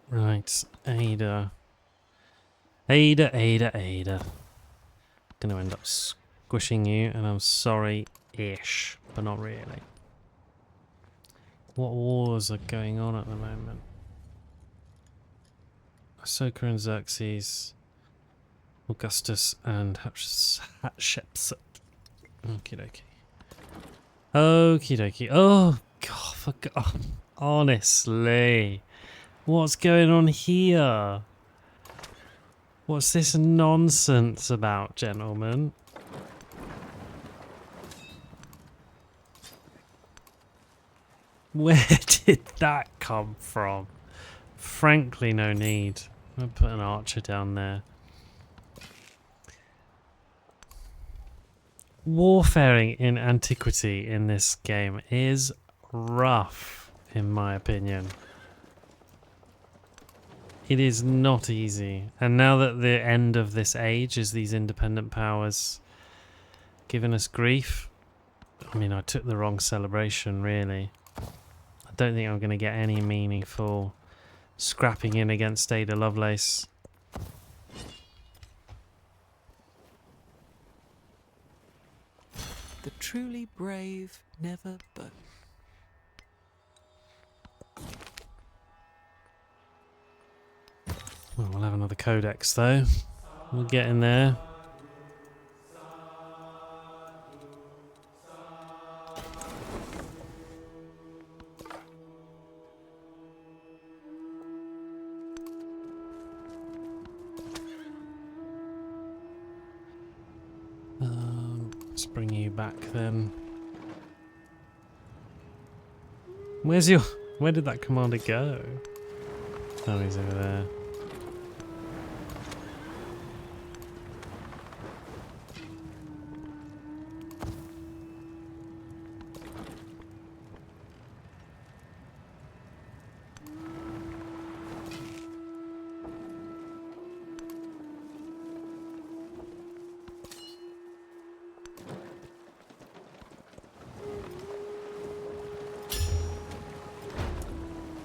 Right, Ada. Gonna end up squishing you, and I'm sorry-ish, but not really. What wars are going on at the moment? Ahsoka and Xerxes, Augustus and Hatshepsut. Okie dokie. Okie dokie. Oh, God, for God. Honestly. What's going on here? What's this nonsense about, gentlemen? Where did that come from? Frankly, no need. I'll put an archer down there. Warfaring in antiquity in this game is rough, in my opinion. It is not easy. And now that the end of this age is these independent powers giving us grief. I mean, I took the wrong celebration, really. I don't think I'm going to get any meaningful scrapping in against Ada Lovelace. The truly brave never boast. Well, we'll have another codex, though. We'll get in there. Let's bring you back then. Where did that commander go? Oh, he's over there.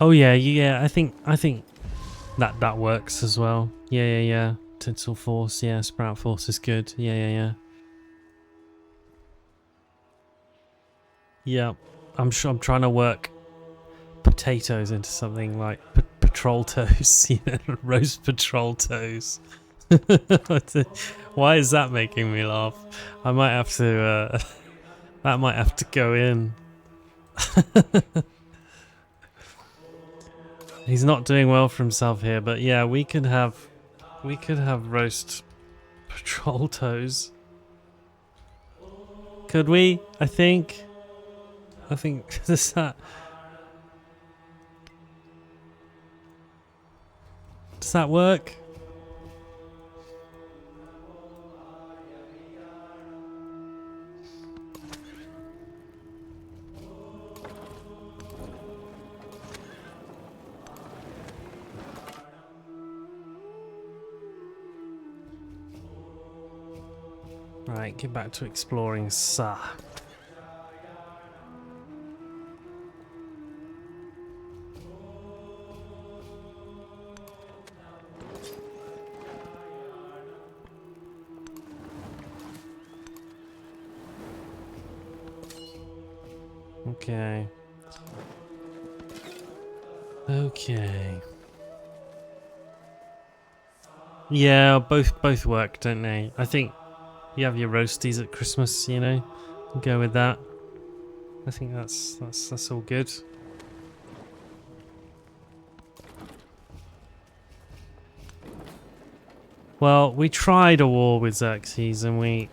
Oh yeah. I think that works as well. Yeah. Tinsel Force, yeah. Sprout Force is good. Yeah. Yeah, I'm sure I'm trying to work potatoes into something like patrol toes, you know, roast patrol toes. Why is that making me laugh? I might have to. That might have to go in. He's not doing well for himself here, but yeah, we could have roast patrol toes. Could we? I think does that work? Right, get back to exploring Sa. Okay. Yeah, both work, don't they? I think you have your roasties at Christmas, you know. Go with that. I think that's all good. Well, we tried a war with Xerxes and we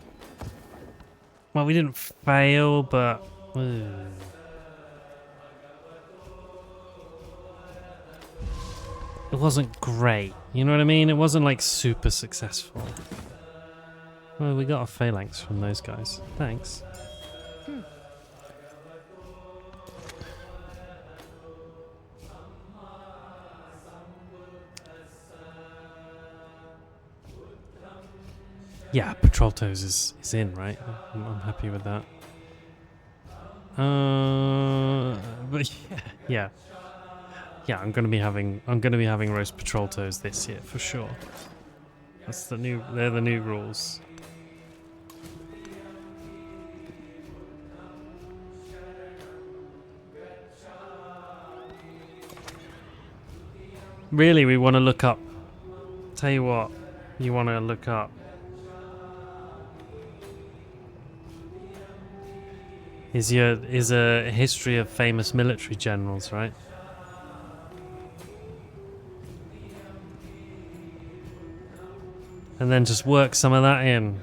didn't fail, but it wasn't great. You know what I mean? It wasn't like super successful. Well, we got a phalanx from those guys. Thanks. Yeah, Patrol Toes is in, right? I'm happy with that. But yeah. I'm gonna be having roast Patrol Toes this year for sure. They're the new rules. Really, we want to look up. Tell you what, you want to look up. Is a history of famous military generals, right? And then just work some of that in.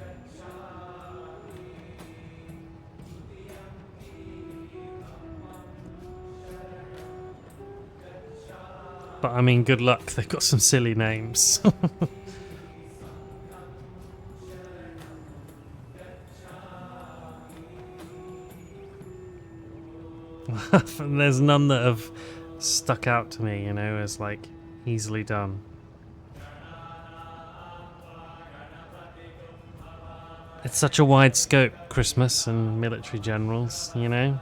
But I mean, good luck. They've got some silly names. And there's none that have stuck out to me, you know, as like easily done. It's such a wide scope, Christmas and military generals, you know?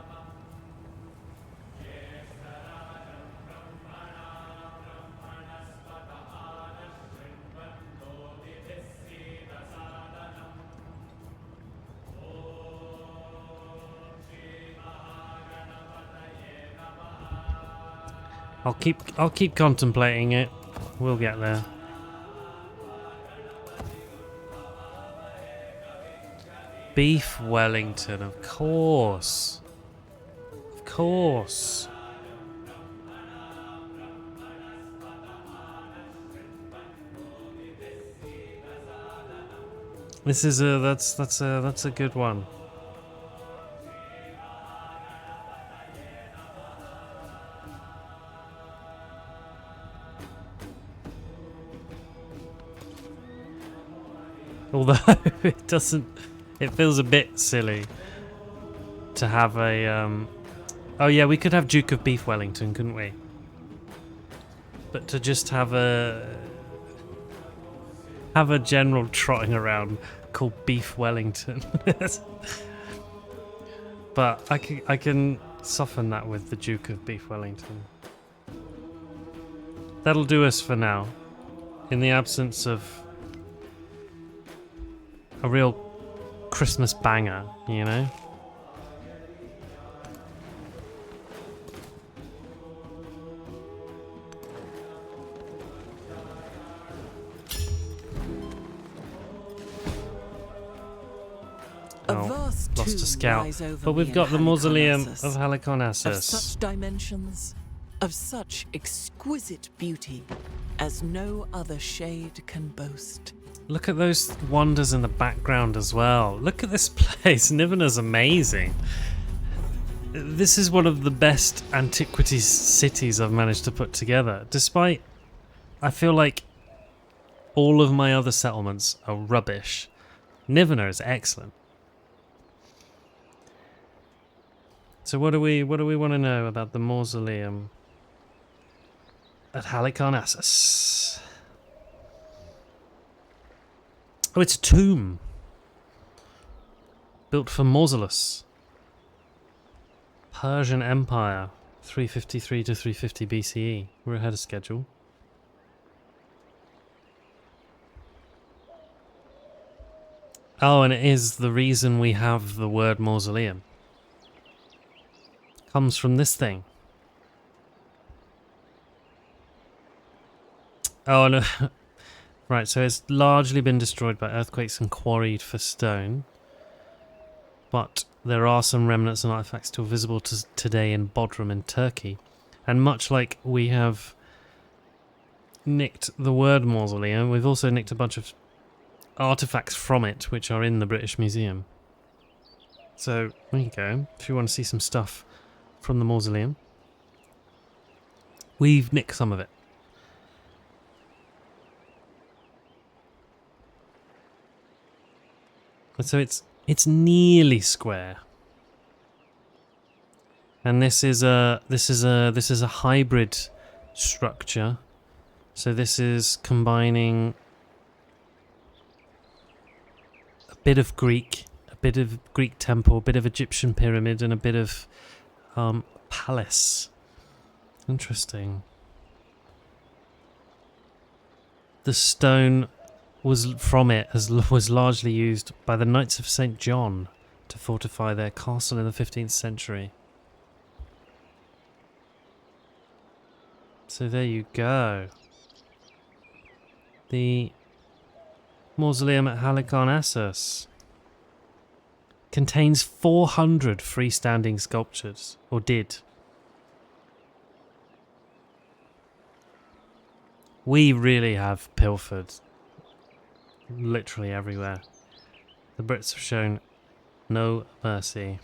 I'll keep contemplating it. We'll get there. Beef Wellington, of course. Of course. This is that's a good one. Although it doesn't, it feels a bit silly to have a, oh yeah, we could have Duke of Beef Wellington, couldn't we? But to just have a general trotting around called Beef Wellington. But I can soften that with the Duke of Beef Wellington. That'll do us for now. In the absence of a real Christmas banger, you know? A vast lost a tomb scout. lies over But we've me in got the Mausoleum Halicarnassus. of Halicarnassus. Of such dimensions, of such exquisite beauty, as no other shade can boast. Look at those wonders in the background as well. Look at this place. Niveneh's amazing. This is one of the best antiquities cities I've managed to put together. Despite, I feel like all of my other settlements are rubbish. Niveneh is excellent. So what do we want to know about the Mausoleum at Halicarnassus? Oh, it's a tomb. Built for Mausolus. Persian Empire, 353 to 350 BCE. We're ahead of schedule. Oh, and it is the reason we have the word mausoleum. Comes from this thing. Oh, no. Right, so it's largely been destroyed by earthquakes and quarried for stone. But there are some remnants and artifacts still visible today in Bodrum in Turkey. And much like we have nicked the word mausoleum, we've also nicked a bunch of artifacts from it, which are in the British Museum. So, there you go. If you want to see some stuff from the mausoleum, we've nicked some of it. So it's nearly square, and this is a hybrid structure. So this is combining a bit of Greek temple, a bit of Egyptian pyramid, and a bit of palace. Interesting. The stone was largely used by the Knights of St. John to fortify their castle in the 15th century. So there you go. The Mausoleum at Halicarnassus contains 400 freestanding sculptures, or did. We really have pilfered literally everywhere. The Brits have shown no mercy.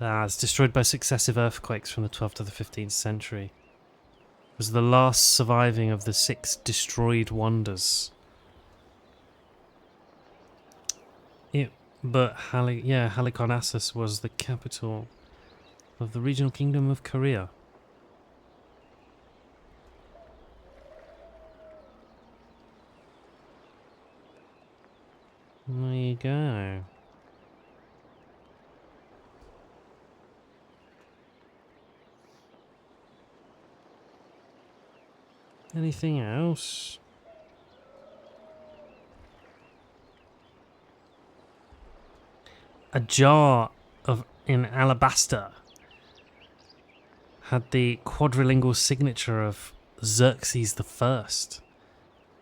It's destroyed by successive earthquakes from the 12th to the 15th century. It was the last surviving of the 6 destroyed wonders. Halicarnassus was the capital of the regional kingdom of Korea. There you go. Anything else? A jar in alabaster had the quadrilingual signature of Xerxes I,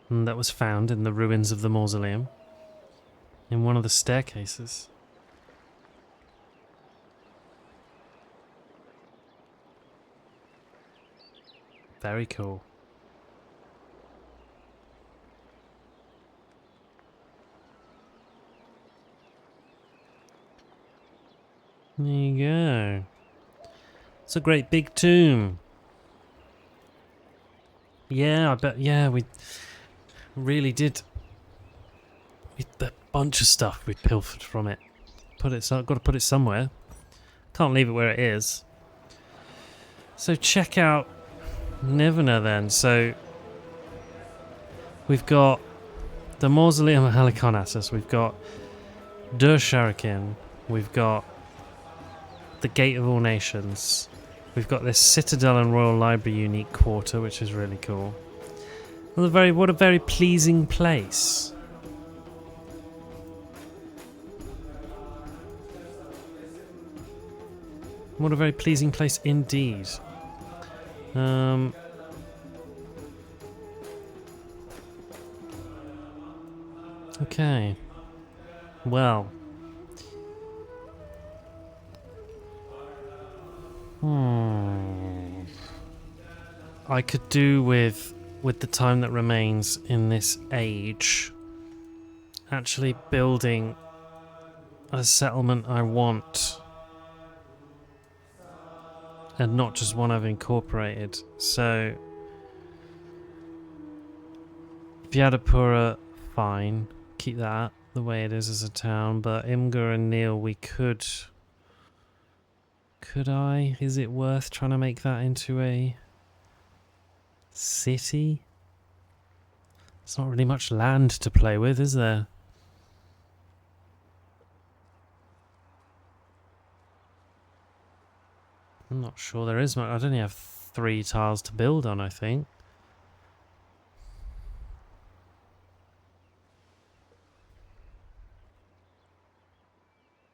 and that was found in the ruins of the mausoleum in one of the staircases. Very cool. There you go. It's a great big tomb. Yeah, I bet. Yeah, we really did. A bunch of stuff we pilfered from it. Got to put it somewhere. Can't leave it where it is. So check out Niveneh then. So we've got the Mausoleum of Halicarnassus. We've got Dur-Sharrukin. We've got the Gate of All Nations. We've got this Citadel and Royal Library unique quarter, which is really cool. What a very pleasing place. What a very pleasing place indeed. Okay. Well. I could do with the time that remains in this age actually building a settlement I want, and not just one I've incorporated. So Vyadapura, fine, keep that the way it is as a town, but Imgur and Neil, we could I? Is it worth trying to make that into a city? There's not really much land to play with, is there? I'm not sure there is much. I'd only have 3 tiles to build on, I think.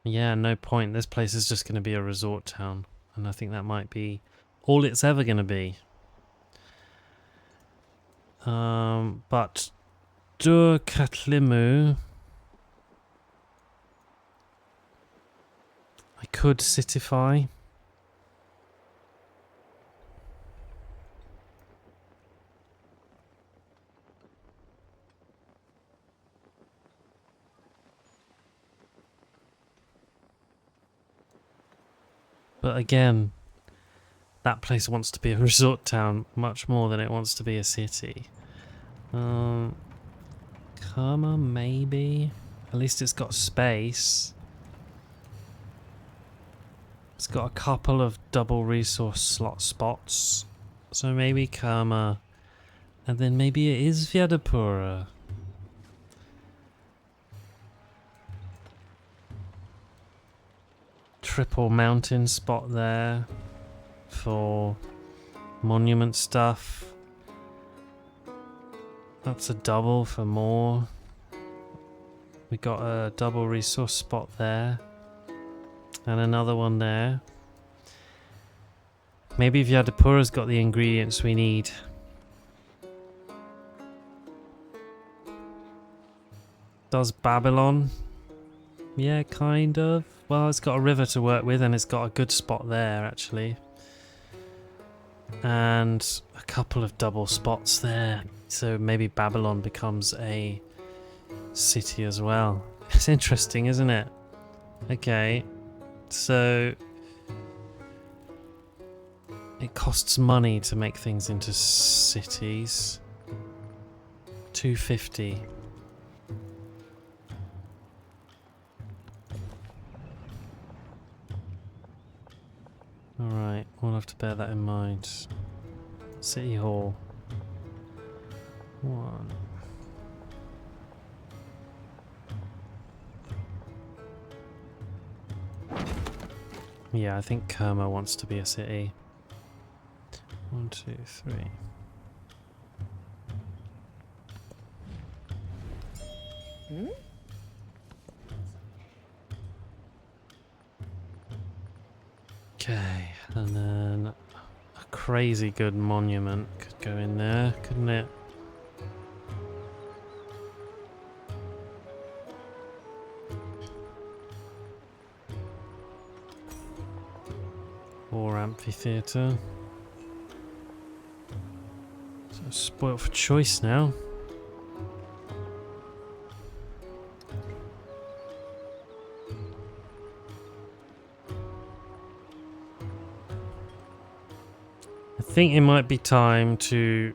Yeah, no point. This place is just going to be a resort town, and I think that might be all it's ever going to be. But Dur-Katlimu, I could citify. But again, that place wants to be a resort town much more than it wants to be a city. Karma, maybe? At least it's got space. It's got a couple of double resource slot spots. So maybe Karma. And then maybe it is Vyadapura. Triple mountain spot there for monument stuff. That's a double for more. We got a double resource spot there and another one there. Maybe Vyadapura's got the ingredients we need. Does Babylon? Yeah, kind of. Well, it's got a river to work with and it's got a good spot there, actually. And a couple of double spots there. So maybe Babylon becomes a city as well. It's interesting, isn't it? Okay. So it costs money to make things into cities. 250. Alright, we'll have to bear that in mind. City Hall. 1. Yeah, I think Kerma wants to be a city. 1, 2, 3. Okay, and then a crazy good monument could go in there, couldn't it? Or amphitheatre. So spoiled for choice now. I think it might be time to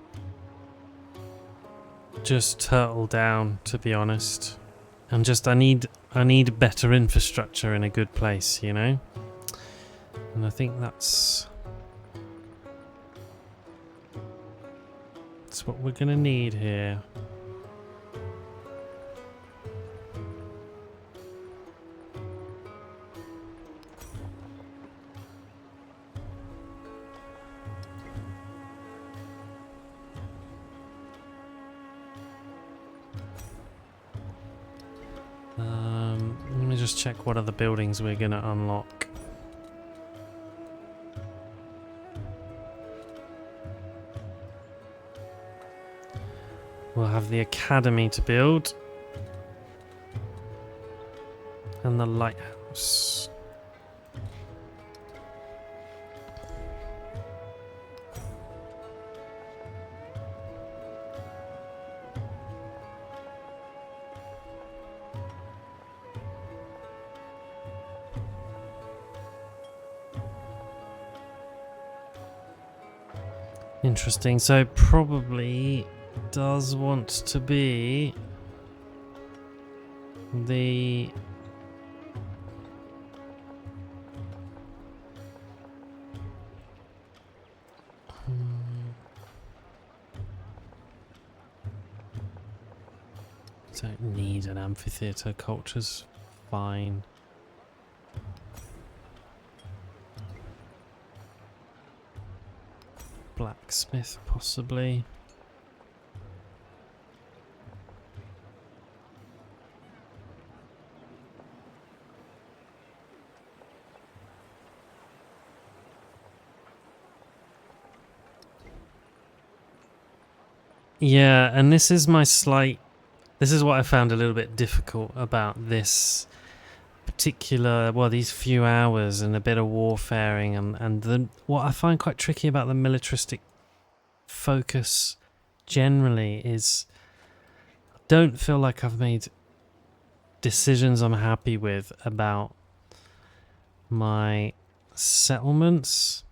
just turtle down, to be honest. And just I need better infrastructure in a good place, you know? And I think that's what we're gonna need here. Let me just check what other buildings we're gonna unlock. We'll have the academy to build. And the lighthouse. Interesting, so probably does want to be the don't need an amphitheatre, culture's fine. Blacksmith, possibly. Yeah, and this is what I found a little bit difficult about this particular, well, these few hours and a bit of warfaring, and what I find quite tricky about the militaristic focus generally is I don't feel like I've made decisions I'm happy with about my settlements,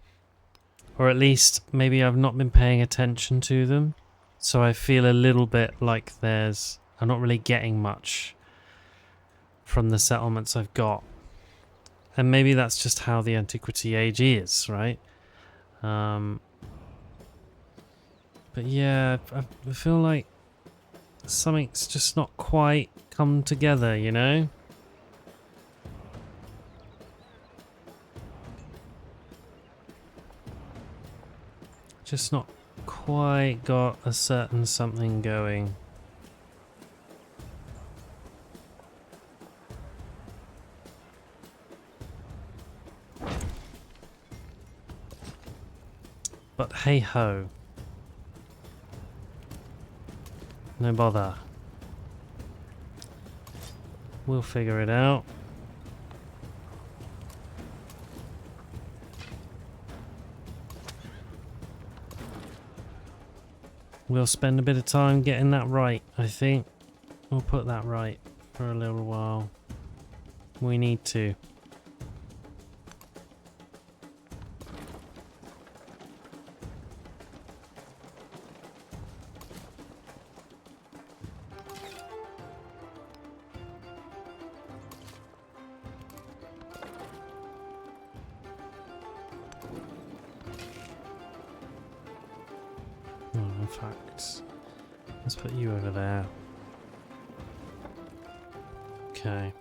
or at least maybe I've not been paying attention to them, so I feel a little bit like I'm not really getting much from the settlements I've got. And maybe that's just how the Antiquity Age is, right? But yeah, I feel like something's just not quite come together, you know? Just not quite got a certain something going. But hey ho. No bother. We'll figure it out. We'll spend a bit of time getting that right, I think. We'll put that right for a little while. We need to. In fact, let's put you over there. Okay.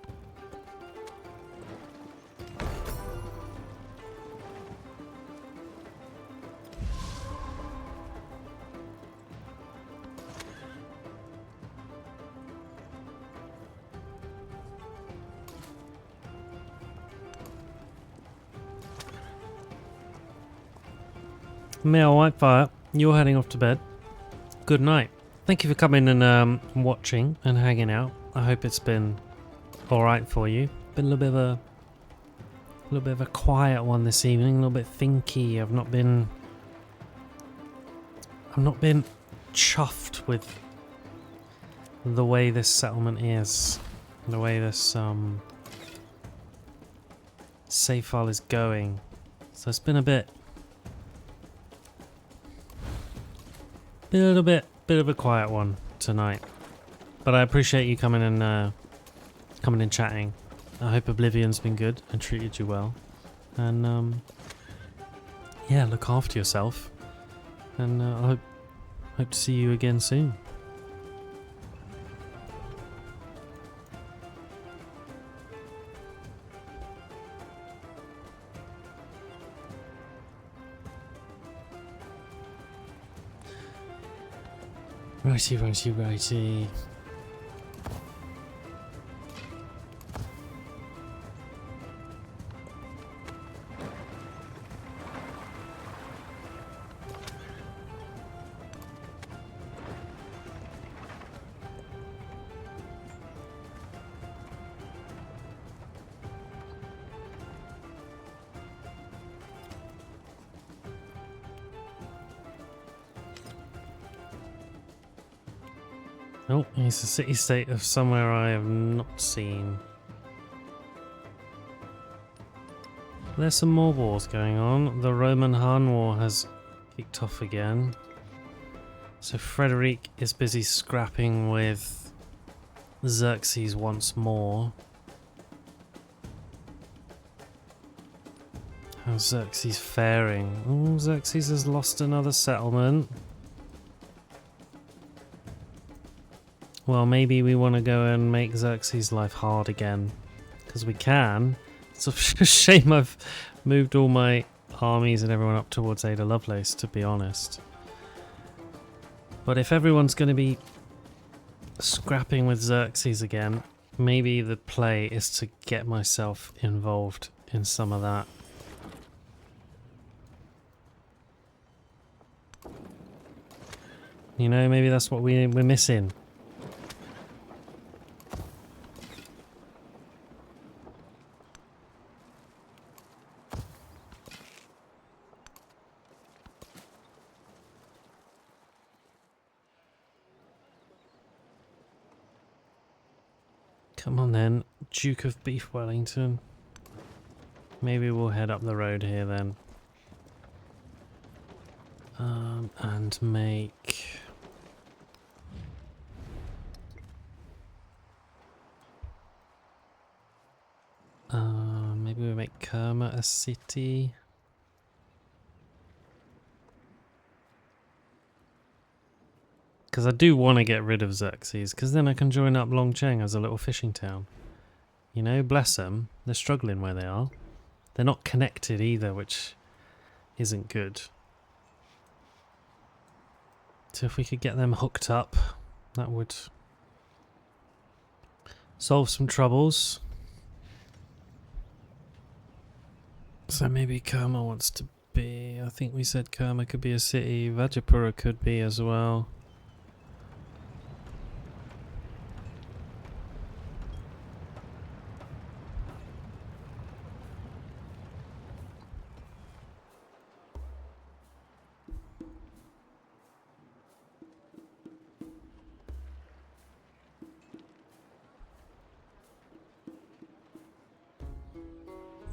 Male Whitefire, you're heading off to bed. Good night. Thank you for coming and watching and hanging out. I hope it's been all right for you. Been a little bit of a quiet one this evening. A little bit thinky. I've not been chuffed with the way this settlement is, the way this save file is going. So it's been a bit bit of a quiet one tonight, but I appreciate you coming and chatting. I hope Oblivion's been good and treated you well, and yeah, look after yourself, and I hope to see you again soon. Righty. Oh, it's a city-state of somewhere I have not seen. There's some more wars going on. The Roman-Han War has kicked off again. So Frederick is busy scrapping with Xerxes once more. How's Xerxes faring? Oh, Xerxes has lost another settlement. Well, maybe we want to go and make Xerxes' life hard again. Because we can. It's a shame I've moved all my armies and everyone up towards Ada Lovelace, to be honest. But if everyone's going to be scrapping with Xerxes again, maybe the play is to get myself involved in some of that. You know, maybe that's what we're missing. Come on then, Duke of Beef Wellington. Maybe we'll head up the road here then. And make... maybe we make Kerma a city. Because I do want to get rid of Xerxes, because then I can join up Longcheng as a little fishing town. You know, bless them. They're struggling where they are. They're not connected either, which isn't good. So if we could get them hooked up, that would solve some troubles. So maybe Kerma wants to be... I think we said Kerma could be a city. Vajapura could be as well.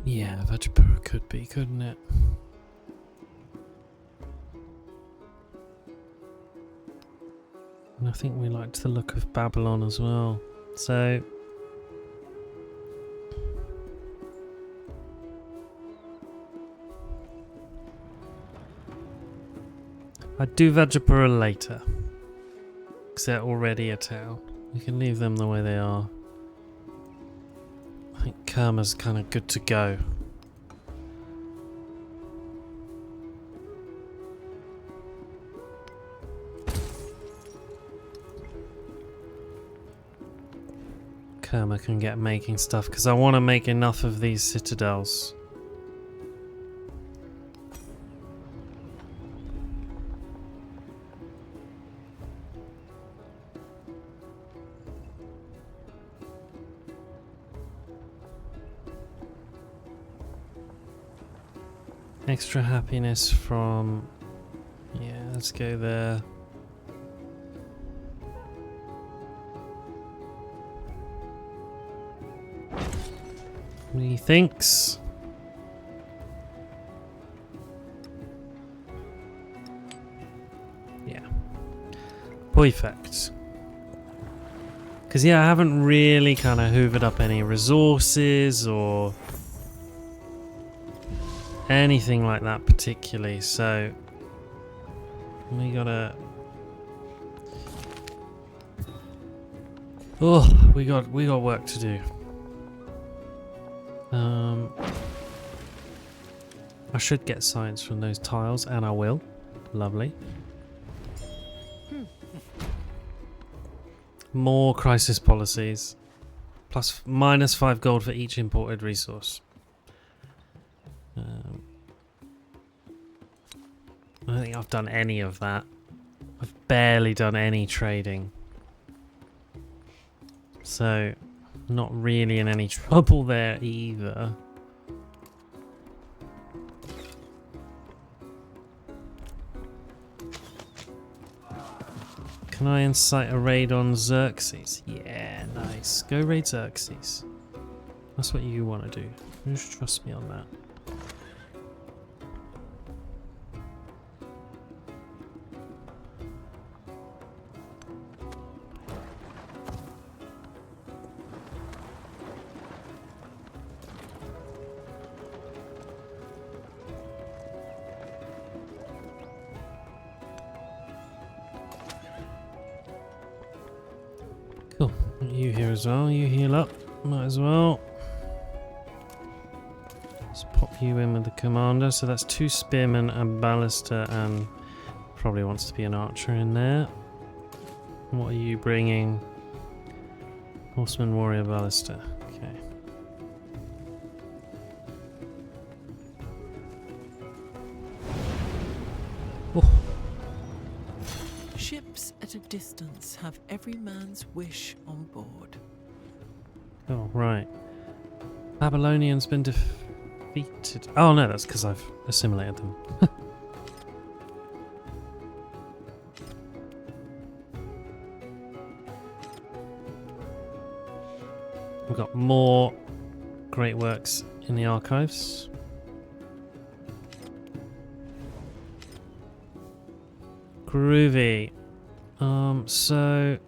Yeah, Vajapura could be, couldn't it? And I think we liked the look of Babylon as well. So I'd do Vajapura later, because they're already a town. We can leave them the way they are. I think Kerma's kind of good to go. Kerma can get making stuff, because I want to make enough of these citadels. Extra happiness from... yeah, let's go there. What do you thinks? Yeah. Perfect. Because yeah, I haven't really kind of hoovered up any resources or anything like that particularly, so we gotta... oh, we got work to do. I should get science from those tiles, and I will. Lovely. More crisis policies. Plus -5 gold for each imported resource. I don't think I've done any of that. I've barely done any trading. So, not really in any trouble there either. Can I incite a raid on Xerxes? Yeah, nice. Go raid Xerxes. That's what you want to do. Just trust me on that. Cool. You here as well. You heal up. Might as well. Let's pop you in with the commander. So that's 2 spearmen, a baluster, and probably wants to be an archer in there. What are you bringing? Horseman, warrior, baluster. Okay. Oh. Ships at a distance have every man's wish on board. Oh, right. Babylonian's been defeated. Oh no, that's because I've assimilated them. We've got more great works in the archives. Groovy. So...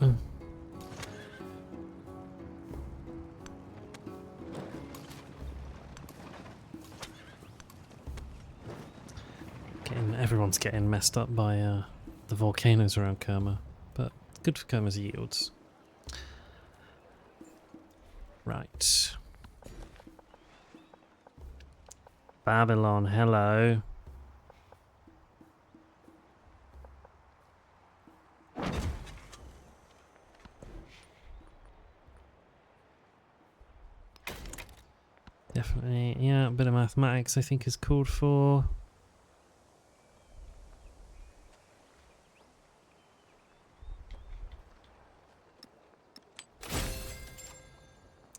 everyone's getting messed up by the volcanoes around Kerma, but good for Kerma's yields. Right. Babylon, hello. Definitely, yeah, a bit of mathematics I think is called for.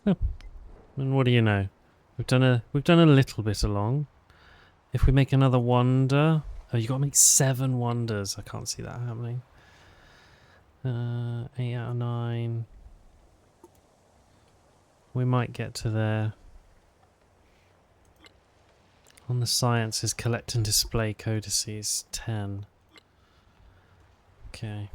Oh, and what do you know? We've done a little bit along. If we make another wonder, oh, you got to make 7 wonders. I can't see that happening. 8 out of 9. We might get to there. On the sciences, collect and display codices, 10. Okay.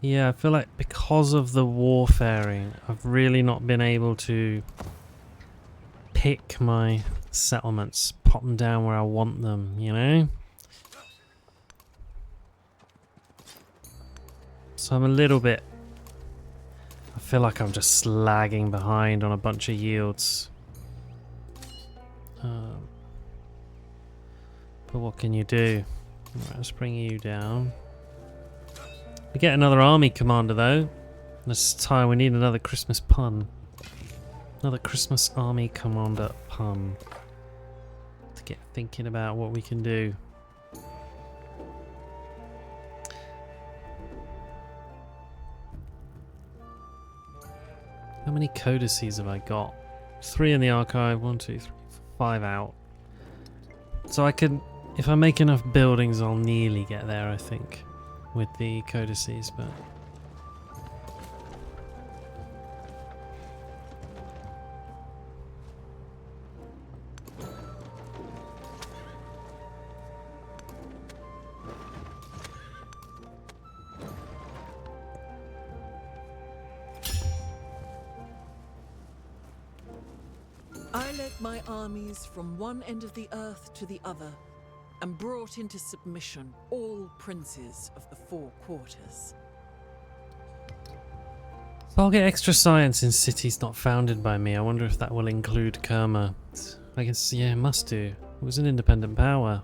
Yeah, I feel like because of the warfaring, I've really not been able to pick my settlements, pop them down where I want them, you know? So I'm a little bit... I feel like I'm just lagging behind on a bunch of yields. But what can you do? Right, let's bring you down. We get another army commander though. This time we need another Christmas pun. Another Christmas army commander pun. To get thinking about what we can do. How many codices have I got? 3 in the archive, 1, 2, 3, 5 out. So I can, if I make enough buildings, I'll nearly get there, I think, with the codices, but... I led my armies from one end of the earth to the other, and brought into submission all princes of the 4 quarters. So I'll get extra science in cities not founded by me. I wonder if that will include Kerma. I guess, yeah, it must do. It was an independent power.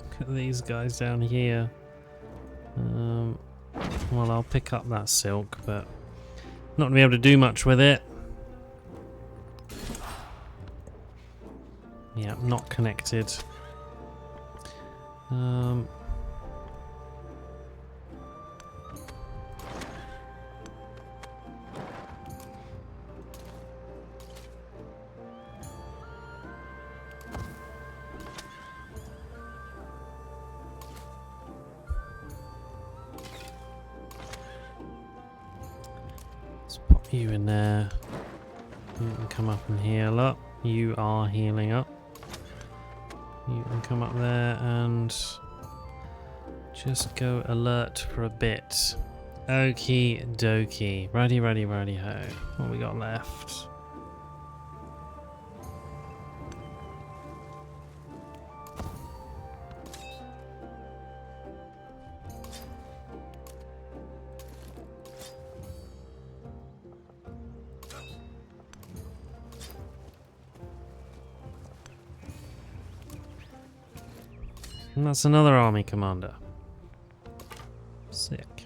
Look at these guys down here. Well, I'll pick up that silk, but not gonna be able to do much with it. Yeah, not connected. You in there. You can come up and heal up. You are healing up. You can come up there and just go alert for a bit. Okie dokie. Righty, righty, righty ho. What we got left? And that's another army commander. Sick.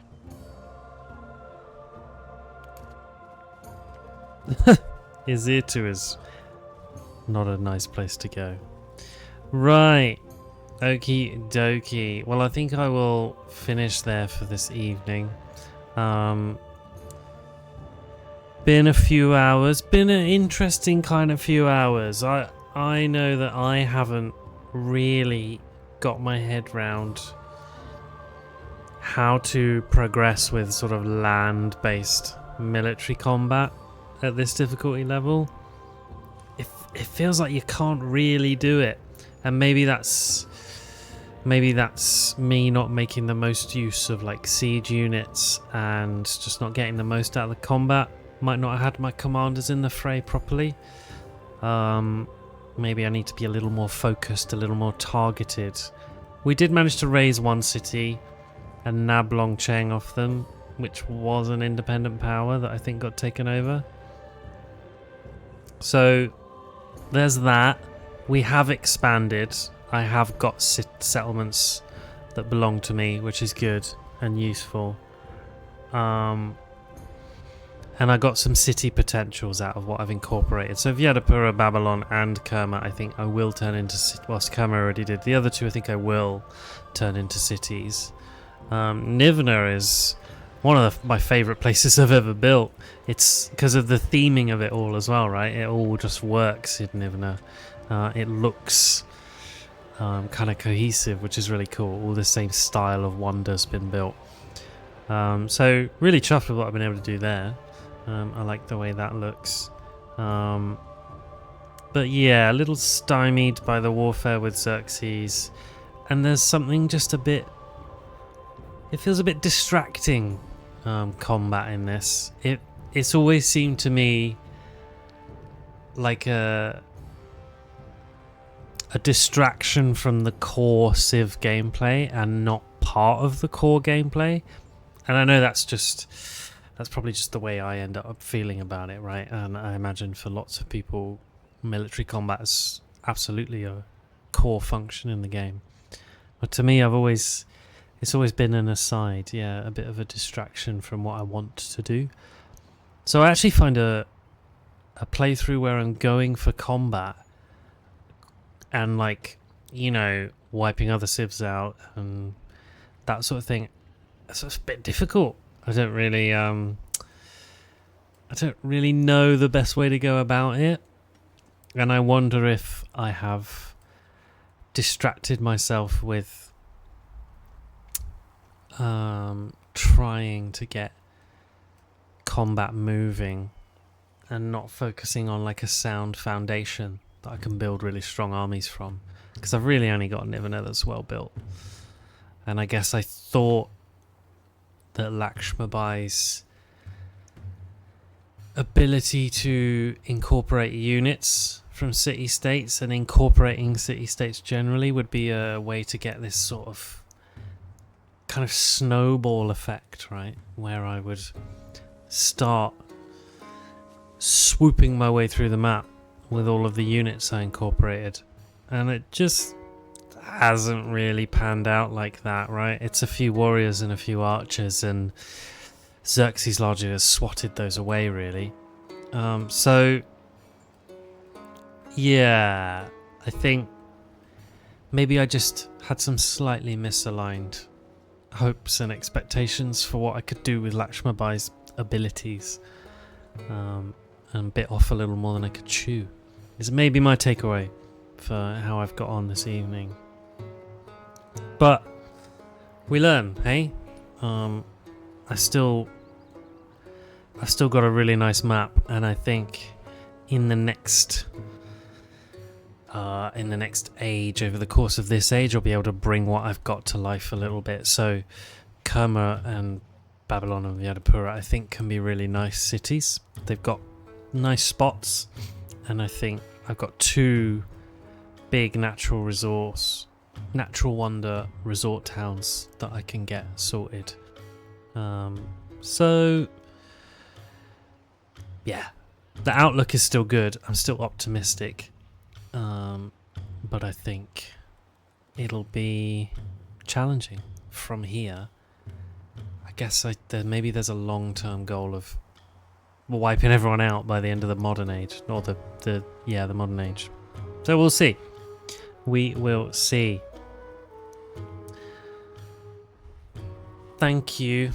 Izirtu is not a nice place to go. Right. Okie dokie. Well, I think I will finish there for this evening. Been a few hours. Been an interesting kind of few hours. I know that I haven't really got my head round how to progress with sort of land-based military combat at this difficulty level. It feels like you can't really do it, and maybe that's me not making the most use of like siege units and just not getting the most out of the combat. Might not have had my commanders in the fray properly. Maybe I need to be a little more focused, a little more targeted. We did manage to raise one city and nab Longcheng off them, which was an independent power that I think got taken over. So there's that. We have expanded. I have got settlements that belong to me, which is good and useful. And I got some city potentials out of what I've incorporated. So Vyadapura, Babylon, and Kerma, I think I will turn into cities. Whilst Kerma already did. The other two, I think I will turn into cities. Niveneh is one of my favourite places I've ever built. It's because of the theming of it all as well, right? It all just works in Niveneh. It looks kind of cohesive, which is really cool. All the same style of wonder's been built. So really chuffed with what I've been able to do there. I like the way that looks. But yeah, a little stymied by the warfare with Xerxes. And there's something just a bit... It feels a bit distracting, combat in this. It's always seemed to me like a distraction from the core Civ gameplay and not part of the core gameplay. And I know that's probably just the way I end up feeling about it, right? And I imagine for lots of people, military combat is absolutely a core function in the game. But to me, it's always been an aside, yeah, a bit of a distraction from what I want to do. So I actually find a playthrough where I'm going for combat and, like, you know, wiping other civs out and that sort of thing. So it's a bit difficult. I don't really know the best way to go about it, and I wonder if I have distracted myself with trying to get combat moving and not focusing on like a sound foundation that I can build really strong armies from, because I've really only got Niveneh that's well built. And I guess I thought that Lakshmibai's ability to incorporate units from city-states and incorporating city-states generally would be a way to get this sort of kind of snowball effect, right? Where I would start swooping my way through the map with all of the units I incorporated. And it just hasn't really panned out like that, right? It's a few warriors and a few archers, and Xerxes largely has swatted those away, really. So, yeah, I think maybe I just had some slightly misaligned hopes and expectations for what I could do with Lakshmibai's abilities, and bit off a little more than I could chew. Is maybe my takeaway for how I've got on this evening. But we learn, hey? I still got a really nice map, and I think in the next age, over the course of this age, I'll be able to bring what I've got to life a little bit. So Kerma and Babylon and Vyadapura, I think, can be really nice cities. They've got nice spots, and I think I've got two big natural wonder resort towns that I can get sorted. So yeah, the outlook is still good. I'm still optimistic, but I think it'll be challenging from here. I guess maybe there's a long-term goal of wiping everyone out by the end of the modern age, or the modern age. So we'll see. We will see. Thank you,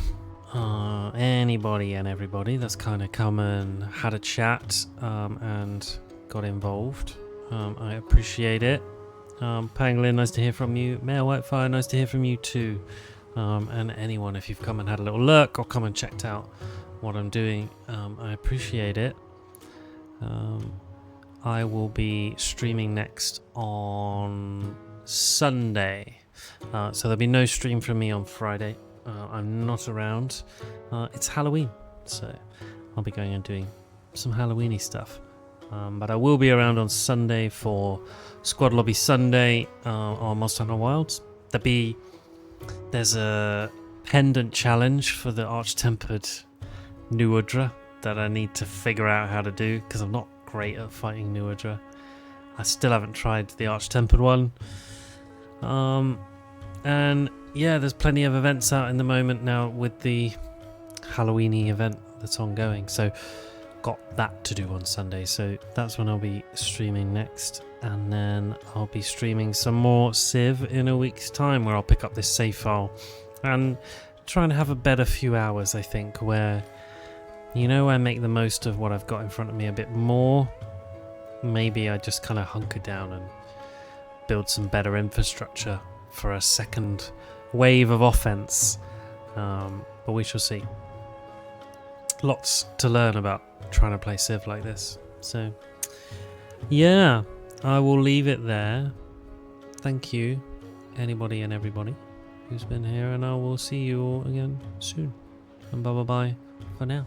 anybody and everybody that's kind of come and had a chat and got involved. I appreciate it. Pangolin, nice to hear from you. Mayor Whitefire, nice to hear from you too. And anyone, if you've come and had a little look or come and checked out what I'm doing, I appreciate it. I will be streaming next on Sunday, so there'll be no stream from me on Friday. I'm not around. It's Halloween, so I'll be going and doing some Halloweeny stuff. But I will be around on Sunday for Squad Lobby Sunday on Monster Hunter Wilds. There's a pendant challenge for the Arch-Tempered Nuudra that I need to figure out how to do, because I'm not great at fighting Nuudra. I still haven't tried the Arch-Tempered one. And yeah, there's plenty of events out in the moment now with the Halloweeny event that's ongoing. So got that to do on Sunday. So that's when I'll be streaming next. And then I'll be streaming some more Civ in a week's time, where I'll pick up this save file and trying to have a better few hours, I think, where, I make the most of what I've got in front of me a bit more. Maybe I just kind of hunker down and build some better infrastructure for a second wave of offense. But we shall see. Lots to learn about trying to play Civ like this. So, yeah, I will leave it there. Thank you, anybody and everybody who's been here, and I will see you all again soon. And bye-bye for now.